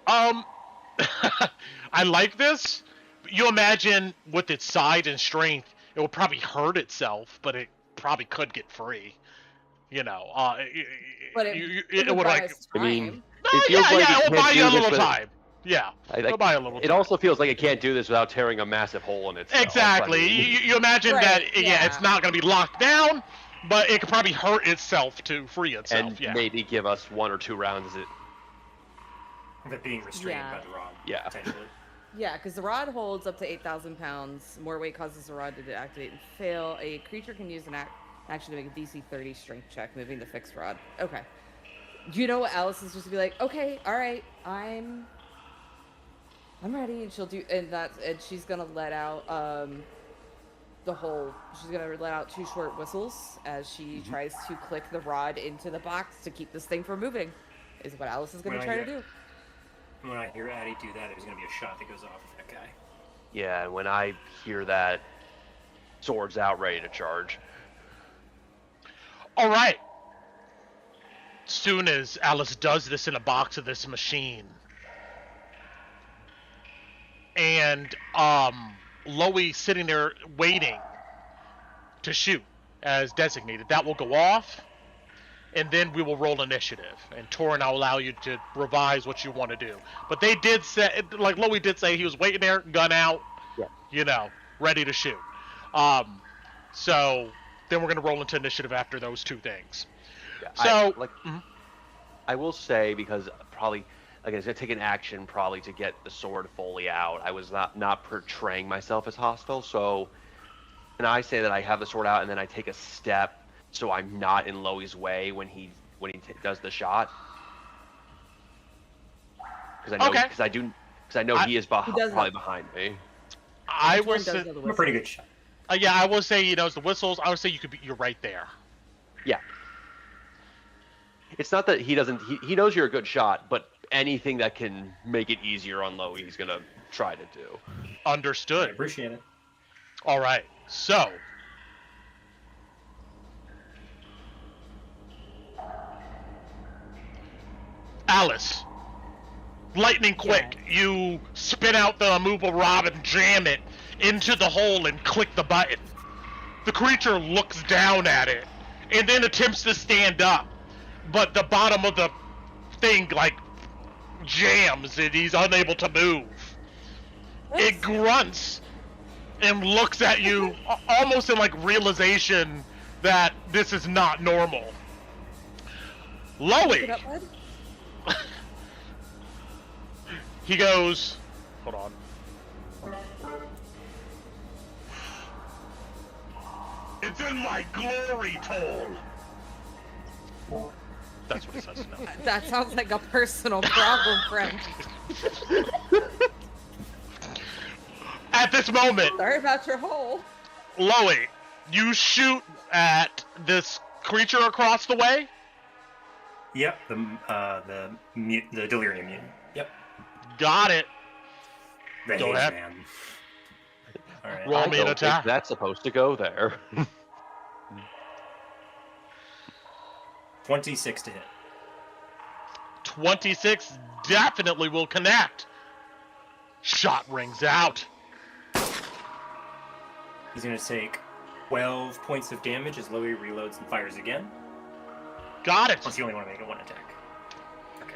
I like this. You imagine with its size and strength, It will probably hurt itself, but it probably could get free. You know, But it would would buy like. us I mean, time. it feels like Yeah, it it will can't buy do you a this little with- time. Yeah, it'll buy you a little It time. also feels like it can't do this without tearing a massive hole in itself. Exactly. I mean, You imagine Right, that, yeah, it's yeah. not going to be locked down, but it could probably hurt itself to free itself. and Yeah. maybe give us 1 or 2 rounds. Of it being restrained Yeah. by the rod. Yeah. Potentially. Yeah, because the rod holds up to 8,000 pounds. More weight causes the rod to deactivate and fail. A creature can use an action to make a DC 30 strength check, moving the fixed rod. Okay. You know what Alice is just be like, okay, all right, I'm ready, and she'll do, and she's gonna let out she's gonna let out 2 short whistles as she tries to click the rod into the box to keep this thing from moving. Is what Alice is gonna Right, try yeah. to do. When I hear Addie do that, there's going to be a shot that goes off of that guy. Yeah, when I hear that, sword's out, ready to charge. All right. Soon as Alice does this in a box of this machine, and Loey sitting there waiting to shoot as designated, that will go off, and then we will roll initiative. And Torin, I'll allow you to revise what you want to do. But they did say, like Loey did say, he was waiting there, gun out, Yeah. you know, ready to shoot. So then we're gonna roll into initiative after those 2 things. Yeah, So, I will say, because probably, like, it's gonna take an action probably to get the sword fully out. I was not portraying myself as hostile, so, and I say that I have the sword out, and then I take a step, so I'm not in Loey's way when he does the shot. Because I know, Okay. because I know he is probably that. behind me. I will Torin does say, know the I'm a pretty good shot. yeah, I will say he knows the whistles. I would say you're right there. Yeah. It's not that he doesn't. He knows you're a good shot, but anything that can make it easier on Loey, he's gonna try to do. I Understood. appreciate it. All right. So, Alice, lightning quick, you spin out the immovable rod and jam it into the hole and click the button. The creature looks down at it and then attempts to stand up, but the bottom of the thing like jams and he's unable to move. It grunts and looks at you almost in like realization that this is not normal. Pick it Loey, up, bud. he goes, hold on. It's in my glory toll. That's what he says now. That sounds like a personal problem, friend. At this moment, Sorry about your hole. Loey, you shoot at this creature across the way. Yep, the delirium mutant. Yep. Got it. The Go haze ahead. man. All right. Roll I me an don't think attack. that's supposed to go there. 26 to hit. 26 definitely will connect. Shot rings out. He's going to take 12 points of damage as Loey reloads and fires again. Got it. Plus, you only want to make it 1 attack. Okay.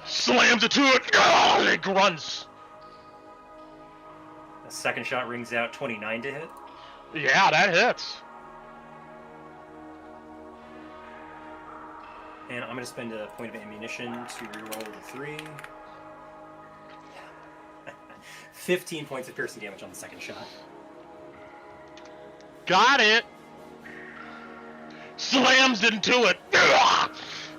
Slams it to it. Oh, it grunts. The second shot rings out, 29 to hit. Yeah, that hits. And I'm going to spend a point of ammunition to reroll the 3. 15 points of piercing damage on the second shot. Got it. Slams into it.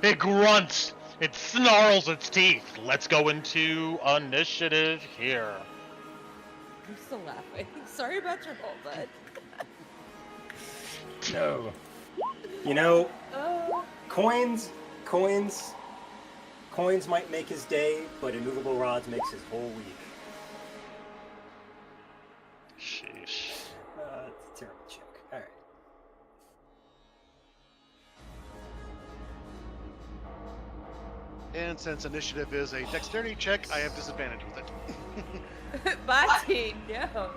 It grunts. It snarls its teeth. Let's go into initiative here. I'm still laughing. Sorry about your hole, bud. No. You know, Oh. coins might make his day, but immovable rods makes his whole week. Sheesh. It's a terrible joke. All right. And since initiative is a dexterity check, I have disadvantage with it. My team, no.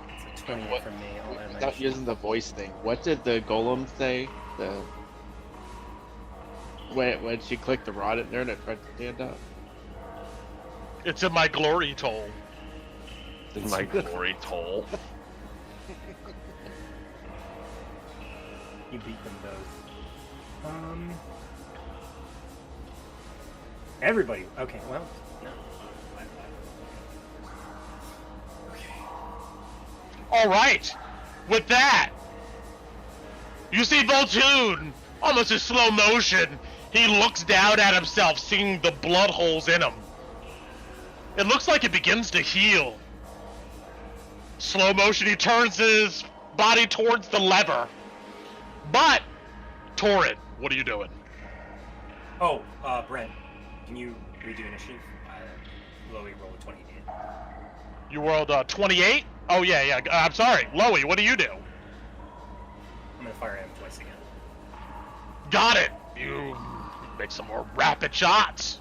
It's 28 What- from me. I'll add my Without shield. using the voice thing, what did the golem say? When she clicked the rod in there and it tried to stand up? It's in my glory toll. This is my glory toll. You beat them both. Everybody. Okay, well, no. Okay. All right. With that, you see Voltoon almost in slow motion. He looks down at himself, seeing the blood holes in him. It looks like it begins to heal. Slow motion, he turns his body towards the lever. But, Torrid, what are you doing? Oh, Brent, can you redo initiative? Lowy rolled a 28. You rolled 28? Oh, yeah. I'm sorry. Loey, what do you do? I'm gonna fire him twice again. Got it. You make some more rapid shots.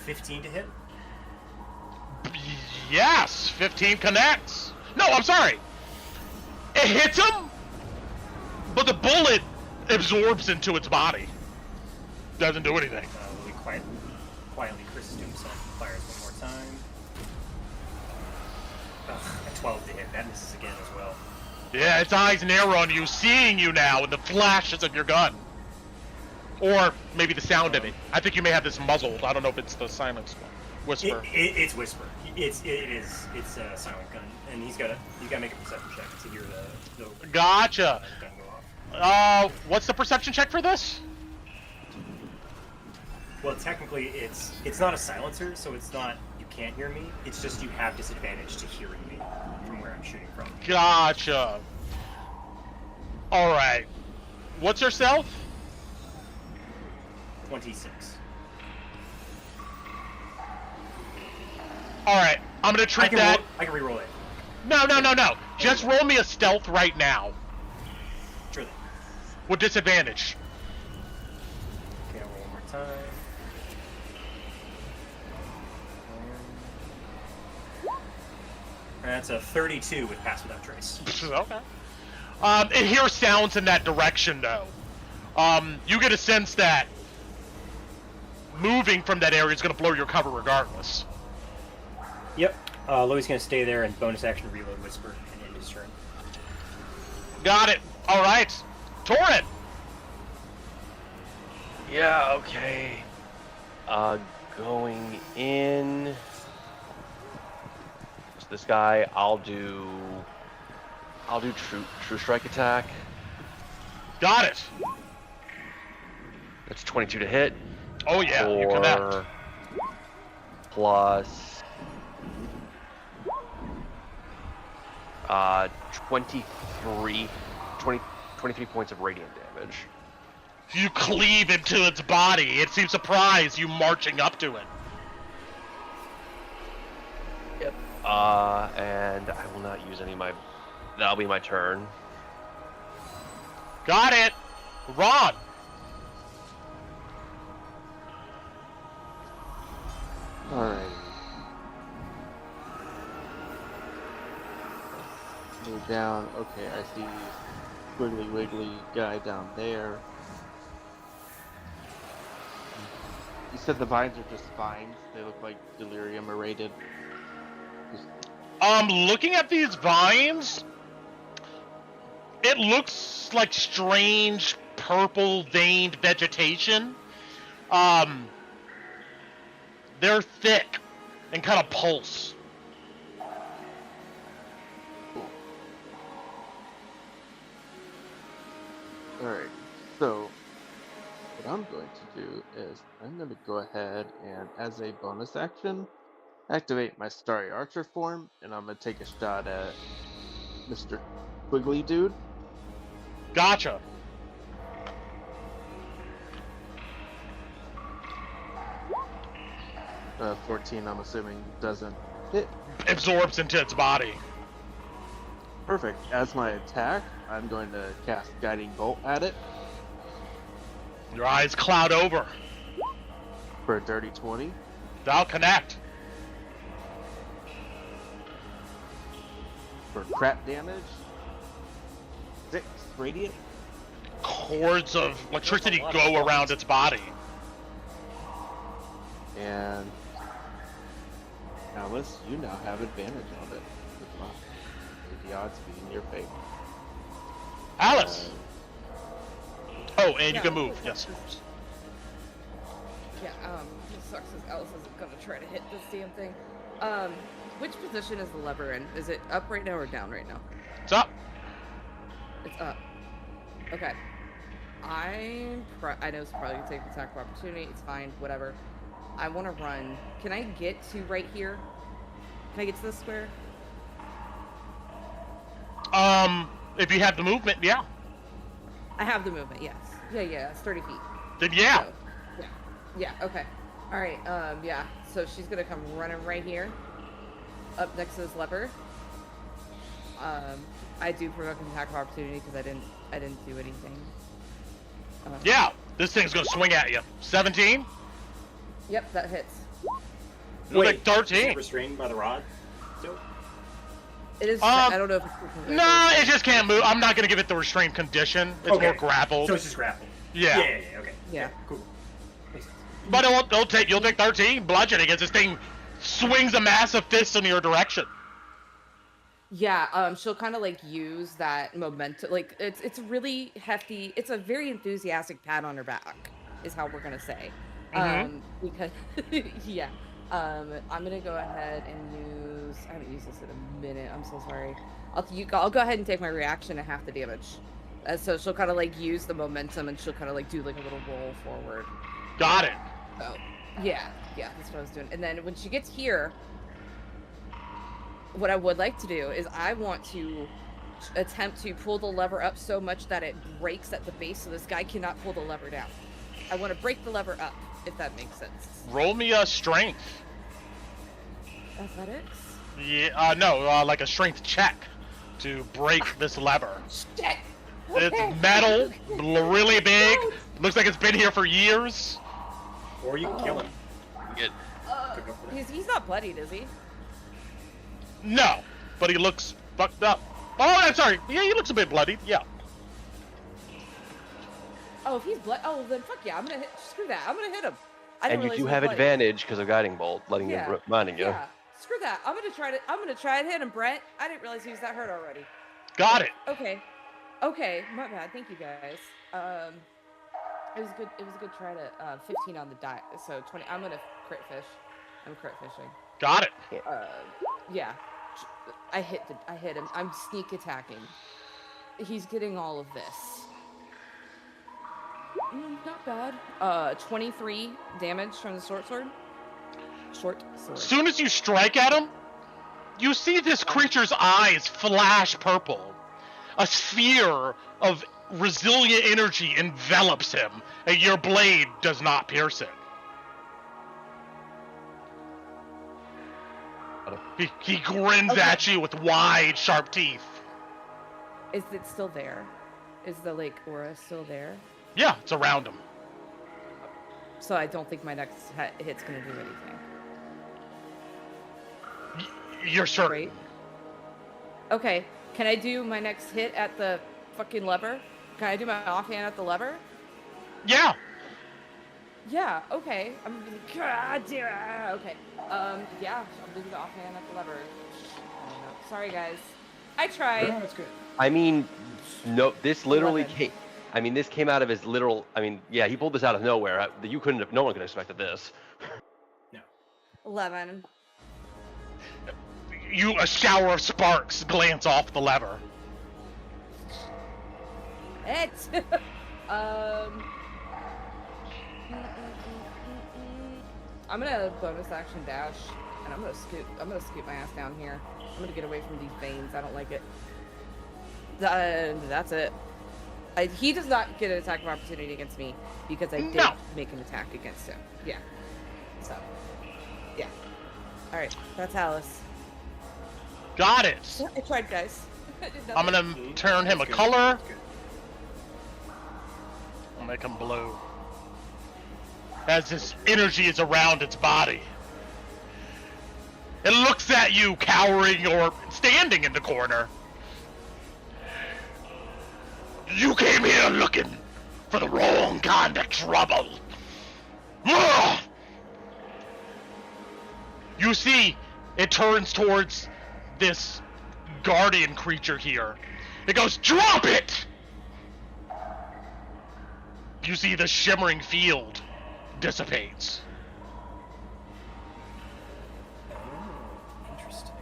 15 to hit. Yes, 15 connects. No, I'm sorry. It hits him, but the bullet absorbs into its body. Doesn't do anything. Lowy quietly curses to himself and fires one more time. A 12 to hit. That misses again as well. Yeah, its eyes narrow on you, seeing you now in the flashes of your gun. Or maybe the sound of it. I think you may have this muzzled. I don't know if it's the silence one. Whisper. It's whisper. It's a silent gun, and you gotta make a perception check to hear the Gotcha. gun go off. What's the perception check for this? Well, technically, it's not a silencer, so it's not you can't hear me. It's just you have disadvantage to hearing me from where I'm shooting from. Gotcha. All right. What's your stealth? 26. All right. I'm gonna treat that. I can reroll it. No. Just roll me a stealth right now Sure thing. with disadvantage. Okay, I'll roll one more time. And that's a 32 with pass without trace. Okay. It hears sounds in that direction, though. You get a sense that moving from that area is going to blow your cover regardless. Yep. Louis gonna stay there and bonus action reload whisper and end his turn. Got it. All right. Torrid. Yeah, okay. Going in. So this guy, I'll do true strike attack. Got it. That's 22 to hit. Oh yeah, you connect. Plus 23 points of radiant damage. You cleave into its body. It seems surprised you marching up to it. Yep. And I will not use any of my. That'll be my turn. Got it. Ron. Alright. Move down. Okay, I see squiggly wiggly guy down there. You said the vines are just vines. They look like delirium irradiated. Looking at these vines, it looks like strange purple veined vegetation. They're thick and kind of pulse. Alright, so what I'm going to do is I'm going to go ahead and, as a bonus action, activate my Starry Archer form, and I'm going to take a shot at Mr. Quiggly Dude. Gotcha. Uh, 14, I'm assuming, doesn't hit. Absorbs into its body. Perfect. As my attack, I'm going to cast Guiding Bolt at it Your eyes cloud over. for a dirty 20. That'll connect. for crap damage. 6 radiant. Cords of electricity go around its body. And Alice, you now have advantage on it. With the odds being your favor. Alice! Oh, and you Yeah, can move, yes. Yeah, it sucks as Alice isn't gonna try to hit this damn thing. Which position is the lever in? Is it up right now or down right now? It's up. It's up. Okay. I know it's probably gonna take an attack of opportunity. It's fine, whatever. I want to run. Can I get to right here? Can I get to this square? If you have the movement, yeah. I have the movement, yes. Yeah, it's 30 feet. Then yeah. So, yeah, okay. Alright, yeah. So she's gonna come running right here. Up next to this lever. I do provoke an attack of opportunity because I didn't do anything. Yeah, this thing's gonna swing at you. 17? Yep, that hits. You're like Is 13. it restrained by the rod? Still? It is. I don't know if it's. No, it just can't move. I'm not gonna give it the restrained condition. It's Okay. more grappled. So it's just grappled. Yeah. Yeah, okay. Yeah. Cool. Makes sense. But you'll take 13 bludgeoning against this thing. Swings a massive fist in your direction. Yeah, she'll kind of like use that momentum. Like it's really hefty. It's a very enthusiastic pat on her back, is how we're gonna say. Because yeah, I'm gonna go ahead and use. I haven't used this in a minute. I'm so sorry. I'll go ahead and take my reaction at half the damage. So she'll kind of like use the momentum and she'll kind of like do like a little roll forward. Got it. So yeah, that's what I was doing. And then when she gets here, what I would like to do is I want to attempt to pull the lever up so much that it breaks at the base so this guy cannot pull the lever down. I want to break the lever up, if that makes sense. Roll me a strength. Athletics? Yeah, no, like a strength check to break this lever. Shit! It's Okay. metal, really big. Looks like it's been here for years. Or you can kill him. He's not bloodied, is he? No, but he looks fucked up. Oh, I'm sorry. Yeah, he looks a bit bloodied. Yeah. Oh, if he's blood, then fuck yeah, I'm gonna hit. Screw that, I'm gonna hit him. I And didn't you realize do he was have bloodied. advantage because of guiding bolt, letting Yeah. him reminding you. Yeah, screw that. I'm gonna try to hit him, Brent. I didn't realize he was that hurt already. Got it. Okay, my bad. Thank you guys. It was good. It was a good try to 15 on the die. So 20. I'm gonna crit fish. I'm crit fishing. Got it. Yeah. I hit him. I'm sneak attacking. He's getting all of this. Not bad. 23 damage from the short sword. As soon as you strike at him, you see this creature's eyes flash purple. A sphere of resilient energy envelops him, and your blade does not pierce it. He grins at you with wide, sharp teeth. Is it still there? Is the like aura still there? Yeah, it's around him. So I don't think my next hit's gonna do anything. You're certain. Great. Okay. Can I do my next hit at the fucking lever? Can I do my offhand at the lever? Yeah. Yeah. Okay. I'm gonna be God damn. Okay. Yeah. I'm doing the offhand at the lever. I don't know. Sorry, guys. I tried. No, that's good. I mean, no, this literally 11. came. I mean, this came out of his literal. I mean, yeah, he pulled this out of nowhere. You couldn't have. No one could have expected this. 11. A shower of sparks glance off the lever. It. I'm gonna bonus action dash, and I'm gonna scoot my ass down here. I'm gonna get away from these veins. I don't like it. That's it. He does not get an attack of opportunity against me because I did make an attack against him. Yeah. So. Yeah. All right. That's Alice. Got it. I tried, guys. I'm gonna turn him a That's good. color. That's good. I'll make him blue. As this energy is around its body. It looks at you cowering or standing in the corner. You came here looking for the wrong kind of trouble. Ugh! You see, it turns towards this guardian creature here. It goes, drop it! You see the shimmering field dissipates. Oh, interesting.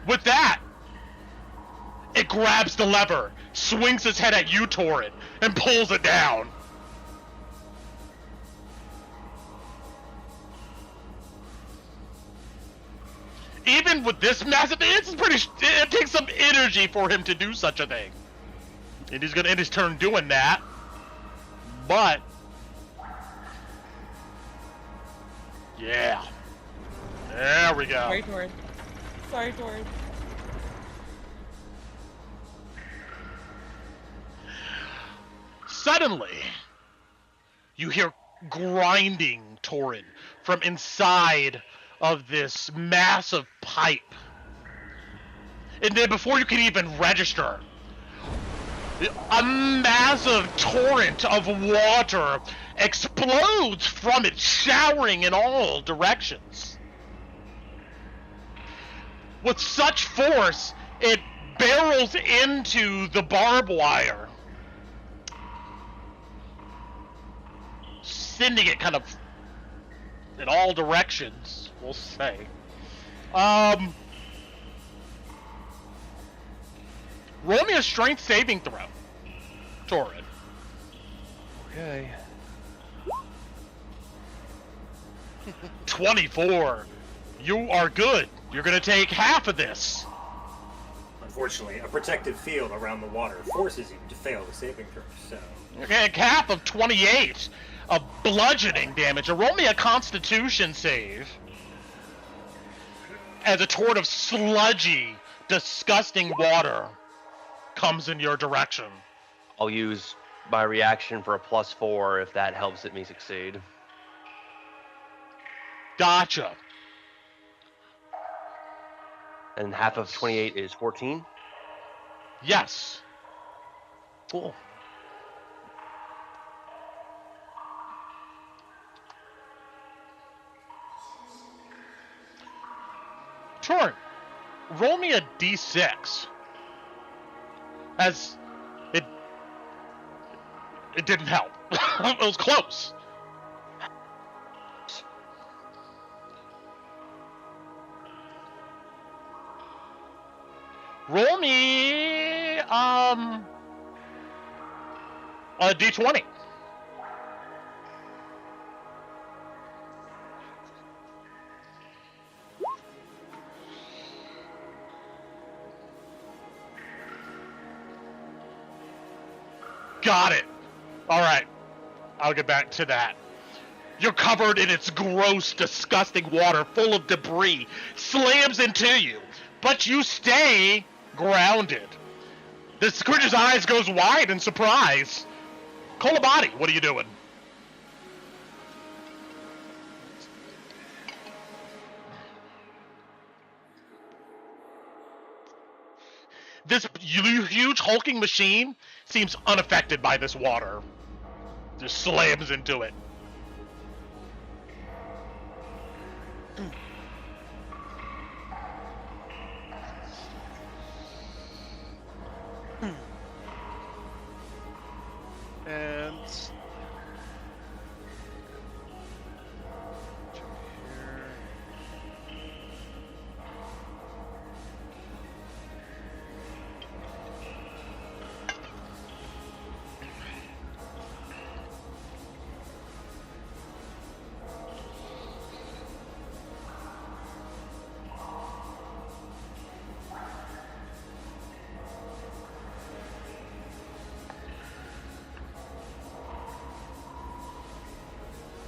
With that, it grabs the lever, swings its head at you, Torrid, and pulls it down. Even with this massive, it takes some energy for him to do such a thing. And he's gonna end his turn doing that. But yeah. There we go. Sorry, Torrid. Sorry, Torrid. Suddenly, you hear grinding, Torrid, from inside of this massive pipe. And then before you can even register, a massive torrent of water explodes from it, showering in all directions. With such force, it barrels into the barbed wire, sending it kind of in all directions, we'll say. Roll me a strength saving throw, Torrid. Okay. 24. You are good. You're gonna take half of this. Unfortunately, a protective field around the water forces you to fail the saving throw, so... Okay, half of 28 of bludgeoning damage. Roll me a Constitution save. As a torrent of sludgy, disgusting water comes in your direction. I'll use my reaction for a +4 if that helps me succeed. Gotcha. And half of 28 is 14? Yes. Cool. Torrent, roll me a d6. As it didn't help. It was close. Roll me a d20. Got it. All right. I'll get back to that. You're covered in its gross, disgusting water full of debris. Slams into you. But you stay grounded. This creature's eyes goes wide in surprise. Kolabati, what are you doing? This huge hulking machine seems unaffected by this water. Just slams into it. And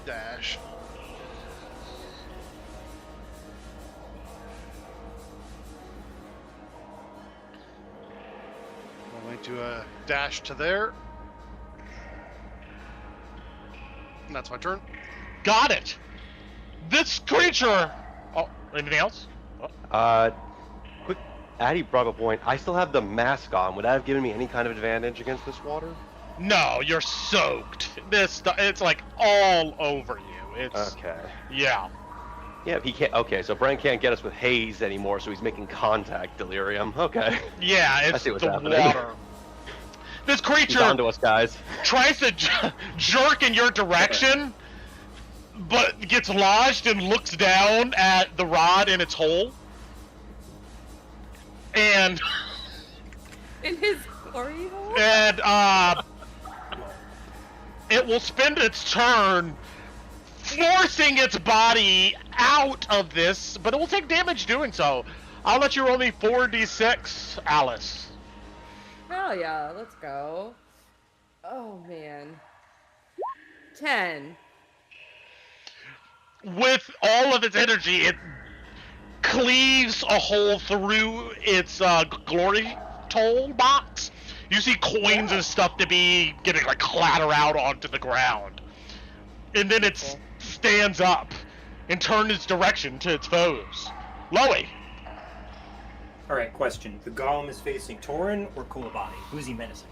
dash. I'm going to dash to there. and that's my turn. Got it. This creature. Oh, anything else? Quick, Addy brought up a point. I still have the mask on. Would that have given me any kind of advantage against this water? No, you're soaked. It's like all over you. It's Okay. yeah. Yeah, he can't. Okay, so Brent can't get us with haze anymore, so he's making contact delirium. Okay. Yeah, I it's see what's the happening. water. This He's creature on to us, guys. tries to jerk in your direction, but gets lodged and looks down at the rod in its hole. And In his glory hole? it will spend its turn forcing its body out of this, but it will take damage doing so. I'll let you roll me 4d6, Alice. Hell yeah, let's go. Oh man. 10. With all of its energy, it cleaves a hole through its glory toll box. You see coins and stuff to be getting like clatter out onto the ground. And then it stands up and turns its direction to its foes. Loey. Alright, question. The golem is facing Torin or Kulabati? Who's he menacing?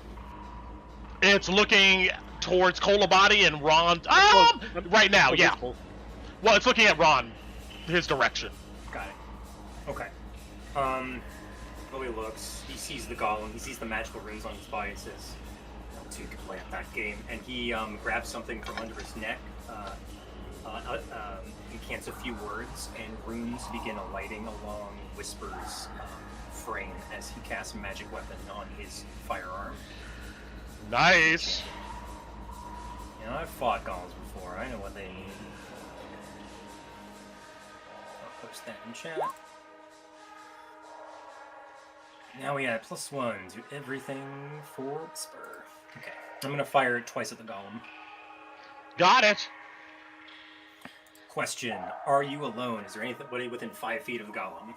It's looking towards Kolabati and Ron. Right now, yeah. Well, it's looking at Ron, his direction. Got it. Okay. Loey looks, he sees the golem, he sees the magical runes on his body, and says, "Two can play at that game." And he grabs something from under his neck, he cants a few words, and runes begin alighting along Whisper's frame as he casts a magic weapon on his firearm. Nice. You know, I've fought golems before, I know what they mean. I'll post that in chat. Now we add +1 to everything for Whisper. Okay, I'm gonna fire it twice at the golem. Got it. Question, are you alone? Is there anybody within 5 feet of the golem?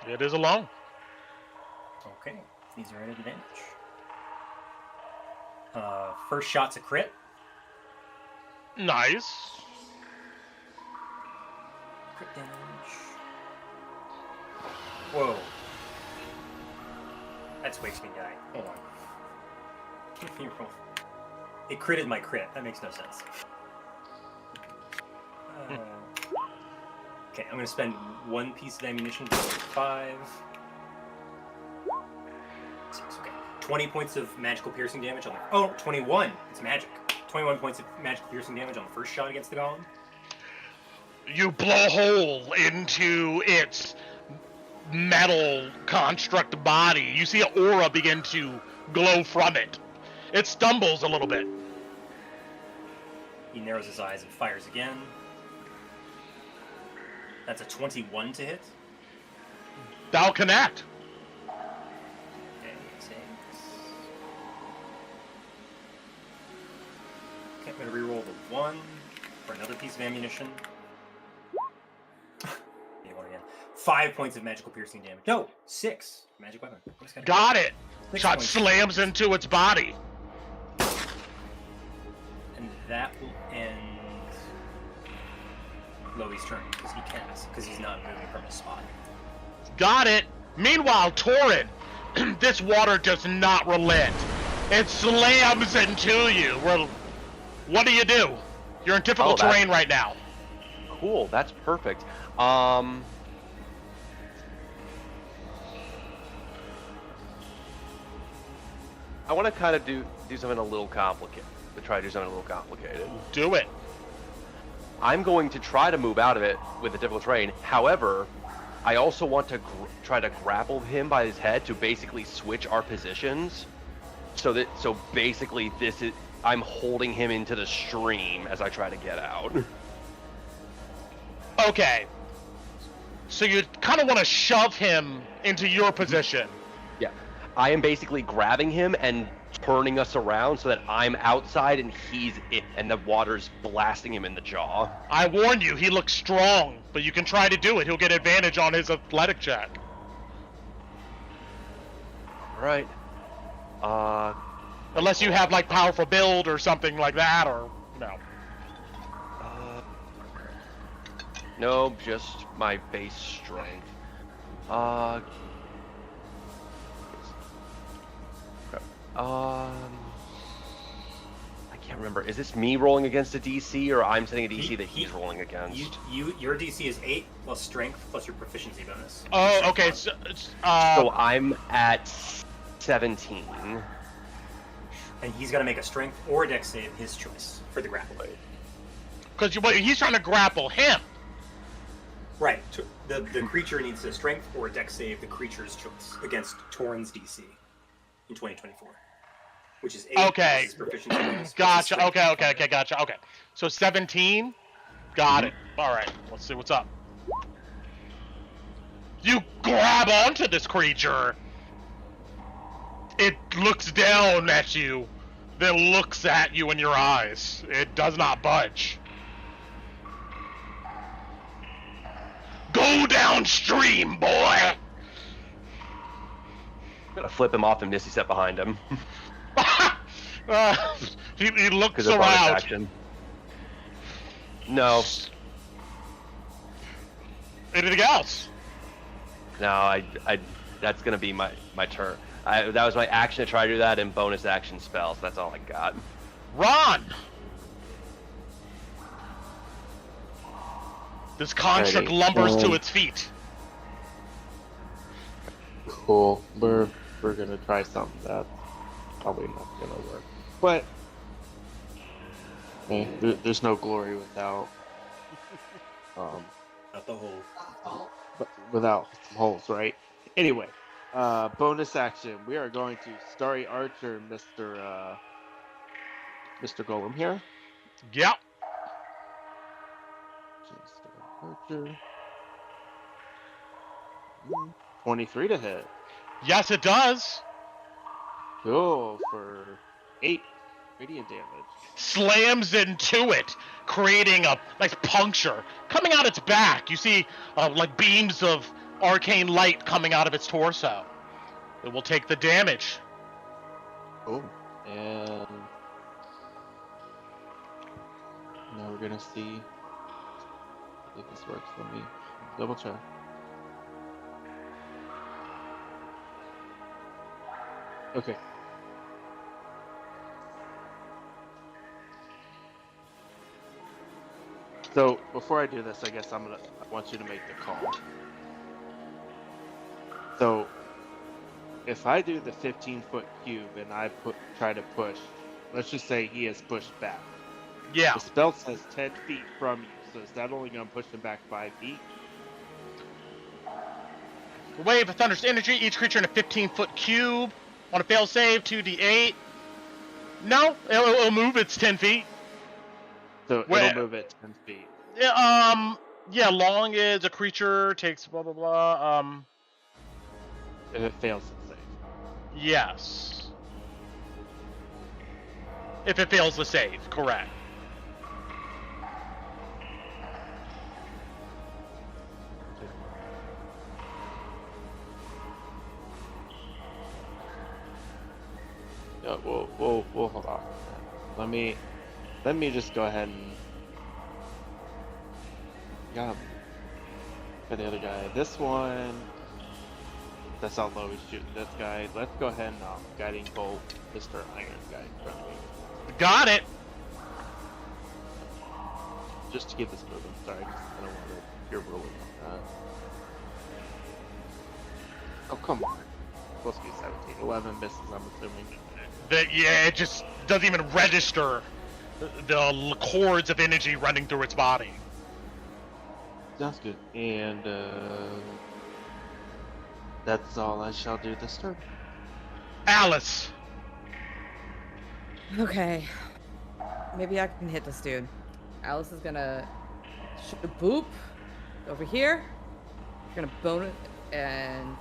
It is alone. Okay, these are at advantage. First shot's a crit. Nice. Crit damage. Whoa. That makes me die. Hold on. It critted my crit. That makes no sense. Okay, I'm gonna spend 1 piece of ammunition to 5. 6, okay. 20 points of magical piercing damage on the... Oh, 21! It's magic. 21 points of magical piercing damage on the first shot against the golem. You blow a hole into its metal construct body. You see an aura begin to glow from it. It stumbles a little bit. He narrows his eyes and fires again. That's a 21 to hit. Thou connect. Okay, 6. Okay, I'm gonna reroll the 1 for another piece of ammunition. Yeah, 1 again. 5 points of magical piercing damage. No, 6. Magic weapon. Got it. 6 Shot points. slams into its body. And that will end Loey's turn, because he's not moving from his spot. Got it. Meanwhile, Torin, this water does not relent. It slams into you. Well, what do? You're in difficult terrain right now. Cool, that's perfect. I want to kind of do something a little complicated. Try to do something a little complicated. Do it. I'm going to try to move out of it with the difficult terrain. However, I also want to try to grapple him by his head to basically switch our positions. So basically I'm holding him into the stream as I try to get out. Okay. So you kind of want to shove him into your position. Yeah. I am basically grabbing him and turning us around so that I'm outside and he's in, and the water's blasting him in the jaw. I warn you, he looks strong, but you can try to do it. He'll get advantage on his athletic check. Right. Unless you have like powerful build or something like that, or no. Nope, just my base strength. I can't remember. Is this me rolling against a DC, or I'm setting a DC that he's rolling against? Your DC is 8 plus strength plus your proficiency bonus. Oh, okay. So I'm at 17. And he's got to make a strength or a dex save, his choice, for the grapple. because he's trying to grapple him. Right. The creature needs a strength or a dex save, the creature's choice, against Torrens DC in 2024. Which is 8 Okay. plus his proficiency bonus plus his Gotcha. strength. Okay. Gotcha. Okay. So 17. Got it. All right. Let's see what's up. You grab onto this creature. It looks down at you, then looks at you in your eyes. It does not budge. Go downstream, boy! I'm gonna flip him off and Misty step behind him. He looks Because of bonus around. action. No. Anything else? No, I that's gonna be my turn. That was my action to try to do that, and bonus action spells. That's all I got. Ron! This construct Alrighty, lumbers to its feet. Cool. We're gonna try something that's probably not gonna work. But there's no glory without Not the whole. without some holes, right? Anyway, bonus action. We are going to Starry Archer, Mr. Golem here. Yep. Starry Archer. 23 to hit. Yes, it does. Cool, for 8 radiant damage. Slams into it, creating a nice puncture. Coming out its back, you see like beams of arcane light coming out of its torso. It will take the damage. Oh, and now we're gonna see if this works. Let me double check. Okay. So before I do this, I guess I want you to make the call. So if I do the 15-foot cube and I try to push, let's just say he has pushed back. Yeah. The spell says 10 feet from you, so is that only going to push him back 5 feet? Wave of thunderous energy. Each creature in a 15-foot cube. On a fail save, 2d8. No, it'll move. It's 10 feet. So Where- it'll move it 10 feet. Yeah, long as a creature takes blah blah blah. If it fails its save. Yes. If it fails the save, correct. Yeah, we'll hold off. Let me just go ahead and for the other guy. This one, that's how low he's shooting this guy. Let's go ahead and guiding bolt Mr. Iron guy in front of me. Got it. Just to keep this moving. Sorry, I don't want to. You're ruling on that. Oh come on. Supposed to be 17. 11 misses, I'm assuming. Yeah, it just doesn't even register the cords of energy running through its body. Sounds good. And that's all I shall do this turn. Alice. Okay. Maybe I can hit this dude. Alice is gonna shoot a boop over here. We're gonna bone it, and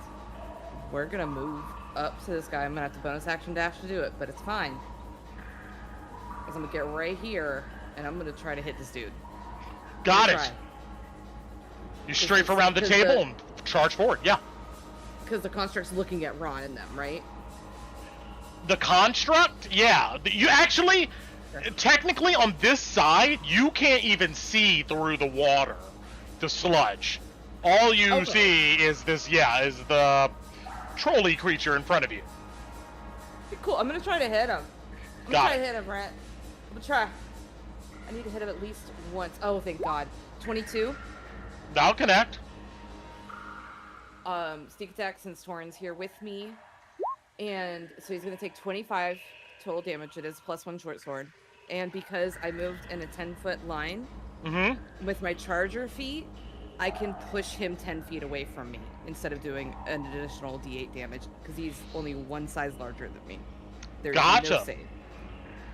we're gonna move up to this guy. I'm gonna have to bonus action dash to do it, but it's fine. Because I'm gonna get right here, and I'm gonna try to hit this dude. Got it. Try. You strafe around the Because table and charge forward. Yeah. Because the construct's looking at Ron and them, right? The construct? Yeah. You actually, technically on this side, you can't even see through the water. the sludge. All you Okay. see is this, is the trolley creature in front of you. Cool. I'm gonna try to hit him. I'm Got gonna try it. to hit him, Brett. I'm gonna try. I need to hit him at least once. Oh, thank God. 22. That'll connect. Sneak attack since Torin's here with me, and so he's gonna take 25 total damage. It is +1 short sword, and because I moved in a 10-foot line Mm-hmm. with my charger feet, I can push him 10 feet away from me instead of doing an additional D8 damage because he's only one size larger than me. There's no Gotcha. save.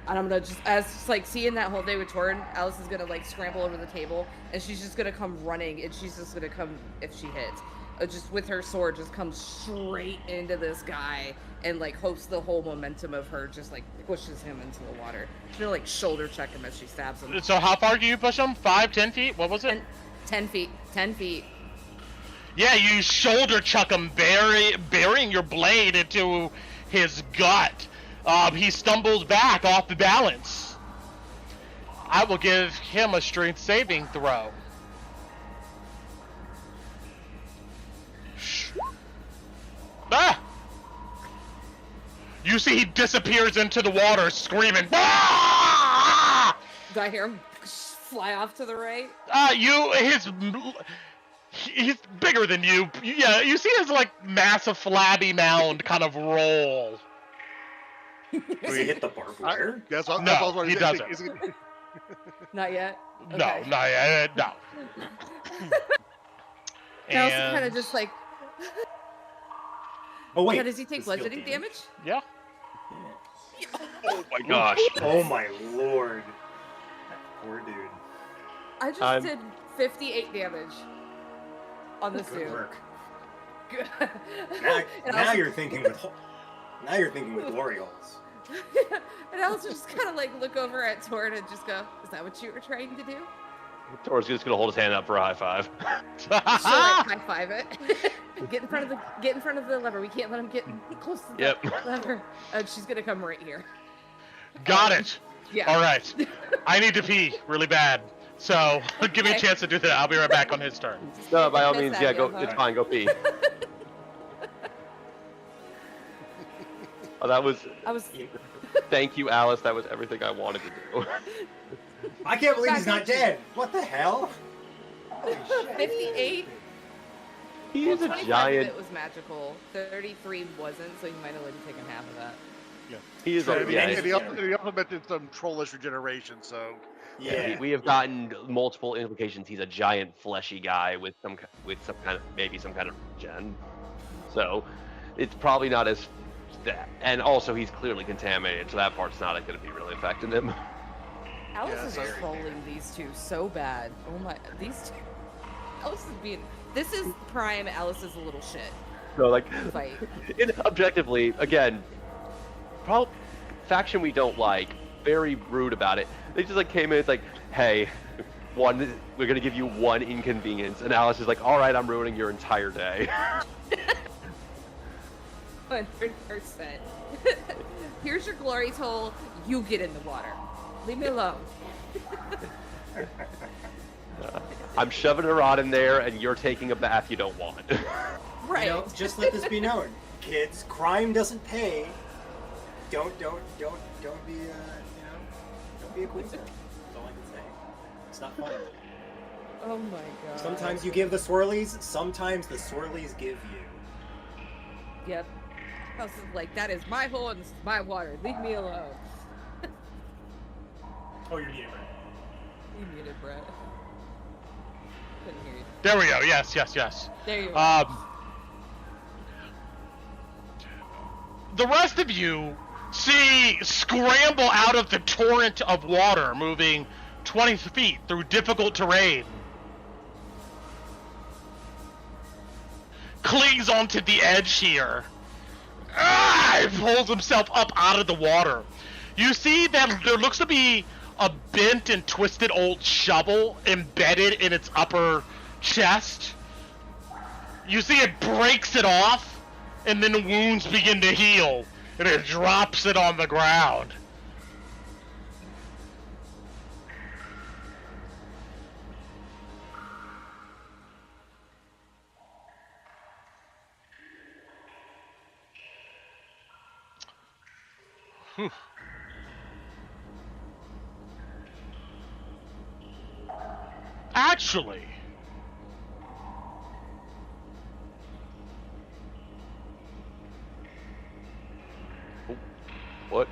And I'm gonna just like seeing that whole day with Torin, Alice is gonna like scramble over the table and she's just gonna come running and she's just gonna come if she hits. Just with her sword, just comes straight into this guy and like hopes the whole momentum of her just like pushes him into the water. She's gonna like shoulder check him as she stabs him. So how far do you push him? 5, 10 feet? What was it? 10 feet. 10 feet. Yeah, you shoulder chuck him, burying your blade into his gut. He stumbles back off the balance. I will give him a strength saving throw. Ah! You see he disappears into the water screaming. Ah! Do I hear him fly off to the right? He's bigger than you. Yeah, you see his like massive flabby mound kind of roll. Do we hit the barbed wire? That's what, No, that's what I was he wondering. doesn't. Is it- Not yet. No, Okay. no, yeah, no. And also kind of just like, Oh wait. yeah, does he take the skill bludgeoning damage? Yeah. Oh my gosh. Oh my lord. That poor dude. I just I'm- did 58 damage on the Good suit. work. Good. Now, And now also- you're thinking with now you're thinking with glory holes. And I also just kind of like look over at Torin and just go, "Is that what you were trying to do?" Tor's just gonna hold his hand up for a high five. She'll like high five it. Get in front of the lever. We can't let him get close to the Yep. lever. She's gonna come right here. Got it. Yeah. All right. I need to pee really bad. So give me a Okay. chance to do that. I'll be right back on his turn. No, by all Piss means, at yeah, you, go. huh? It's fine. Go pee. Oh, that was. I was. Thank you, Alice. That was everything I wanted to do. I can't believe he's not dead. What the hell? Holy shit. 58. He Well, is a 25 of giant. it was magical. 33 wasn't, so he might have only taken half of that. He is and, a he- yeah, and he also mentioned some trollish regeneration, so Yeah. we have gotten multiple implications. He's a giant fleshy guy with some kind of maybe some kind of gen. So it's probably not as that. And also he's clearly contaminated, so that part's not going to be really affecting him. Alice Yeah, is so- trolling these two so bad. Oh my, these two. Alice is being. This is prime Alice's little shit So like, fight. objectively, again, faction we don't like, very rude about it. They just like came in, it's like, hey, we're gonna give you one inconvenience, and Alice is like, all right, I'm ruining your entire day. 100%. Here's your glory toll. You get in the water. Leave me alone. I'm shoving a rod in there, and you're taking a bath you don't want. Right. You know, just let this be known, kids. Crime doesn't pay. Don't be don't be a queaser. That's all I can say. It's not fun. Oh my god. Sometimes you give the swirlies. Sometimes the swirlies give you. Yep. House is like, that is my hole and this is my water. Leave me alone. Oh, you're muted. You muted, Brett. Couldn't hear you. There we go. Yes. There you are. The rest of you see scramble out of the torrent of water moving 20 feet through difficult terrain. Clings onto the edge here. He pulls himself up out of the water. You see that there looks to be a bent and twisted old shovel embedded in its upper chest. You see it breaks it off, and then the wounds begin to heal, and it drops it on the ground. Whew. Actually, What?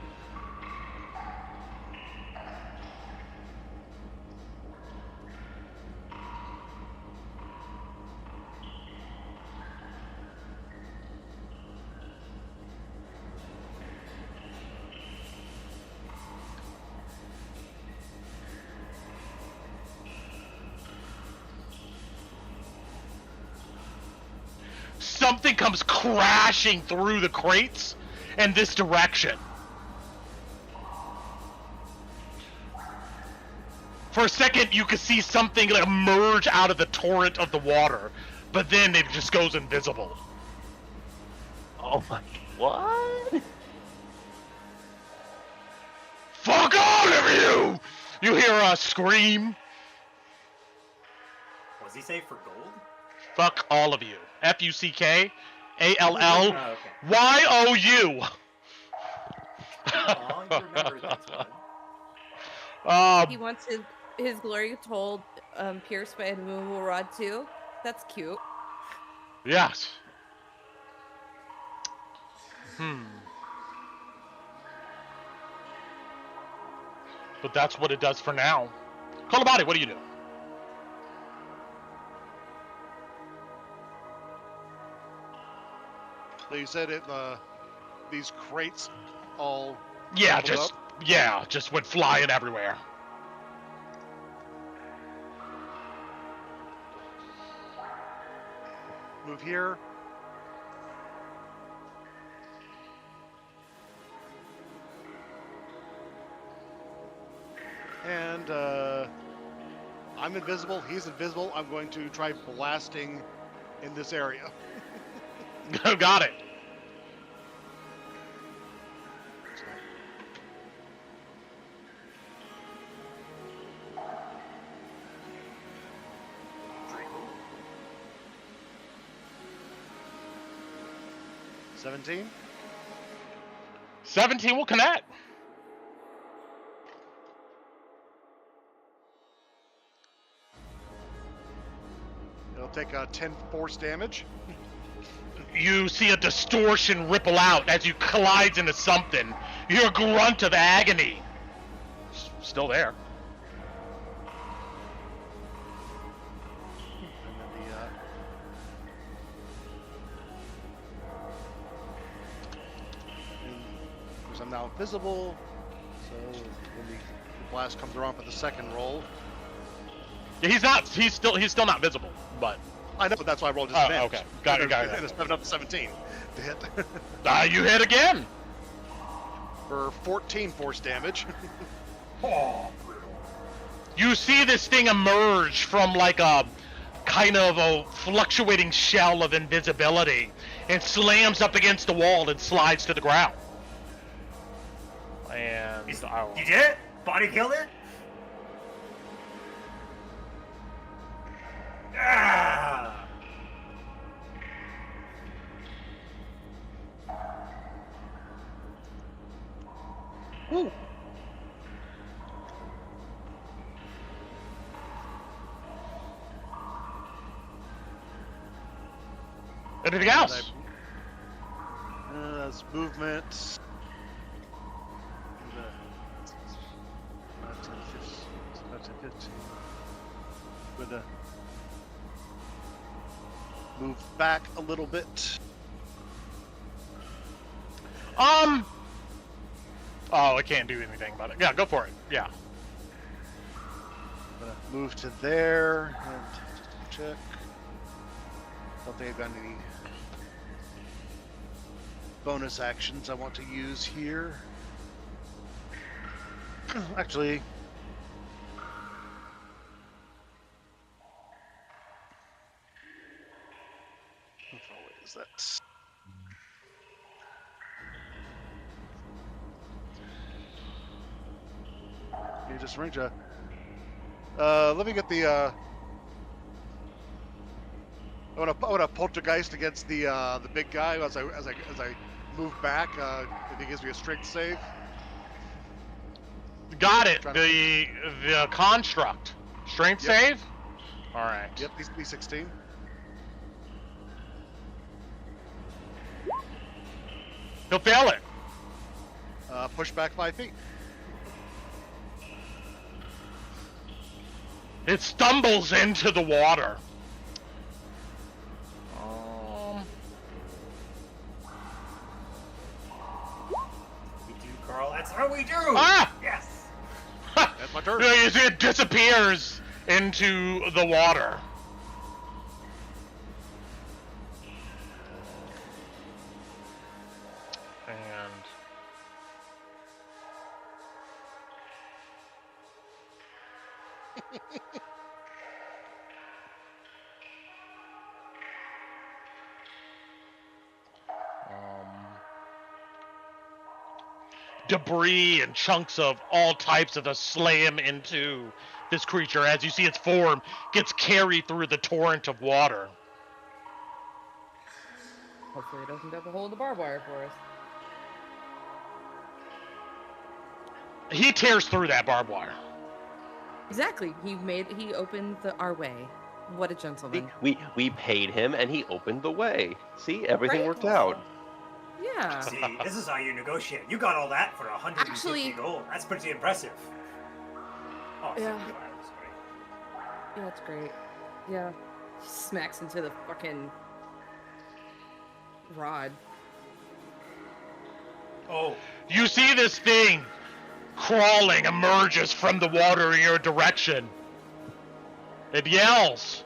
something comes crashing through the crates in this direction. For a second, you can see something like emerge out of the torrent of the water, but then it just goes invisible. Oh my. What? Fuck all of you! You hear a scream. What does he say for gold? Fuck all of you. F-U-C-K Oh, A-L-L-Y-O-U. Aw, you remember things, bud. He wants his glory told pierced by a movable rod too. That's cute. Yes. But that's what it does for now. Colabody, what do you do? So you said it. These crates all. Yeah, crumbled just went flying everywhere. Move here. And I'm invisible. He's invisible. I'm going to try blasting in this area. Got it. So, 17. 17 will connect. It'll take 10 force damage. You see a distortion ripple out as you collide into something. You hear a grunt of agony. Still there. And then because I'm now invisible, so when the blast comes around for the second roll, Yeah, he's still not visible, but I know that's why I rolled disadvantage. okay. Got it. And it's 7 up to 17 to hit You hit again. for 14 force damage. Oh, You see this thing emerge from like a kind of a fluctuating shell of invisibility and slams up against the wall and slides to the ground. And you did it? Body killed it? Ah! Woo. anything else? That's movement. 15. Gonna move back a little bit. Oh, I can't do anything about it. Yeah, go for it. Yeah. Gonna move to there and check. Don't think I've got any bonus actions I want to use here. Actually, how far away is that? You just range a. Let me get the. I want to poltergeist against the big guy as I move back. If he gives me a strength save. Got it. Trying to- The construct. Strength Yep. save? Alright. Yep, needs to be 16. He'll fail it. Push back 5 feet. It stumbles into the water. We do, Carl. That's how we do. Ah! Yes. That's my turn. It disappears into the water. And debris and chunks of all types of the slam into this creature as you see its form gets carried through the torrent of water. Hopefully it doesn't have a hole in the barbed wire for us. He tears through that barbed wire. Exactly. He opened our way. What a gentleman. We paid him, and he opened the way. See, everything Right? worked out. Yeah. See, this is how you negotiate. You got all that for 150 Actually- gold. That's pretty impressive. Oh, Yeah. 75, sorry. Yeah, that's great. Yeah. He smacks into the fucking rod. Oh, You see this thing crawling emerges from the water in your direction. It yells.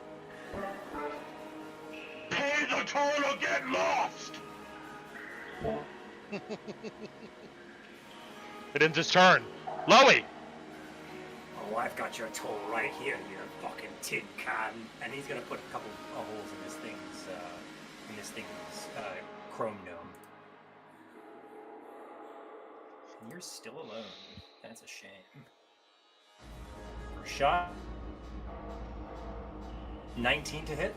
Pay the toll or get lost! It ends its turn. Loey, oh, I've got your toll right here, you fucking tin can. And he's gonna put a couple of holes in this thing's chrome gnome. And you're still alone. That's a shame. First shot. 19 to hit.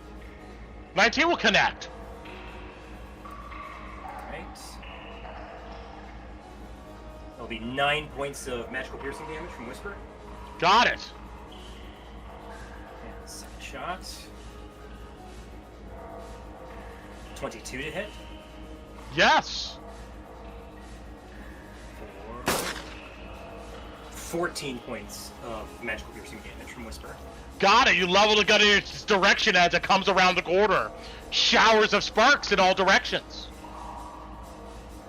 19 will connect. Right. There'll be 9 points of magical piercing damage from Whisper. Got it. And second shot. 22 to hit. Yes. For 14 points of magical piercing damage from Whisper. Got it. You level the gun in its direction as it comes around the corner. Showers of sparks in all directions.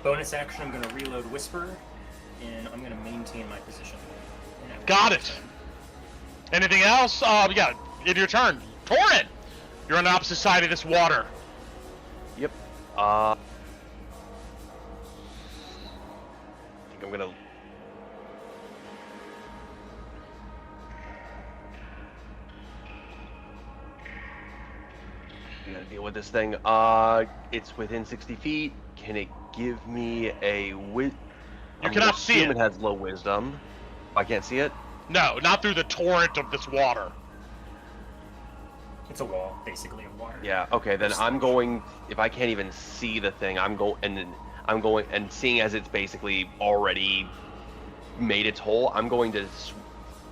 Bonus action, I'm going to reload Whisper, and I'm going to maintain my position. And I will Got do it. so. Anything else? Yeah, in your turn. Torrent! You're on the opposite side of this water. Yep. I think I'm gonna. I'm gonna deal with this thing. It's within 60 feet. Can it give me a You cannot see it. It has low wisdom. I can't see it. No, not through the torrent of this water. It's a wall, basically, of water. Yeah. Okay. Then I'm going. If I can't even see the thing, I'm going and seeing as it's basically already made its hole. I'm going to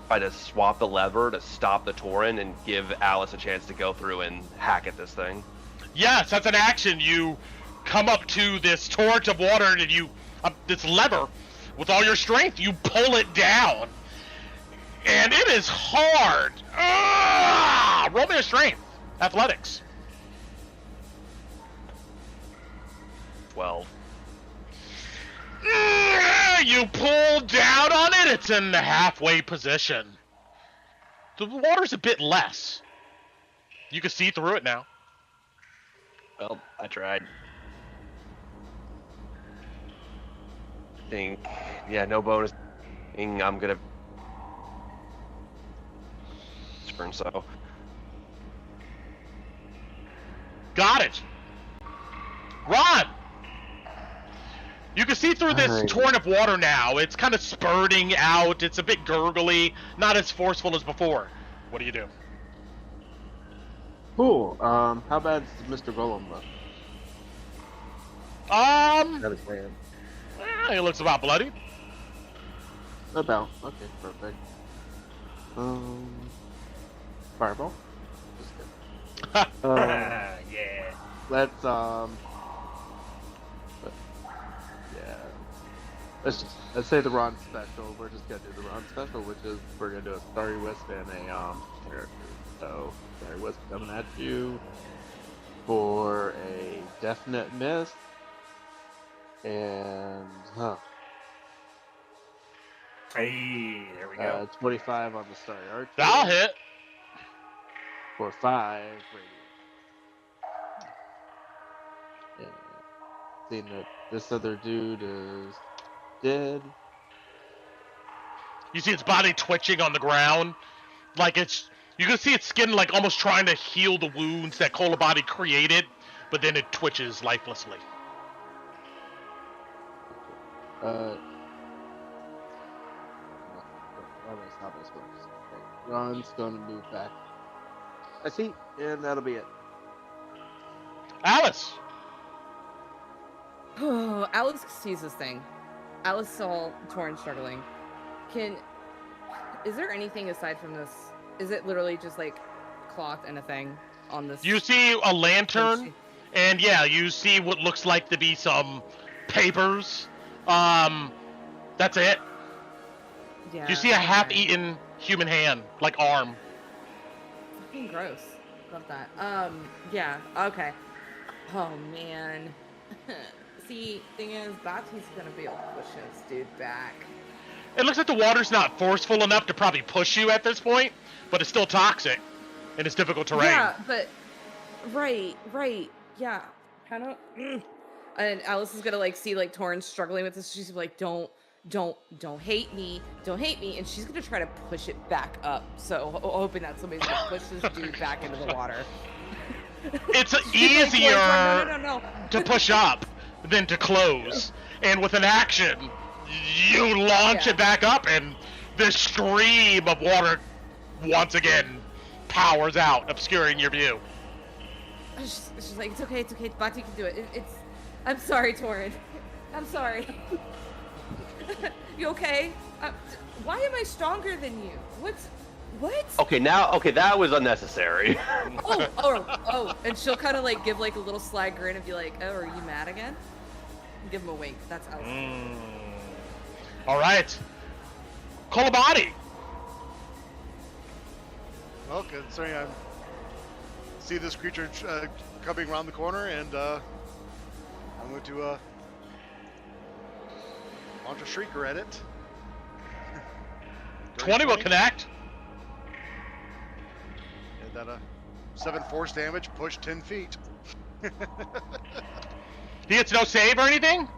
try to swap the lever to stop the torrent and give Alice a chance to go through and hack at this thing. Yes, that's an action. You come up to this torrent of water and you, this lever, with all your strength, you pull it down. And it is hard. Roll me a strength. Athletics. 12. You pull down on it. It's in the halfway position. The water's a bit less. You can see through it now. Well, I tried. Yeah, no bonus. I'm gonna spurn so. Got it. Run! You can see through this Alright. torrent of water now. It's kind of spurting out. It's a bit gurgly, not as forceful as before. What do you do? Cool. How bad's Mr. Golem look? That That is bad. He looks about bloody. About. Okay, perfect. Fireball. Just kidding. Yeah. Let's yeah. Let's say the Ron special. We're just gonna do the Ron special, which is we're gonna do a Starry Wisp and a character. So Starry Wisp coming at you for a definite miss, and Hey, there we go. 25 on the Starry Archer. That'll hit. For 5 radiant. Yeah. Seeing that this other dude is dead. You see its body twitching on the ground, like you can see its skin like almost trying to heal the wounds that Kolobati created, but then it twitches lifelessly. How this works. Okay. Ron's gonna move back a seat, and that'll be it. Alice! Oh, Alice sees this thing. Alice saw Torrin struggling. Is there anything aside from this? Is it literally just like cloth and a thing on this? You see a lantern, and yeah, you see what looks like to be some papers. That's it. Yeah. You see a half-eaten human hand, like arm. Fucking gross. Love that. Yeah, okay. Oh, man. See, thing is, Bati's gonna be able to push this dude back. It looks like the water's not forceful enough to probably push you at this point, but it's still toxic, and it's difficult terrain. Yeah, but... Right, yeah. Kind of... And Alice is gonna, like, see, like, Torrin struggling with this. She's like, don't hate me, and she's gonna try to push it back up. So hoping that somebody's gonna push this dude back into the water. It's easier no. to push up than to close, and with an action, you launch it back up, and this stream of water once again powers out, obscuring your view. She's like, it's okay, Bati can do it. I'm sorry, Torrin. I'm sorry. You okay? Why am I stronger than you? What? Okay, that was unnecessary. Oh, and she'll kind of like give like a little sly grin and be like, oh, are you mad again? And give him a wink. That's Alice. All right. Kolobati. Well, considering I see this creature coming around the corner, and I'm going to launch a shrieker at it. 20 will connect. And that 7 force damage, push 10 feet. He gets no save or anything?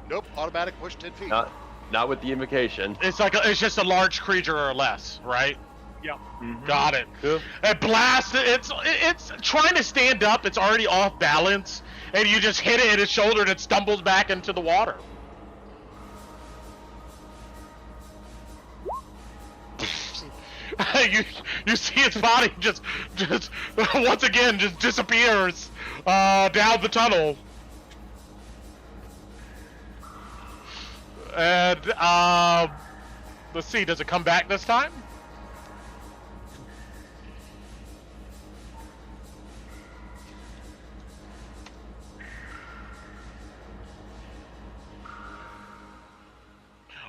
Nope, automatic push 10 feet. Not with the invocation. It's just a large creature or less, right? Yeah. Mm-hmm. Got it. Cool. It blasts. It's trying to stand up. It's already off balance, and you just hit it in its shoulder, and it stumbles back into the water. you see its body just once again just disappears down the tunnel, and let's see, does it come back this time?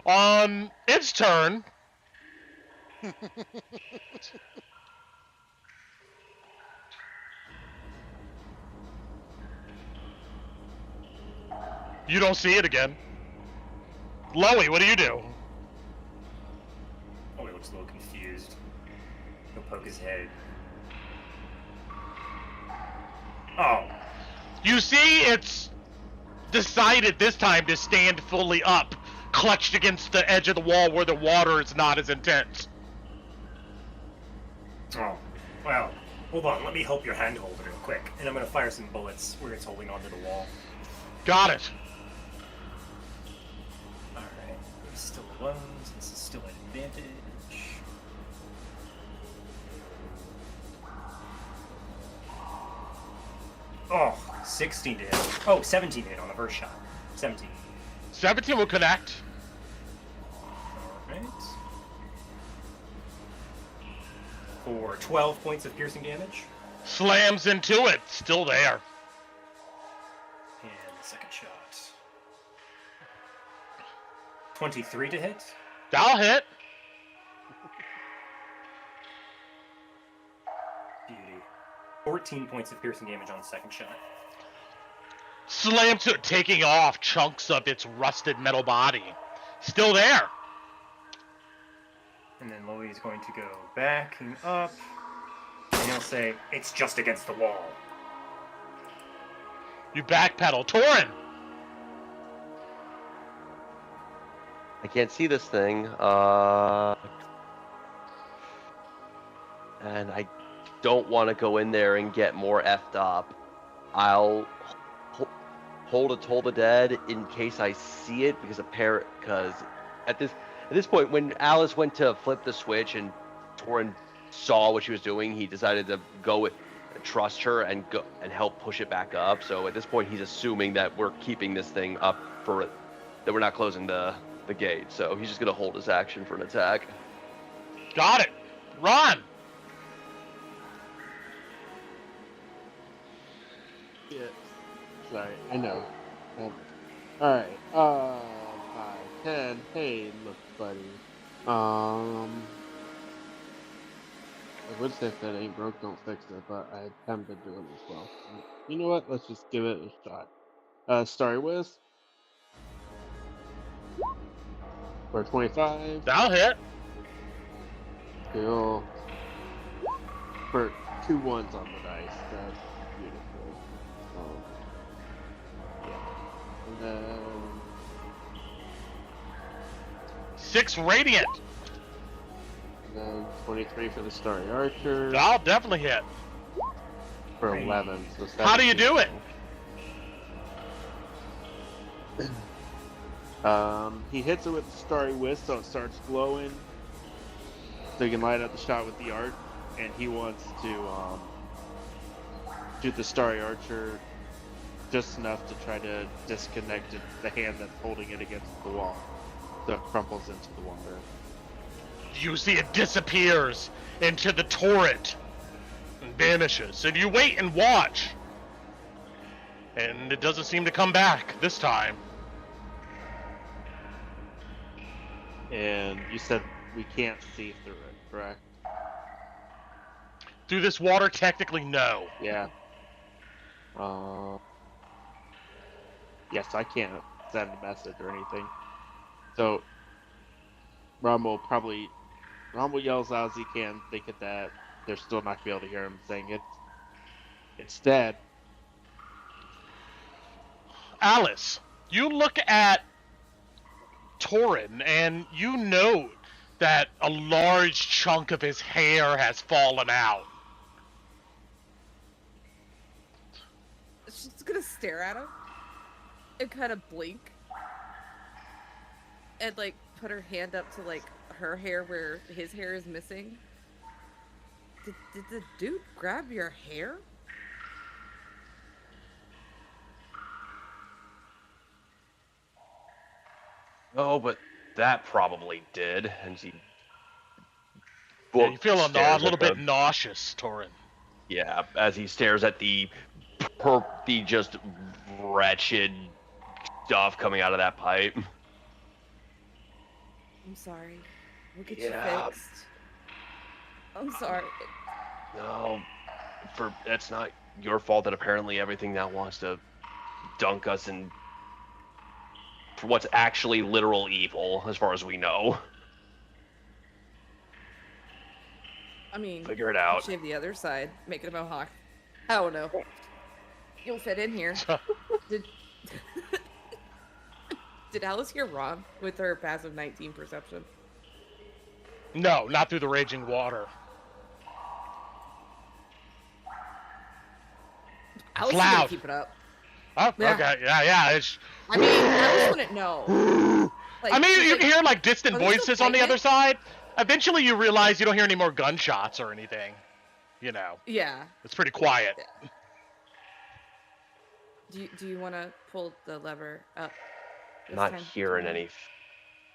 On its turn, you don't see it again. Loey, what do you do? Oh, he looks a little confused. He'll poke his head. Oh. You see it's decided this time to stand fully up, clutched against the edge of the wall where the water is not as intense. Oh. Well, hold on. Let me help your handhold real quick. And I'm going to fire some bullets where it's holding onto the wall. Got it. Alright. He's still alone, so this is still an advantage. Oh, 16 to hit. Oh, 17 to hit on the first shot. 17. 17 will connect. for 12 points of piercing damage. Slams into it. Still there. And the second shot. 23 to hit. That'll hit. Beauty. 14 points of piercing damage on the second shot. Slams to it, taking off chunks of its rusted metal body. Still there. And then Louis is going to go backing up. And he'll say, it's just against the wall. You backpedal. Torin. I can't see this thing. And I don't want to go in there and get more effed up. I'll hold a Toll the Dead in case I see it, because at this point, when Alice went to flip the switch and Torin saw what she was doing, he decided to trust her and go and help push it back up. So at this point, he's assuming that we're keeping this thing up that we're not closing the gate. So he's just gonna hold his action for an attack. Got it. Run. Yeah. Sorry, I know. Alright, 5, 10. Hey, look, buddy. I would say if it ain't broke, don't fix it, but I haven't been doing this well. You know what? Let's just give it a shot. Starry Whiz. For 25. That'll hit. Cool. For 2 1s on the dice. That's beautiful. Yeah. And then 6 radiant. And then 23 for the Starry Archer. That'll definitely hit. For 11. So How do you do it? He hits it with the Starry Whisk, so it starts glowing. So you can light up the shot with the arc, and he wants to shoot the Starry Archer just enough to try to disconnect the hand that's holding it against the wall, so it crumples into the water. You see it disappears into the torrent and vanishes. And you wait and watch. And it doesn't seem to come back this time. And you said we can't see through it, correct? Through this water, technically, no. Yeah. Yes, I can't send a message or anything. So, Rumble yells out as he can, thinking that they're still not going to be able to hear him saying it. Instead, Alice, you look at Torin, and you note that a large chunk of his hair has fallen out. She's gonna stare at him and kind of blink and like put her hand up to like her hair where his hair is missing. Did the dude grab your hair? Oh, but that probably did. And she. Yeah, you feel a stares little at bit the- nauseous, Torin. Yeah, as he stares at the just wretched stuff coming out of that pipe. I'm sorry. We'll get Yeah. you fixed. I'm sorry. No, that's not your fault that apparently everything now wants to dunk us in for what's actually literal evil, as far as we know. I mean, Figure it out. shave the other side, make it a mohawk. I don't know. You'll fit in here. Did Did Alice hear wrong with her passive 19 perception? No, not through the raging water. Alice is loud. gonna keep it up. Oh, Yeah. okay, yeah. It's, I mean, Alice wouldn't know. Like, I mean, she's you like, can hear like distant "Are they still voices on the fighting other it?" side. Eventually, you realize you don't hear any more gunshots or anything. You know, Yeah. it's pretty quiet. Do you want to pull the lever up? this Not time? hearing any.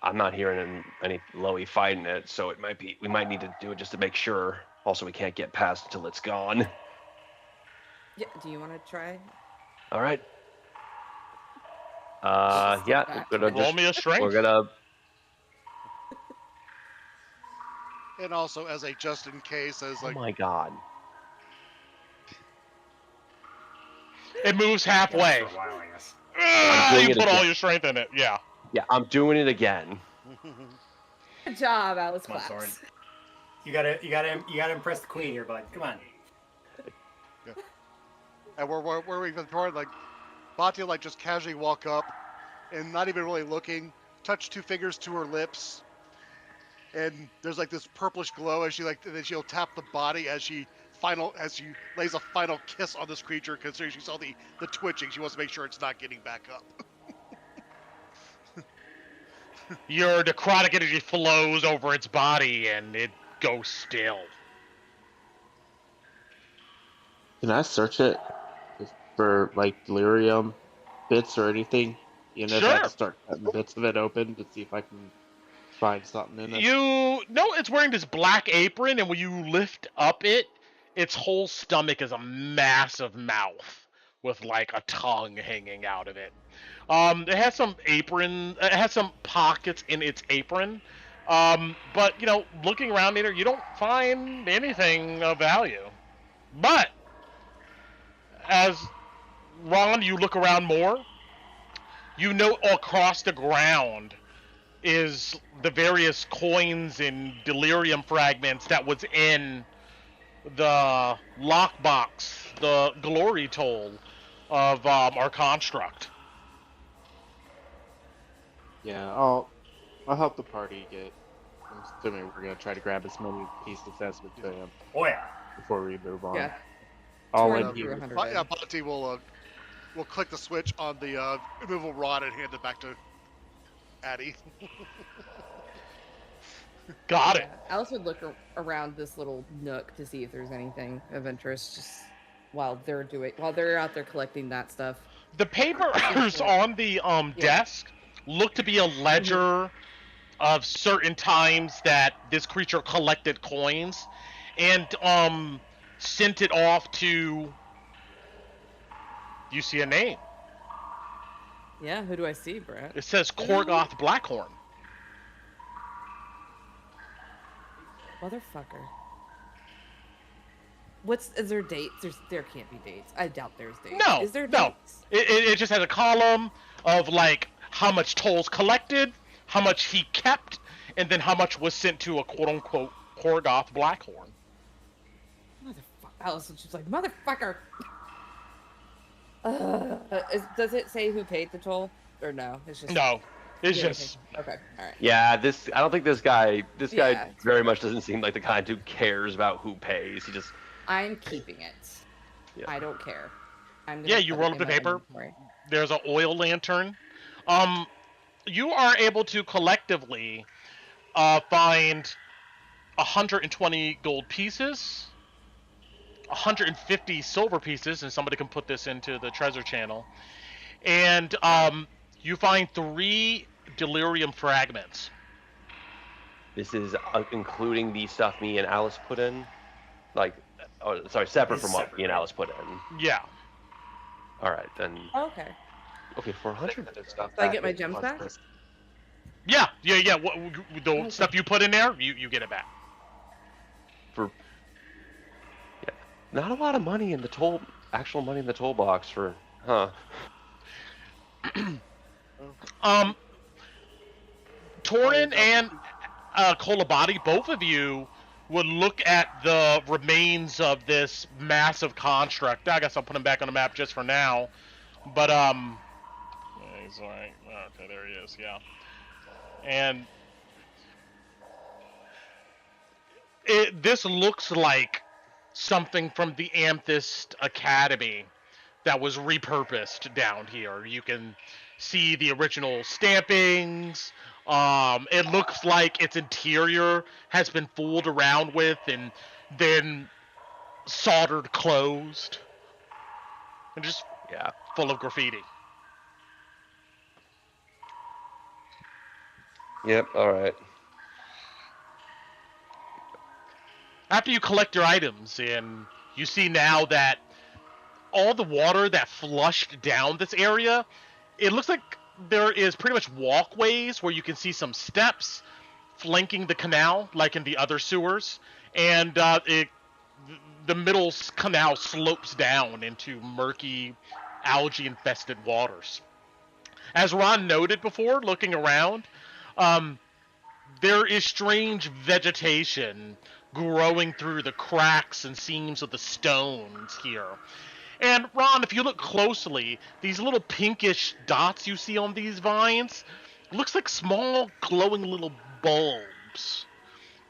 I'm not hearing any Loey fighting it, so we might need to do it just to make sure. Also, we can't get past until it's gone. Yeah. Do you want to try? All right. Step Yeah, back we're gonna to Roll just me a strength. we're gonna. And also, as a just in case, as Oh like, my god. It moves Lasts halfway. for a while, I guess. doing You it put all again. your strength in it. Yeah. Yeah, I'm doing it again. Good job, Alice. Come on, Claps. Soren. You gotta impress the queen here, bud. Come on. and we're even throwing like, Batya like just casually walk up, and not even really looking, touch 2 fingers to her lips, and there's like this purplish glow as she like, and then she'll tap the body as she lays a final kiss on this creature, considering she saw the twitching. She wants to make sure it's not getting back up. Your necrotic energy flows over its body and it goes still. Can I search it for like delirium bits or anything? You know, if I have Sure. to start cutting bits of it open to see if I can find something in it. You know it's wearing this black apron, and when you lift up its whole stomach is a massive mouth with like a tongue hanging out of it. It has some it has some pockets in its apron. But looking around in here, you don't find anything of value. But as Ron, you look around more, you know across the ground is the various coins and delirium fragments that was in the lockbox, the glory toll of our construct. Yeah, I'll help the party get. I'm assuming we're gonna try to grab as many pieces as we can Oh yeah. before we move on. Yeah. All 200 in through here. 100 But, yeah, in. Bati will click the switch on the removal rod and hand it back to Addie. Got it. Yeah. Alice would look around this little nook to see if there's anything of interest, just while they're out there collecting that stuff. The papers on the desk look to be a ledger of certain times that this creature collected coins and sent it off to. You see a name. Yeah, who do I see, Brett? It says Korgoth Blackhorn. Motherfucker. Is there dates? There can't be dates. I doubt there's dates. No, Is there no. dates? It just has a column of like how much tolls collected, how much he kept, and then how much was sent to a quote-unquote Korgoth Blackhorn. Motherfucker. Alice was just like, motherfucker! Does it say who paid the toll? Or no? It's just... No, it's Yeah, just Okay, alright. Yeah, I don't think this guy Yeah. very much doesn't seem like the kind who cares about who pays. He just I'm keeping it. Yeah. I don't care. I'm gonna Yeah, you put roll it up in the my paper. inventory. there's an oil lantern. You are able to collectively find 120 gold pieces, 150 silver pieces, and somebody can put this into the treasure channel. And you find 3 delirium fragments. this is including the stuff me and Alice put in, separate It's from what separate, me and right? Alice put in. Yeah. All right, then. Okay. Okay, for 100. stuff Do I back get my in gems once back? this- Yeah. The stuff you put in there, you get it back. Yeah, not a lot of money in the actual money in the toll box for, huh? Torin and Kolabati, both of you would look at the remains of this massive construct. I guess I'll put him back on the map just for now. But he's like, okay, there he is. Yeah, and this looks like something from the Amethyst Academy that was repurposed down here. You can see the original stampings. It looks like its interior has been fooled around with and then soldered closed. And just Yeah. full of graffiti. Yep. All right. After you collect your items, and you see now that all the water that flushed down this area, it looks like there is pretty much walkways where you can see some steps flanking the canal, like in the other sewers, and the middle canal slopes down into murky, algae-infested waters. As Ron noted before, looking around, um, there is strange vegetation growing through the cracks and seams of the stones here. And Ron, if you look closely, these little pinkish dots you see on these vines looks like small glowing little bulbs,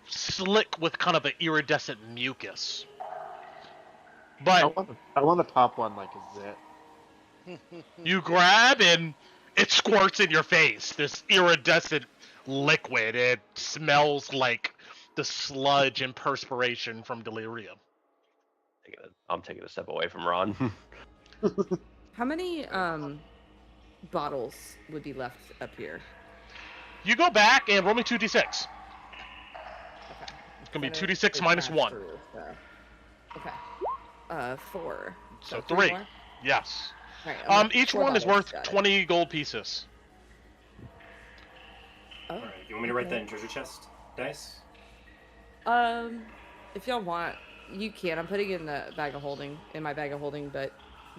slick with kind of an iridescent mucus. But I want to pop one like a zit. you grab and it squirts in your face. This iridescent liquid. It smells like the sludge and perspiration from delirium. I'm taking a step away from Ron. How many bottles would be left up here? You go back and roll me 2d6. Okay. It's gonna be 2d6 minus 1. Through, so. Okay. 4. So 3. More? Yes. Right, Each 4 one is bottles, worth got it. 20 gold pieces. Oh, Alright, you want me to write that okay. in treasure chest dice? If y'all want, you can. I'm putting it in the bag of holding, but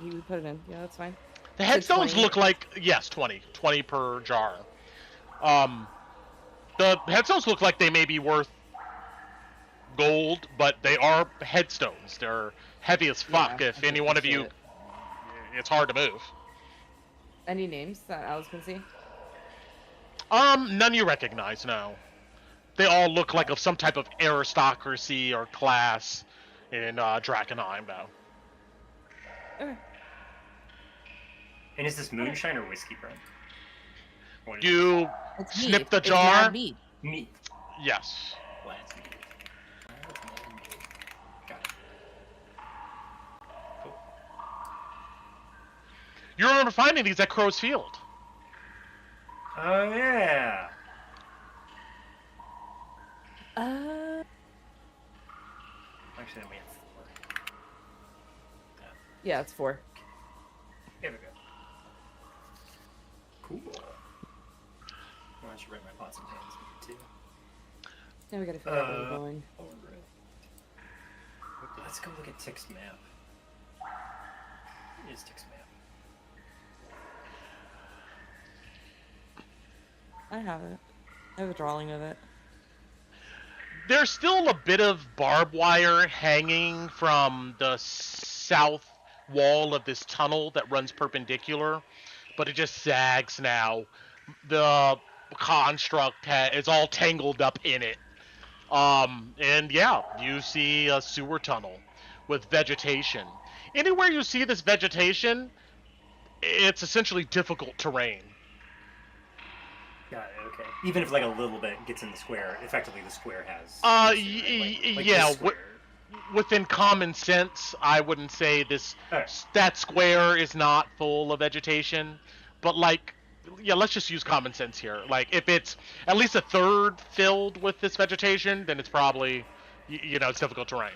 you can put it in. Yeah, that's fine. The So headstones 20. look like, yes, 20 per jar. The headstones look like they may be worth gold, but they are headstones. They're heavy as fuck. Yeah, If I any one of appreciate you, it. it's hard to move. Any names that Alice can see? None you recognize, no. They all look like of some type of aristocracy or class in Drakkenheim now. Okay. And is this moonshine or whiskey, Brent? What is You It's snip mead. the It's jar. mad mead. it? Meat. Yes. Well, it's meat. Got it. Cool. You remember finding these at Crow's Field. Oh, yeah. Actually, then we have 4. Yeah, it's 4. Here we go. Cool. Well, I should write my pots and pans too. Now we gotta figure out where we're going. Alright. Let's go look at Tick's map. It is Tick's map. I have it. I have a drawing of it. There's still a bit of barbed wire hanging from the south wall of this tunnel that runs perpendicular, but it just sags now. The construct is all tangled up in it. And yeah, you see a sewer tunnel with vegetation. Anywhere you see this vegetation, it's essentially difficult terrain. Got it, okay. Even if like a little bit gets in the square, effectively the square has... Yeah, this square. within common sense, I wouldn't say Alright. that square is not full of vegetation, but like, yeah, let's just use common sense here. Like, if it's at least a third filled with this vegetation, then it's probably, it's difficult terrain.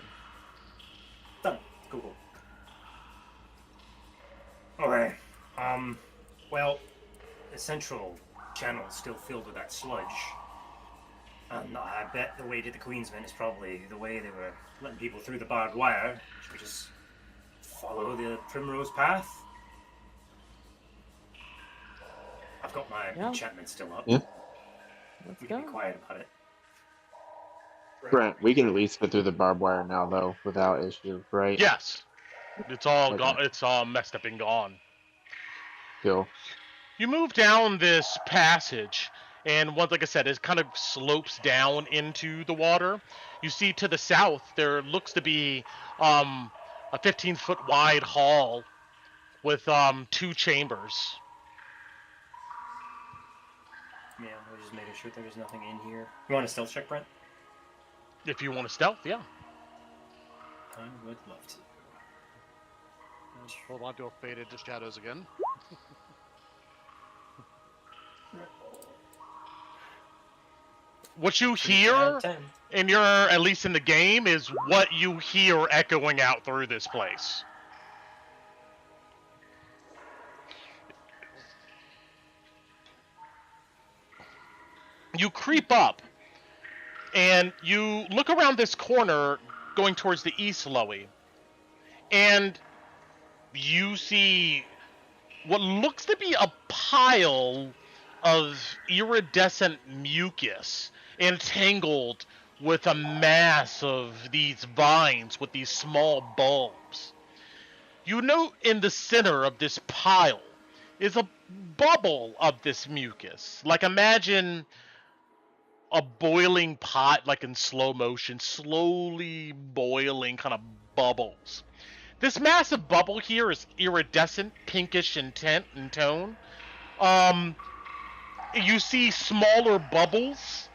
Done. Cool. Alright. Well, the central channel is still filled with that sludge. And I bet the way to the Queensman is probably the way they were letting people through the barbed wire. Should we just follow the primrose path? I've got my enchantment still up. Yeah. Let's We can go. be quiet about it. Brent, we can at least get through the barbed wire now, though, without issue, right? Yes, it's all Okay. gone. It's all messed up and gone. Cool. You move down this passage, and like I said, it kind of slopes down into the water. You see to the south, there looks to be a 15-foot wide hall with 2 chambers. Yeah, we're just making sure there's nothing in here. You want a stealth check, Brent? If you want to stealth, yeah. I would love to. Hold on to a fade into shadows again. What you 3 out hear of 10. in your, at least in the game, is what you hear echoing out through this place. You creep up, and you look around this corner going towards the east, Loey, and you see what looks to be a pile of iridescent mucus entangled with a mass of these vines with these small bulbs. You note in the center of this pile is a bubble of this mucus. Like, imagine a boiling pot, like in slow motion, slowly boiling kind of bubbles. This massive bubble here is iridescent, pinkish in tint and tone. You see smaller bubbles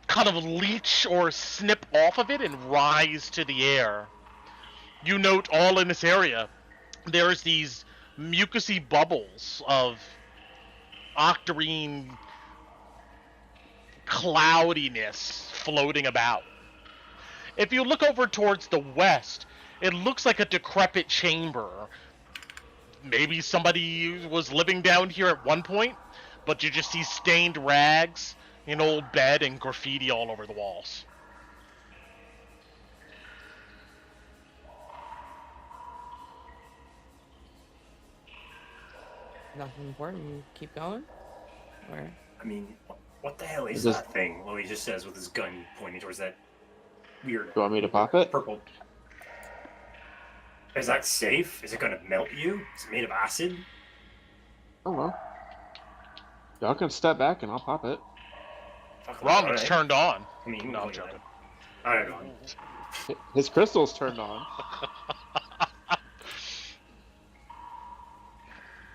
kind of leach or snip off of it and rise to the air. You note all in this area, there's these mucousy bubbles of octarine cloudiness floating about. If you look over towards the west, it looks like a decrepit chamber. Maybe somebody was living down here at one point, but you just see stained rags, an old bed, and graffiti all over the walls. Nothing important. Keep going. Or I mean, what the hell is Is this- that thing? Louis just says with his gun pointing towards that weird You want me to pop it? purple. Is that safe? Is it gonna melt you? Is it made of acid? Oh well. Y'all can step back and I'll pop it. Fuck, Wrong, alright. it's turned on. I mean, No, I'm look at joking. that. I don't know. His crystal's turned on.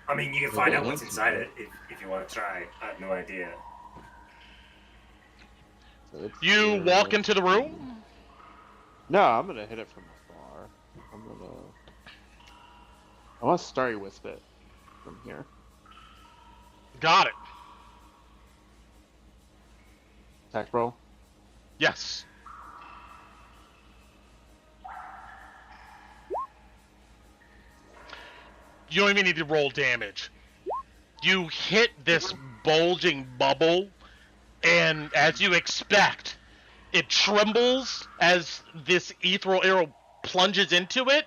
I mean, you can find Yeah, out what's that's inside okay. it if you want to try. I have no idea. So it's, You walk into the room. No, I'm gonna hit it from afar. I want to Starry Wisp it from here. Got it. Attack roll. Yes. You don't even need to roll damage. You hit this bulging bubble, and as you expect, it trembles as this ethereal arrow plunges into it,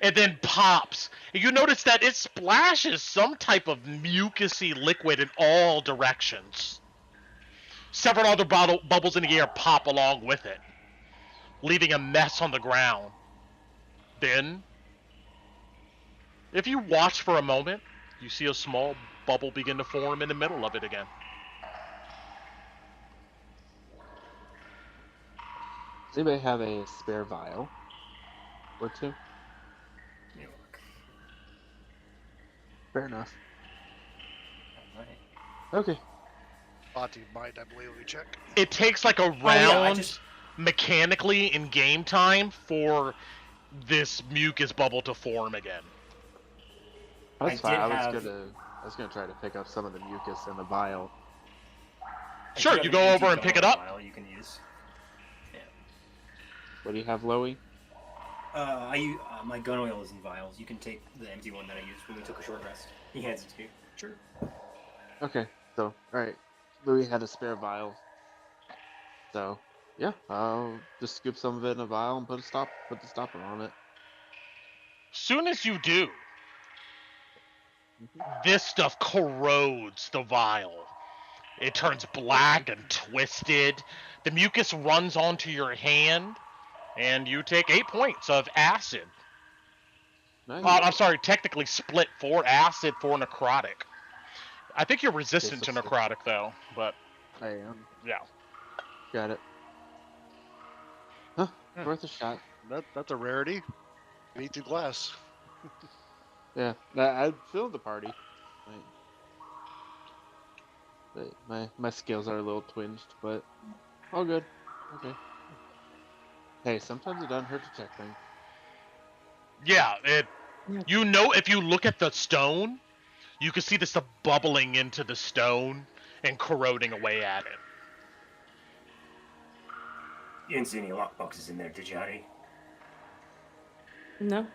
and then pops. And you notice that it splashes some type of mucusy liquid in all directions. Several other bubbles in the air pop along with it, leaving a mess on the ground. Then, if you watch for a moment, you see a small bubble begin to form in the middle of it again. Does anybody have a spare vial or two? Let me look. Fair enough. Alright. Okay. Bati might, I believe. Let me check. It takes like a yeah, I round just- mechanically in game time for this mucus bubble to form again. That's I fine. did I have- was gonna try to pick up some of the mucus in the vial. I Sure, do have you an go empty over and pick it donut up. vial you can use. What do you have, Loey? My gun oil is in vials. You can take the empty one that I used when we took a short rest. He hands it to you. Sure. Okay. So, alright. Louis had a spare vial. So, yeah, I'll just scoop some of it in a vial and put the stopper on it. Soon as you do, this stuff corrodes the vial. It turns black and twisted. The mucus runs onto your hand, and you take 8 points of acid. Nice. I'm sorry, technically split 4 acid, 4 necrotic. I think you're resistant to Okay, so- necrotic, though, but I am. yeah. Got it. Huh. Yeah. Worth a shot. That's a rarity. You need 2 glass. Yeah. I filled the party. My skills are a little twinged, but all good. Okay. Hey, sometimes it doesn't hurt to check things. Yeah, you know, if you look at the stone, you can see this stuff bubbling into the stone and corroding away at it. You didn't see any lockboxes in there, did you, honey? No.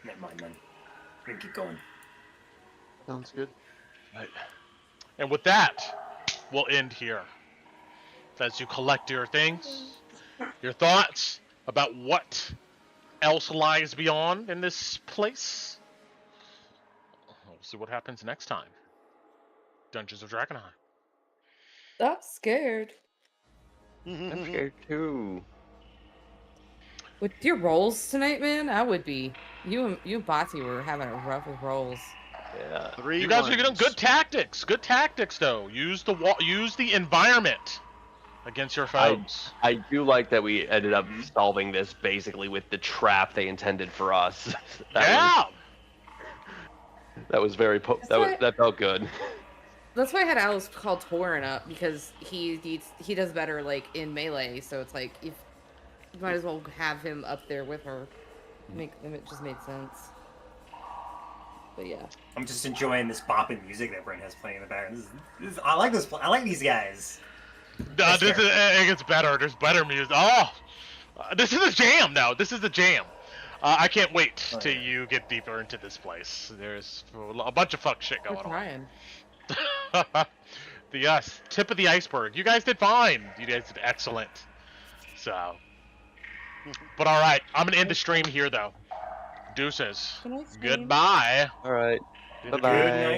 Never mind, then. We can keep going. Sounds good. Right. And with that, we'll end here. As you collect your things, your thoughts about what else lies beyond in this place. We'll see what happens next time. Dungeons of Drakkenheim. I'm scared. I'm scared too. With your rolls tonight, man, I would be. You and Bati were having it rough with rolls. Yeah. 3 You guys are ones. doing good tactics. Good tactics, though. Use the environment against your foes. I do like that we ended up solving this basically with the trap they intended for us. That was very that felt good. That's why I had Alice call Torin up, because he does better like in melee. So it's like, if you might as well have him up there with her. It just made sense. But yeah. I'm just enjoying this bopping music that Brent has playing in the background. I like this. I like these guys. It gets better. There's better music. This is a jam now. This is a jam. I can't wait till you get deeper into this place. There's a bunch of fuck shit going on. The tip of the iceberg. You guys did fine. You guys did excellent. So, but all right, I'm gonna end the stream here though. Deuces. Can I scream? Goodbye. All right. Good Bye-bye. Good night.